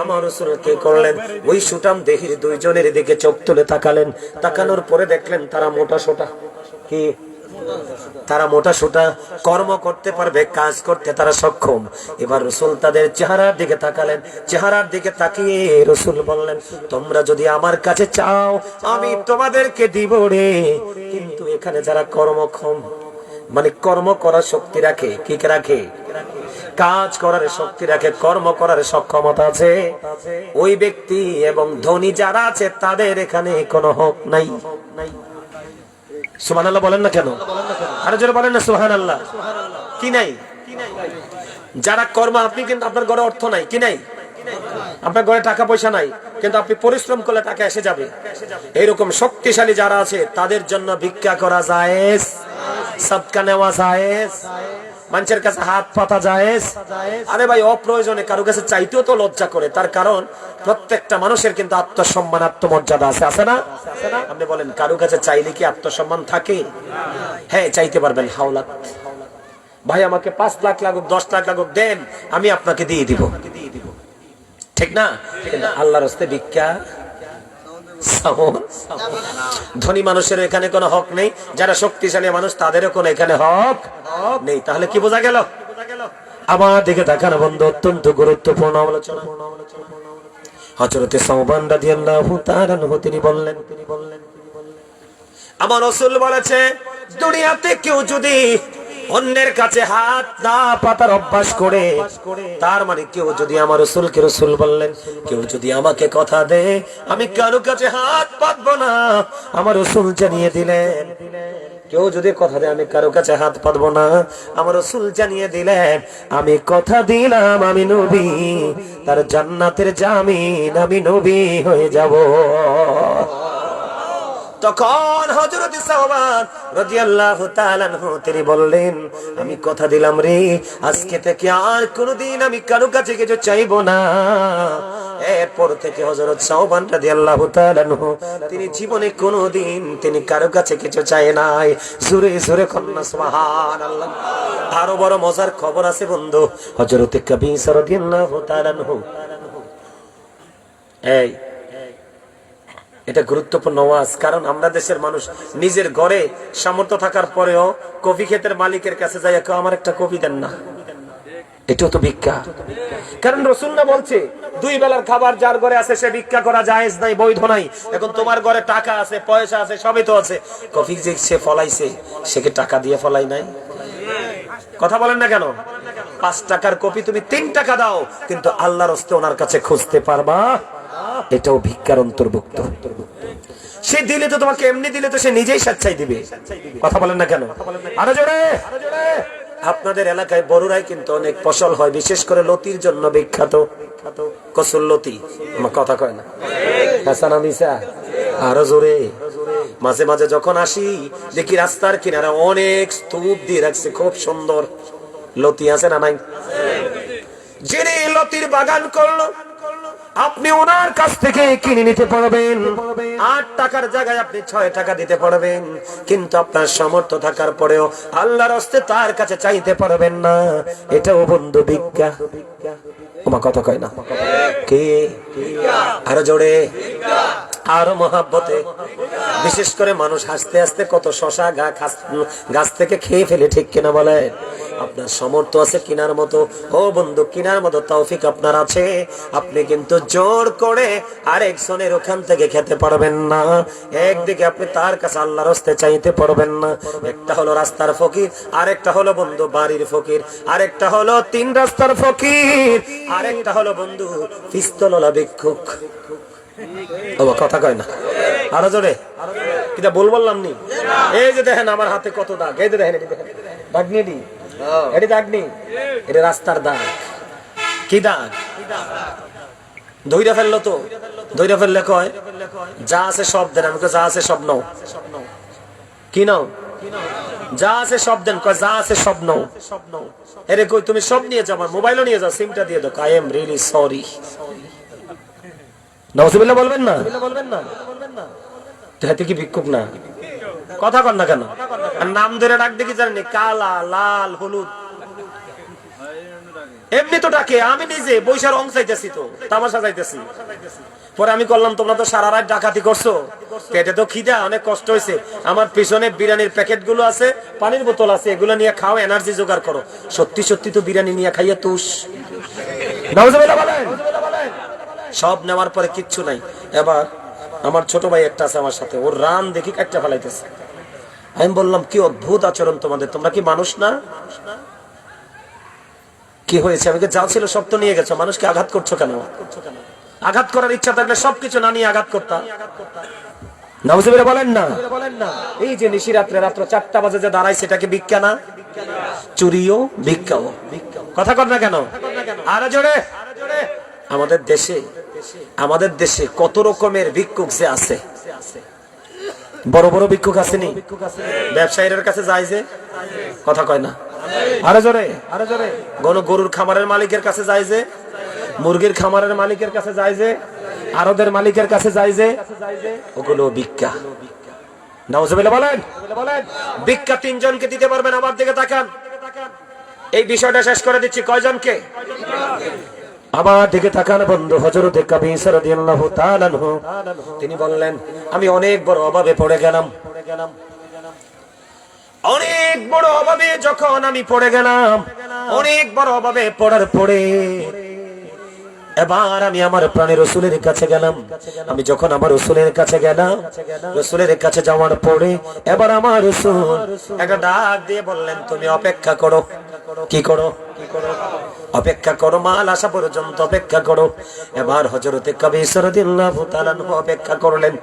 আমার রাসূল কি করলেন, ওই সুঠাম দেহের দুইজনের দিকে চোখ তুলে তাকালেন। তাকানোর পরে দেখলেন তারা মোটা সোটা। কি? তারা মোটা সোটা, কর্ম করতে পারবে, কাজ করতে তারা সক্ষম। এবার রাসূল তাদের চেহারার দিকে তাকালেন। চেহারার দিকে তাকিয়ে রাসূল বললেন, তোমরা যদি আমার কাছে চাও আমি তোমাদেরকে দিব রে, কিন্তু এখানে যারা কর্মক্ষম, মানে কর্ম করার শক্তি রাখে, কি রাখে? কাজ করার শক্তি রাখে, কর্ম করার সক্ষমতা আছে, ওই ব্যক্তি এবং ধনী যারা আছে তাদের এখানে কোনো হক নাই। সুবহানাল্লাহ বলেন না কেন? আরো জোরে বলেন না সুবহানাল্লাহ। কি নাই? যারা কর্ম, আপনি কিন্তু আপনার ঘরে অর্থ নাই, কি নাই? আপনার ঘরে টাকা পয়সা নাই, কিন্তু আপনি পরিশ্রম করলে টাকা এসে যাবে। এইরকম শক্তিশালী যারা আছে তাদের জন্য ভিক্ষা করা জায়েজ, সদকা নেওয়া জায়েজ, মানুষের কাছে হাত পাতা জায়েজ। আরে ভাই, অপ্রয়োজনে কারো কাছে চাইতেও তো লজ্জা করে। তার কারণ প্রত্যেকটা মানুষের কিন্তু আত্মসম্মান, আত্মমর্যাদা আছে, আছে না? আপনি বলেন, কারো কাছে চাইলে কি আত্মসম্মান থাকে? হ্যাঁ, চাইতে পারবেন। হাওলাত, ভাই আমাকে 5 লাখ লাগুক, 10 লাখ লাগুক দেন, আমি আপনাকে দিয়ে দিব, ঠিক না? কিন্তু আল্লাহর রাস্তে ভিক্ষা, ধনী মানুষের এখানে কোনো হক নেই, যারা শক্তিশালী মানুষ তাদেরও কোনো এখানে হক নেই। তাহলে কি বোঝা গেল? আমার দিকে তাকান বন্ধু, অত্যন্ত গুরুত্বপূর্ণ আলোচনা। হযরত সাওবান রাদিয়াল্লাহু তাআলা তিনি বললেন, আমার রাসূল বলেছে, দুনিয়াতে কেউ যদি অন্যের কাছে হাত না পাতার অভ্যাস করে, তার মানে কেউ যদি, আমার রাসূলকে রাসূল বললেন, কেউ যদি আমাকে কথা দেয় আমি কারো কাছে হাত পাতবো না, আমার রাসূল জানিয়ে দিলেন। কেউ যদি কথা দেয় আমি কারো কাছে হাত পাতবো না, আমার রাসূল জানিয়ে দিলেন, আমি কথা দিলাম আমি নবী, তার জান্নাতের জামিন আমি নবী হয়ে যাব। তখন হযরত সাওবান রাদিয়াল্লাহু তাআলা আনহু তিনি বললেন, আমি কথা দিলাম রে, আজকে থেকে আর কোনদিন আমি কারো কাছে কিছু চাইবো না। এরপর থেকে হযরত সাওবান রাদিয়াল্লাহু তাআলা আনহু তিনি জীবনে কোনদিন তিনি কারো কাছে কিছু চায় নাই। জোরে জোরে কন্যা সুবহানাল্লাহ। আরো বড় মজার খবর আছে বন্ধু, হযরত কবির রাদিয়াল্লাহু তাআলা আনহু, এই এটা গুরুত্বপূর্ণ ওয়াজ। কারণ আমরা দেশের মানুষ নিজের ঘরে সামর্থ্য থাকার পরেও কফি ক্ষেতের মালিকের কাছে যাই, কেউ আমার একটা কফি দেন না, এটাও তো ভিক্ষা। কারণ রাসূল না বলছে, 2 বেলার খাবার যার ঘরে আছে সে ভিক্ষা করা জায়েজ নাই, বৈধ নাই। এখন তোমার ঘরে টাকা আছে, পয়সা আছে, সবই তো আছে, কফি যে সে ফলাইছে সে কি টাকা দিয়ে ফলাই নাই? কথা বলেন না কেন? 5 টাকার কপি তুমি 3 টাকা দাও, কিন্তু আল্লাহর হস্তে ওনার কাছে খুঁজতে পারবা, এটাও ভিক্ষার অন্তর্ভুক্ত। সে দিলে তো তোমাকে এমনি দিলে তো সে নিজেই স্বেচ্ছায় দিবে। কথা বলেন না কেন? আরো জোরে। আপনাদের এলাকায় বড়ুরাই কিন্তু অনেক ফসল হয়, বিশেষ করে লতির জন্য বিখ্যাত। কসুর লতি, আমার কথা কয় না? হাসানা মিসা, আরো জোরে। মাঝে মাঝে যখন আসি দেখি রাস্তার কিনারে অনেক স্তূপ দিয়ে রাখছে, খুব সুন্দর লতি। আছে না নাই? যিনি লতির বাগান করলো, আপনি ওনার কাছ থেকে কিনে নিতে পারবেন। 8 টাকার জায়গায় আপনি 6 টাকা দিতে পারবেন, কিন্তু আপনার সামর্থ্য থাকার পরেও আল্লাহর হস্তে তার কাছে চাইতে পারবেন না। এটাও বন্ধু ভিক্ষা। আমার কথা কয় না? কে? আরো জোরে, আরো মহাব্বতে। বিশেষ করে মানুষ হাসতে হাসতে কত শশা গাছ থেকে খেয়ে ফেলে, ঠিক কিনা বলেন? আপনার সামর্থ্য আছে কিনার মতো, ও বন্ধু কিনার মতো তৌফিক আপনার আছে, আপনি কিন্তু জোর করে আরেকজনের ওখান থেকে খেতে পারবেন না। একদিকে আপনি তার কাছে আল্লাহর হস্তে চাইতে পারবেন না। একটা হলো রাস্তার ফকির, আরেকটা হলো বন্ধু বাড়ির ফকির, আরেকটা হলো 3 রাস্তার ফকির, আরেকটা হলো বন্ধু পিস্তলওয়ালা ভিক্ষুক। ও কথা কয় না? আরো জোরে। এটা বললাম নি? এই যে দেখেন আমার হাতে কত দাগ, এই যে দেখেন, এটি দেখেন দাগ নিয়ে দি, এটি দাগ নি, এটা রাস্তার দাগ। কি দাগ? ধইরা ফেললো তো, ধইরা ফেললে কয় যা আছে সব দেন। আমি যা আছে সব নাও। কি নাও? যা আছে সব দেন। কয় যা আছে সব নাও। এরে কই তুমি সব নিয়ে যাও, আমার মোবাইলও নিয়ে যাও, সিমটা দিয়ে দাও। I am really sorry. নাউজুবিল্লাহ বলবেন না? হাতে কি ভিক্ষুক না? কথা কন না কেন? আর নাম ধরে ডাক দেখি জানি, কালা, লাল, হলুদ, এমনি তো ডাকে। আমি নিজে বৈশার অং চাইতেছি, তো তামাশা চাইতেছি। পরে আমি করলাম, তোমরা তো সারা রাত ডাকাতি করছো, পেটে তো খিদা, অনেক কষ্ট হয়েছে, আমার পিছনে বিরিয়ানির প্যাকেট গুলো আছে, পানির বোতল আছে, এগুলো নিয়ে খাও, এনার্জি জোগাড় করো। সত্যি সত্যি তো বিরিয়ানি নিয়ে খাইয়া তুস। নাউজুবিল্লাহ বলেন। সব নেওয়ার পরে কিচ্ছু নাই। এবার আমার ছোট ভাই একটা আছে আমার সাথে, ওর রান দেখি একটা ফেলাইতেছে। আমি বললাম, কি অদ্ভুত আচরণ তোমাদের, তোমরা কি মানুষ না? কি হয়েছে? আমাকে যা ছিল সব তো নিয়ে গেছো, মানুষকে আঘাত করছো কেন? আঘাত করার ইচ্ছা থাকলে সবকিছু না নিয়ে আঘাত করতা। নাউজুবিল্লাহ বলেন না? এই যে নিশিরাত্রে রাত্র 4টা বাজে যে দাঁড়াই, সেটা কি ভিক্ষা না? চুরিও ভিক্ষাও। কথা কর না কেন? আরো জোরে। আমাদের দেশে কত রকমের ভিক্ষুক যে আছে। বড় বড় ভিক্ষুক আসেনি? ব্যবসায়ীদের কাছে যায় যে, কথা কয় না? আরো জোরে। গরুর খামারের মালিকের কাছে যায় যে, মুরগির খামারের মালিকের কাছে যায় যে, আরদের মালিকের কাছে যায় যে, ওগুলো ভিক্ষা। নাউজুবিল্লাহ বলেন। ভিক্ষা 3 জনকে দিতে পারবেন। আমার দিকে তাকান, এই বিষয়টা শেষ করে দিচ্ছি। কয়জনকে? আমার দিকে তাকান বন্ধু। হযরতে কাবীর রাদিয়াল্লাহু তাআলা আনহু তিনি বললেন, আমি অনেক বড় অভাবে পড়ে গেলাম। অনেক বড় অভাবে যখন আমি পড়ে গেলাম, অনেক বড় অভাবে পড়ার পরে এবার আমি আমার প্রাণের রাসূলের কাছে গেলাম। আমি যখন আমার রাসূলের কাছে গেলাম, রাসূলের কাছে যাওয়ার পরে এবার আমার রাসূল একটা ডাক দিয়ে বললেন, তুমি অপেক্ষা করো। কি করো? অপেক্ষা করো, মাল আসা পর্যন্ত অপেক্ষা করো। এবার হযরতে কাবীর রাদিয়াল্লাহু তাআলা অপেক্ষা করলেন।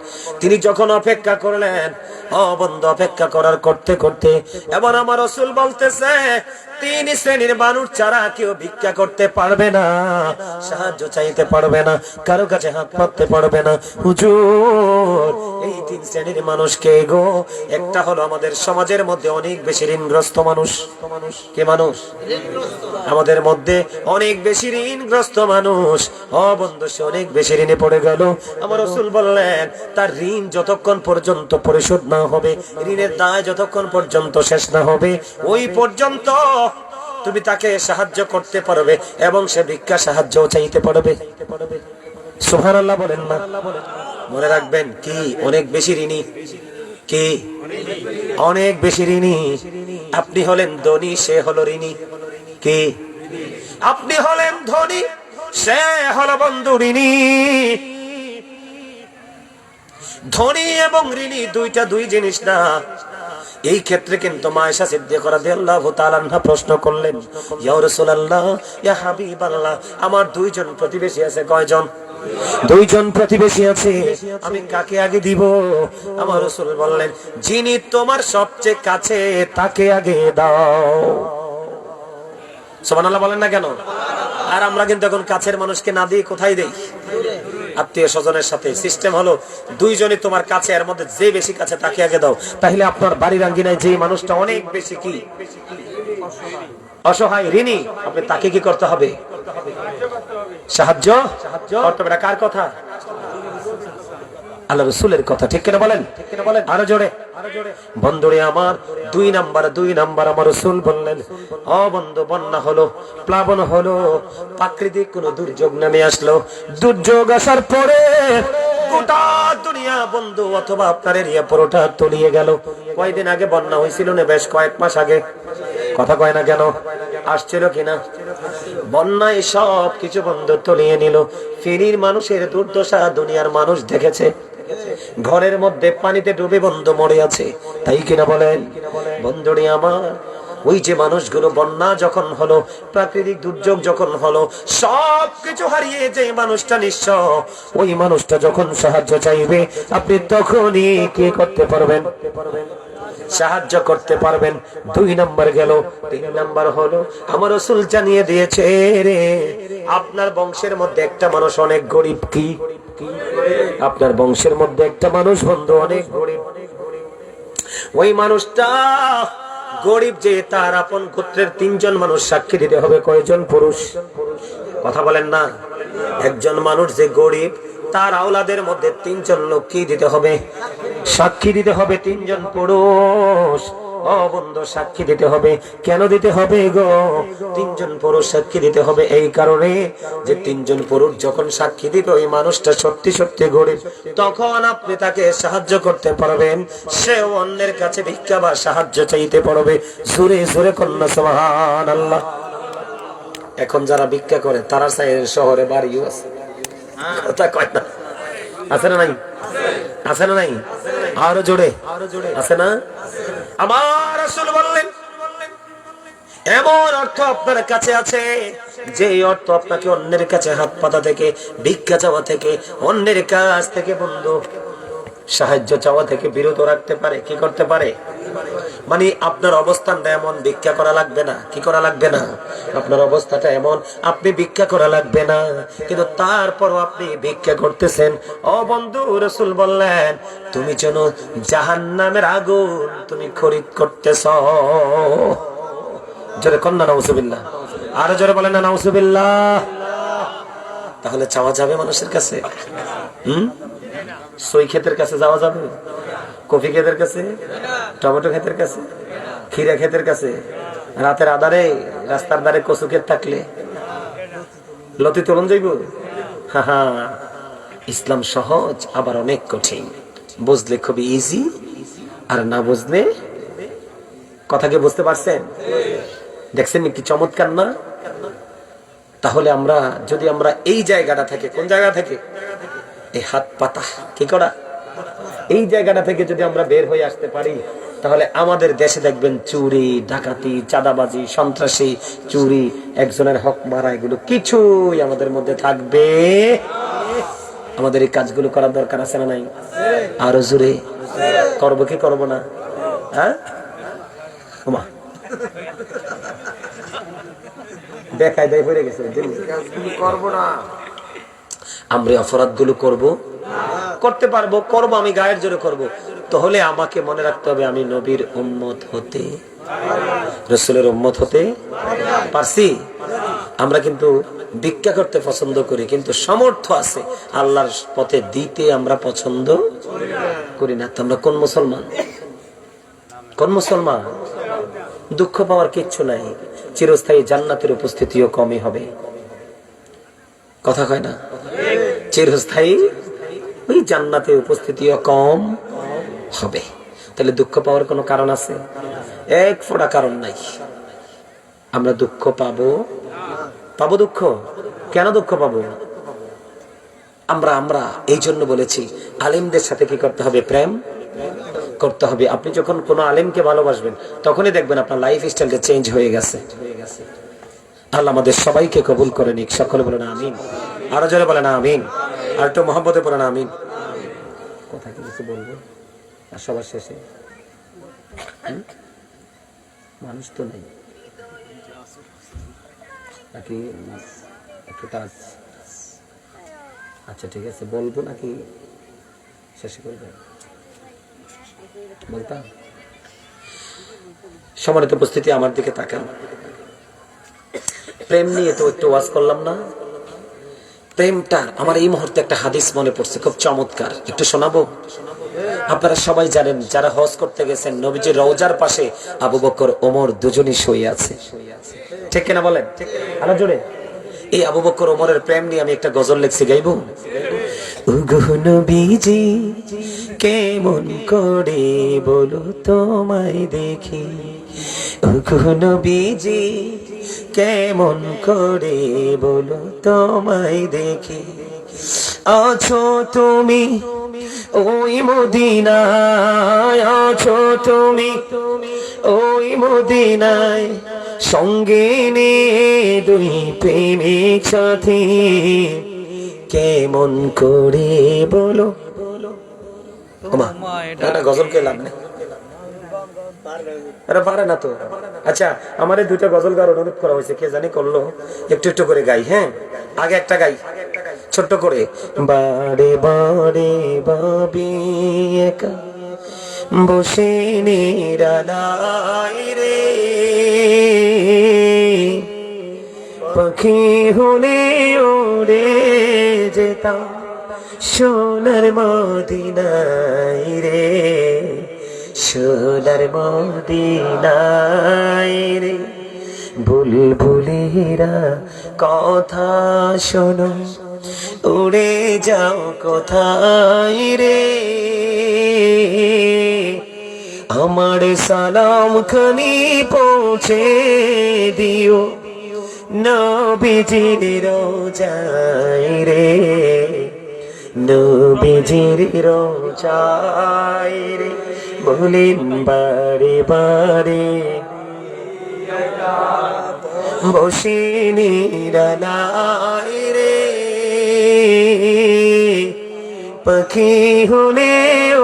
তিনি যখন অপেক্ষা করলেন, ও বন্ধু, অপেক্ষা করতে করতে এবার আমার রাসূল বলতেছে, 3 শ্রেণীর মানুষ ছাড়া কেউ ভিক্ষা করতে পারবে না, সাহায্য চাইতে পারবে না, কারো কাছে হাত পাততে পারবে না। হুজুর, এই 3 শ্রেণীর মানুষ কে গো? একটা হলো আমাদের সমাজের মধ্যে অনেক বেশি ঋণগ্রস্ত মানুষ। কে মানুষ? আমাদের মধ্যে অনেক বেশি ঋণগ্রস্ত মানুষ। ও বন্ধু, সে অনেক বেশি ঋণে পড়ে গেল। আমার রাসূল বললেন, তার ঋণ যতক্ষণ পর্যন্ত পরিশোধ না হবে, ঋণের দায় যতক্ষণ পর্যন্ত শেষ না হবে, ওই পর্যন্ত তুমি তাকে সাহায্য করতে পারবে এবং সে ভিক্ষা সাহায্য চাইতে পারবে। সুবহানাল্লাহ বলেন না? মনে রাখবেন, কি অনেক বেশি ঋণী? কি অনেক বেশি ঋণী? আপনি হলেন ধনী, সে হলো ঋণী। কি আপনি হলেন ধনী, সে হলো বন্ধু ঋণী। ধনী এবং ঋণী দুই জিনিস না। এই ক্ষেত্রে কিন্তু মা আয়েশা সিদ্দিকা রাদিয়াল্লাহু তাআলা আনহা প্রশ্ন করলেন, ইয়া রাসূলুল্লাহ, ইয়া হাবিবাল্লাহ, আমার দুইজন প্রতিবেশী আছে। কয়জন? দুইজন প্রতিবেশী আছে, আমি কাকে আগে দিব? আমার রাসূল বললেন, যিনি তোমার সবচেয়ে কাছে তাকে আগে দাও। সুবহানাল্লাহ বলেন না কেন? আর আমরা কিন্তু এখন কাছের মানুষকে না দিয়ে কোথায় দেই? আত্মীয় স্বজনের সাথে। সিস্টেম হলো দুইজনই তোমার কাছে, এর মধ্যে যে বেশি কাছে তাকে আগে দাও। তাহলে আপনার বাড়ির আঙ্গিনায় যে মানুষটা অনেক বেশি কি অসহায়, ঋণী, আপনি তাকে কি করতে হবে? সাহায্য করতে হবে। কার কথা? আল্লাহ রাসূলের কথা। ঠিক কিনা বলেন? আরো জোরে। বন্ধুরে আমার, দুই নাম্বার আমার রাসূল বললেন, ও বন্ধু, বন্যা হলো, প্লাবন হলো, প্রাকৃতিক কোন দুর্যোগ নেমে আসলো। দুর্যোগ আসার পরে গোটা দুনিয়া বন্ধু অথবা আপনার এরিয়া পুরোটা তলিয়ে গেল। কয়দিন আগে বন্যা হয়েছিল না? বেশ কয়েক মাস আগে। কথা কয় না কেন? আসছিল কিনা? বন্যায় সব কিছু বন্ধ তলিয়ে নিল। ফেনীর মানুষের দুর্দশা দুনিয়ার মানুষ দেখেছে। ঘরের মধ্যে পানিতে ডুবে বন্ধু মরে আছে। তাই কিনা বলেন? বন্ধুরে আমার, ওই যে মানুষগুলো বন্যা যখন হলো, প্রাকৃতিক দুর্যোগ যখন হলো, সবকিছু হারিয়ে যে মানুষটা নিঃস্ব, ওই মানুষটা যখন সাহায্য চাইবে, আপনি তখনই কি করতে পারবেন? সাহায্য করতে পারবেন। দুই নাম্বার গেল। তিন নাম্বার হলো, আমার রাসূল জানিয়ে দিয়েছে রে, আপনার বংশের মধ্যে একটা মানুষ অনেক গরিব। কি? আপনার বংশের মধ্যে একটা মানুষ বন্ধু অনেক গরিব। ওই মানুষটা গরিব যে, তার আপন গোত্রের 3 জন মানুষ সাক্ষী দিতে হবে। কয়জন? পুরুষ। কথা বলেন না? একজন মানুষ যে গরিব, তার আওলাদের মধ্যে 3 জন লোক কি দিতে হবে? সাক্ষী দিতে হবে। 3 জন পুরুষ। ও বন্ধু, সাক্ষী দিতে হবে। কেন দিতে হবে গো? 3 জন পুরুষ সাক্ষী দিতে হবে এই কারণে যে 3 জন পুরুষ যখন সাক্ষী দিবে ওই মানুষটা সত্যি সত্যি গরিব, তখন আপনি তাকে সাহায্য করতে পারবেন। সে অন্যের কাছে ভিক্ষা বা সাহায্য চাইতে পারবে। জোরে জোরে কন্যা সুবহানাল্লাহ। এখন যারা ভিক্ষা করে তারা শহরে বাড়িও আছে। কথা কয় না? আছে না নাই? আছে না নাই? আরো জোরে আছে না? আমার রাসূল বললেন, এমন অর্থ আপনার কাছে আছে যে অর্থ আপনাকে অন্যের কাছে হাত পাতা থেকে, ভিক্ষা চাওয়া থেকে, অন্যের কাছ থেকে বন্ধু সাহায্য চাওয়া থেকে বিরত রাখতে পারে। কি করতে পারে? মানে আপনার অবস্থানটা এমন, ভিক্ষা করা লাগবে না। কি করা লাগবে না? আপনার অবস্থাটা এমন, আপনি ভিক্ষা করা লাগবে না, কিন্তু তারপরও আপনি ভিক্ষা করতেছেন। ও বন্ধু, রাসূল বললেন, তুমি যেন জাহান্নামের আগুন তুমি খরিদ করতেছ। জোরে কন্যা নাউজুবিল্লাহ। আরো জোরে বলেন না নাউজুবিল্লাহ। তাহলে চাওয়া যাবে মানুষের কাছে? সই ক্ষেতের কাছে যাওয়া যাবে? কফি ক্ষেতের কাছে, টমেটো ক্ষেতের কাছে, ক্ষীরা ক্ষেতের কাছে, রাতের আধারে রাস্তার ধারে কচু ক্ষেত থাকলে লতি তোলন যাইব? ইসলাম সহজ, আবার অনেক কঠিন। বুঝলে খুবই ইজি, আর না বুঝলে, কথাকে বুঝতে পারছেন? দেখছেন কি চমৎকার না? তাহলে আমরা যদি আমরা এই জায়গাটা থেকে, কোন জায়গা থেকে? এই হাত পাতা কি করা, এই জায়গাটা থেকে যদি আমরা বের হয়ে আসতে পারি, তাহলে আমাদের দেশে দেখবেন চুরি, ডাকাতি, চাঁদাবাজি, সন্ত্রাসী, চুরি, একজনের হক মারা, এগুলো কিছুই আমাদের মধ্যে থাকবে। আমাদের এই কাজগুলো করার দরকার আছে না নাই? আরো জোরে করবো কি করবো না? হ্যাঁ, দেখাই দেয় হয়ে গেছে, করবো না। আমরা অপরাধ গুলো করবো, করতে পারবো, করবো, আমি গায়ের জোরে করবো। তাহলে আমাকে মনে রাখতে হবে আমি নবীর উম্মত হতে, রাসূলের উম্মত হতে পারছি। আমরা কিন্তু ভিক্ষা করতে পছন্দ করি, কিন্তু সামর্থ্য আছে আল্লাহর পথে দিতে আমরা পছন্দ করি না। আমরা কোন মুসলমান? কোন মুসলমান? দুঃখ পাওয়ার কিচ্ছু নাই, চিরস্থায়ী জান্নাতের উপস্থিতিও কমই হবে। কথা কয় না? চিরস্থায়ী ওই জান্নাতের উপস্থিতিও কম হবে। তাহলে দুঃখ পাওয়ার কোনো কারণ আছে? এক ফোঁটা কারণ নাই। আমরা দুঃখ পাবো, পাবো দুঃখ। কেন দুঃখ পাবো? আমরা এই জন্য বলেছি আলিমদের সাথে কি করতে হবে? প্রেম করতে হবে। আপনি যখন কোনো আলেমকে ভালোবাসবেন তখনই দেখবেন আপনার লাইফ স্টাইলটা চেঞ্জ হয়ে গেছে। আল্লাহ আমাদের সবাইকে কবুল করে নিক। সকলে বলেন আমিন। আরো জোরে বলেন আমিন। আর একটু মহব্বতে বলেন আমিন। কথা কি কিছু বলবো আর সবার শেষে? মানুষ তো নেই নাকি? একটু টাচ। আচ্ছা ঠিক আছে, বলবো নাকি শেষে করবে? বলতাম। সম্মানিত উপস্থিতি, আমার দিকে তাকান। প্রেম নিয়ে তো একটু ওয়াজ করলাম না? প্রেমটা আমার এই মুহূর্তে একটা হাদিস মনে পড়ছে, খুব চমৎকার, একটু শোনাবো। আপনারা সবাই জানেন, যারা হজ করতে গেছেন, নবীজির রওজার পাশে আবু বকর ওমর দুজনই শুয়ে আছে, ঠিক কিনা বলেন? আরো জোরে। এই আবু বকর ওমরের প্রেম নিয়ে আমি একটা গজল লিখছি, গাইবো? ওগো নবীজি কেমন করে বলো তোমায় দেখি, ওগো নবীজি কেমন করে বলো তোমায় দেখি, আছো তুমি ওই মদিনায়, আছো তুমি ওই মদিনায়, সঙ্গে নিয়ে দুই প্রেমিক সাথী, কেমন করে বলো। গজল কে লাভ নেই, পারে না তো। আচ্ছা, আমার এই দুইটা গজল গাওয়ার অনুরোধ করা হয়েছে, কে জানি করলো, একটু একটু করে গাই। হ্যাঁ, আগে একটা গাই ছোট্ট করে। বারে বারে ভাবি একা বসে নিরালাই রে, পাখি হলে ওরে যেতাম সোনার মদিনায় রে, সোনার মদিনায় রে, বুলবুলিরা কথা শোনো, উড়ে যাও কোথায় রে, আমার সালাম খানি পৌঁছে দিও নবীজির রোজায় রে, নবীজির রোজায় রে, বলেন বারে বারে বসে নিরালাই রে, পাখি হলে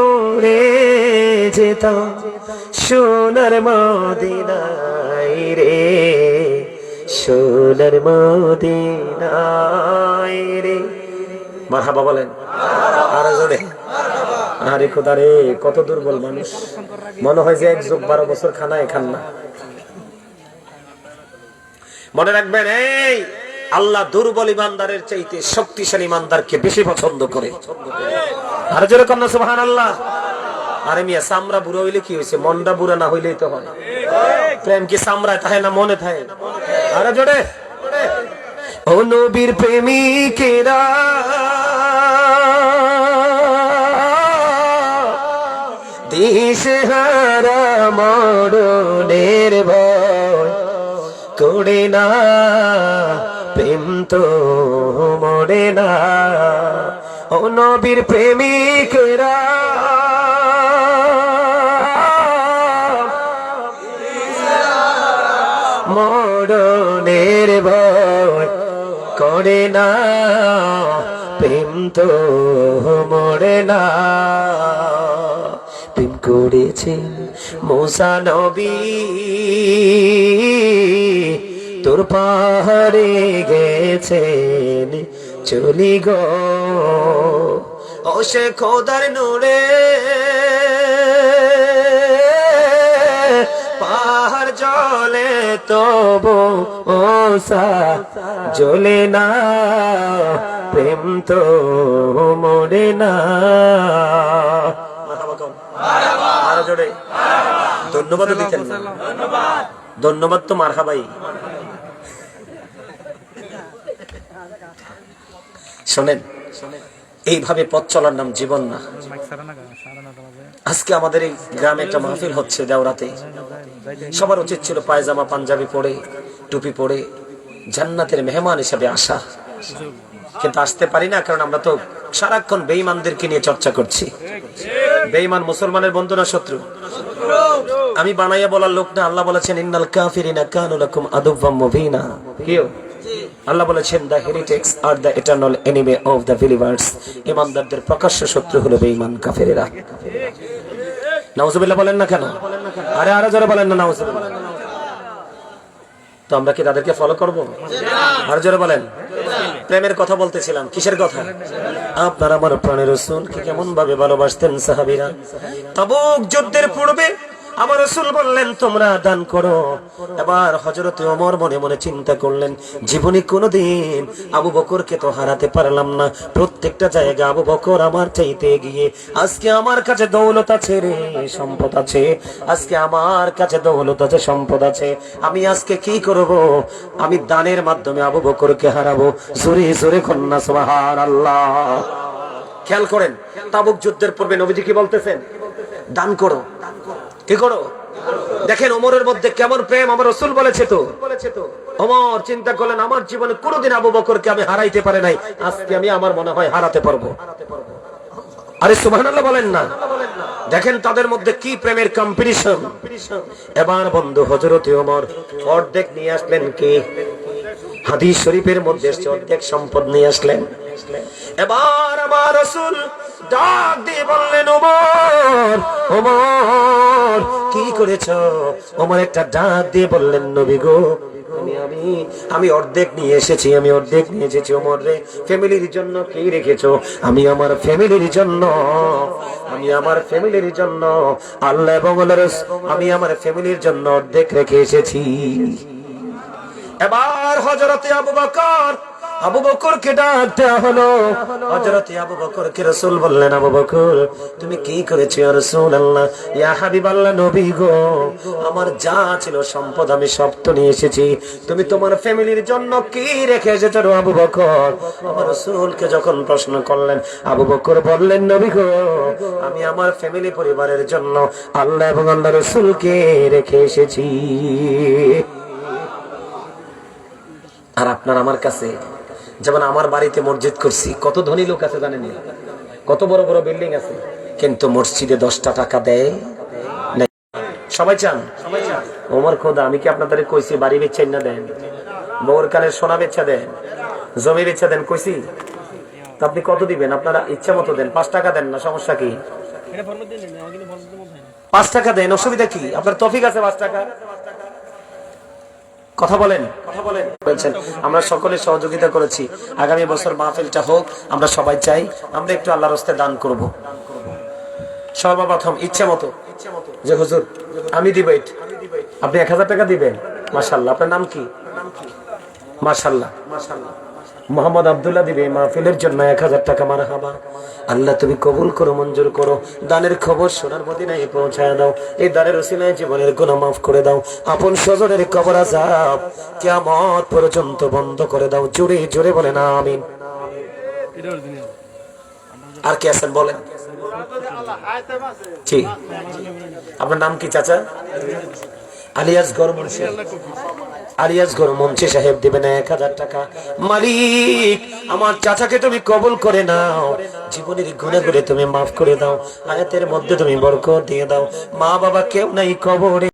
ওরে যেতাম সোনার মদিনায় রে, সোনার মদিনায় রে। মারহাবা বলেন আরো জোরে। আরে খোদা রে, কত দুর্বল মানুষ। মনে হয় যে 1 যুগ 12 বছর খানায় খান না। মনে রাখবেন, এই আল্লাহ দুর্বল ইমানদারের চাইতে শক্তিশালী ইমানদারকে বেশি পছন্দ করে। আর জোরে কন্যা সুবহানাল্লাহ। আরে মিয়া, চামড়া বুড়া হইলে কি হয়েছে? মনটা বুড়া না হইলেই তো হয়। প্রেম কি চামড়ায় থাকে না মনে থাকে? আরে জোরে। ও নবীর প্রেমিকেরা দিশেহারা মরণের ভয় করে না, প্রেম তো মরে না। ও নবীর প্রেমিকেরা মরণের ভয় করে না, প্রেম তো মরে না। প্রেম করেছেন মুসা নবী, তোর পাহাড়ে গেছেন চলি গো, ও সে খোদার নূরে পাহাড় জলে তবু ওসা জ্বলে না, প্রেম তো মরে না। ধন্যবাদ দিতেন না? ধন্যবাদ তো মারহাবাই। শোনেন, এইভাবে পথ চলার নাম জীবন না। আজকে আমাদের এই গ্রামে একটা মাহফিল হচ্ছে দেওরাতে। সবার উচিত ছিল পায়জামা পাঞ্জাবি পরে, টুপি পরে জান্নাতের মেহমান হিসেবে আসা, কিন্তু আসতে পারি না, কারণ আমরা তো সারাক্ষণ বেঈমানদেরকে নিয়ে চর্চা করছি। বেঈমান মুসলমানের বন্ধু না শত্রু? আমি বানাইয়া বলার লোক না। আল্লাহ বলেছেন ইন্নাল কাফিরিনা কানু লাকুম আদুওয়াম মুবিনা। কিও আল্লাহ বলেছেন the heretics are the eternal enemy of the believers. ইমানদারদের প্রকাশ্য শত্রু হলো বেঈমান কাফেরেরা। নাউজুবিল্লাহ বলেন না কেন? আরে যারা বলেন না নাউজুবিল্লাহ। তো আমরা কি তাদেরকে ফলো করব? আর যারা বলেন প্রেমের কথা বলতেছিলাম। কিসের কথা? আপনার আমার প্রাণের রাসূলকে কেমন ভাবে ভালোবাসতেন সাহাবীরা। তাবুক যুদ্ধের পূর্বে আমার রাসূল বললেন তোমরা দান করো। এবার হযরত ওমর মনে মনে চিন্তা করলেন জীবনে কোনোদিন আবু বকরকে তো হারাতে পারলাম না। প্রত্যেকটা জায়গা আবু বকর আমার চাইতে এগিয়ে। আজকে আমার কাছে দৌলত আছে রে, সম্পদ আছে। আজকে আমার কাছে দৌলত আছে, সম্পদ আছে। আমি আজকে কি করব? আমি দানের মাধ্যমে আবু বকরকে হারাবো। জোরে জোরে কন্যা সুবহানাল্লাহ। খেয়াল করেন তাবুক যুদ্ধের পূর্বে নবীজি কি বলতেছেন? দান করো। কি করো? দেখেন ওমরের মধ্যে কেমন প্রেম। আমার রাসূল বলেছে তো। ওমর চিন্তা করলেন আমার জীবনে কোনোদিন আবু বকরকে আমি হারাইতে পারি নাই, আজকে আমি আমার মনে হয় হারাতে পারবো। আরে সুবহানাল্লাহ বলেন না। দেখেন তাদের মধ্যে কি প্রেমের কম্পিটিশন। এবার বন্ধু হযরত ওমর অর্ধেক নিয়ে আসলেন। কি হাদিস শরীফের মধ্যে অর্ধেক সম্পদ নিয়ে আসলেন। এবার আমার রাসূল ডাক দিয়ে বললেন ওমর, ওমর কি করেছো? ওমর একটা ডাক দিয়ে বললেন নবী গো আমি অর্ধেক নিয়ে এসেছি, আমি অর্ধেক নিয়ে এসেছি। ওমর রে ফ্যামিলির জন্য কি রেখেছো? আমি আমার ফ্যামিলির জন্য, আমি আমার ফ্যামিলির জন্য আল্লাহ এবং আমি আমার ফ্যামিলির জন্য অর্ধেক রেখে এসেছি। এবার হযরতে আবু বকরকে ডাক দেয়া হলো। হযরতে আবু বকরকে রাসূল বললেন আবু বকর তুমি কি করেছো ইয়া রাসূলুল্লাহ? ইয়া হাবিবাল্লাহ নবী গো আমার যা ছিল সম্পদ আমি সব তো নিয়ে এসেছি। তুমি তোমার ফ্যামিলির জন্য কি রেখে এসেছো আবু বকর? আমার রাসূলকে যখন প্রশ্ন করলেন আবু বকর বললেন নবী গো আমি আমার ফ্যামিলি পরিবারের জন্য আল্লাহ এবং আল্লাহর রাসূলকে রেখে এসেছি। আর আপনার আমার কাছে যেমন আমার বাড়িতে মসজিদ করছি, কত ধনী লোক আছে জানেন? কত বড় বড় বিল্ডিং আছে, কিন্তু মসজিদে 10টা টাকা দেয় না। সবাই চান? ওমর খোদা আমি কি আপনাদের কইছি বাড়ি বেচেন না দেন, বউর কানের সোনা বেচা দেন, জমি বেচা দেন কইছি? তো আপনি কত দিবেন? আপনারা ইচ্ছা মতো দেন। 5 টাকা দেন না, সমস্যা কি? 5 টাকা দেন, অসুবিধা কি? আপনার তৌফিক আছে 5 টাকা। কথা বলেন, কথা বলেন। বলছেন আমরা সকলে সহযোগিতা করেছি। আগামী বছর মাহফিলটা হোক, আমরা সবাই চাই আমরা একটু আল্লাহর রাস্তায় দান করব। সর্বপ্রথম ইচ্ছে মতো যে হুজুর আমি দিব, আপনি 1000 টাকা দিবেন। মাশাআল্লাহ। আপনার নাম কি? মাশাআল্লাহ, মাশাআল্লাহ। মোহাম্মদ আব্দুল্লাহ দিবে মাহফিলের জন্য 1000 টাকা। মারহাবা। আল্লাহ তুমি কবুল করো, মঞ্জুর করো। দানের খবর সোনার মদিনায় পৌঁছায় দাও। এই দানের ওসিলায় জীবনের গুনাহ মাফ করে দাও। আপন স্বজনের কবর আযাব কিয়ামত পর্যন্ত বন্ধ করে দাও। জোরে জোরে বলেন আমিন। আর কে আছেন বলেন? জি আপনার নাম কি চাচা? আলিয়াসগড় মুন্সি। আলিয়াসগড় মুন্সি সাহেব দিবেন 1000 টাকা। মালিক আমার চাচাকে তুমি কবুল করে নাও, জীবনের গুনাহগুলো তুমি মাফ করে দাও, হায়াতের মধ্যে তুমি বরকত দিয়ে দাও। মা বাবা কেউ নাই কবরে।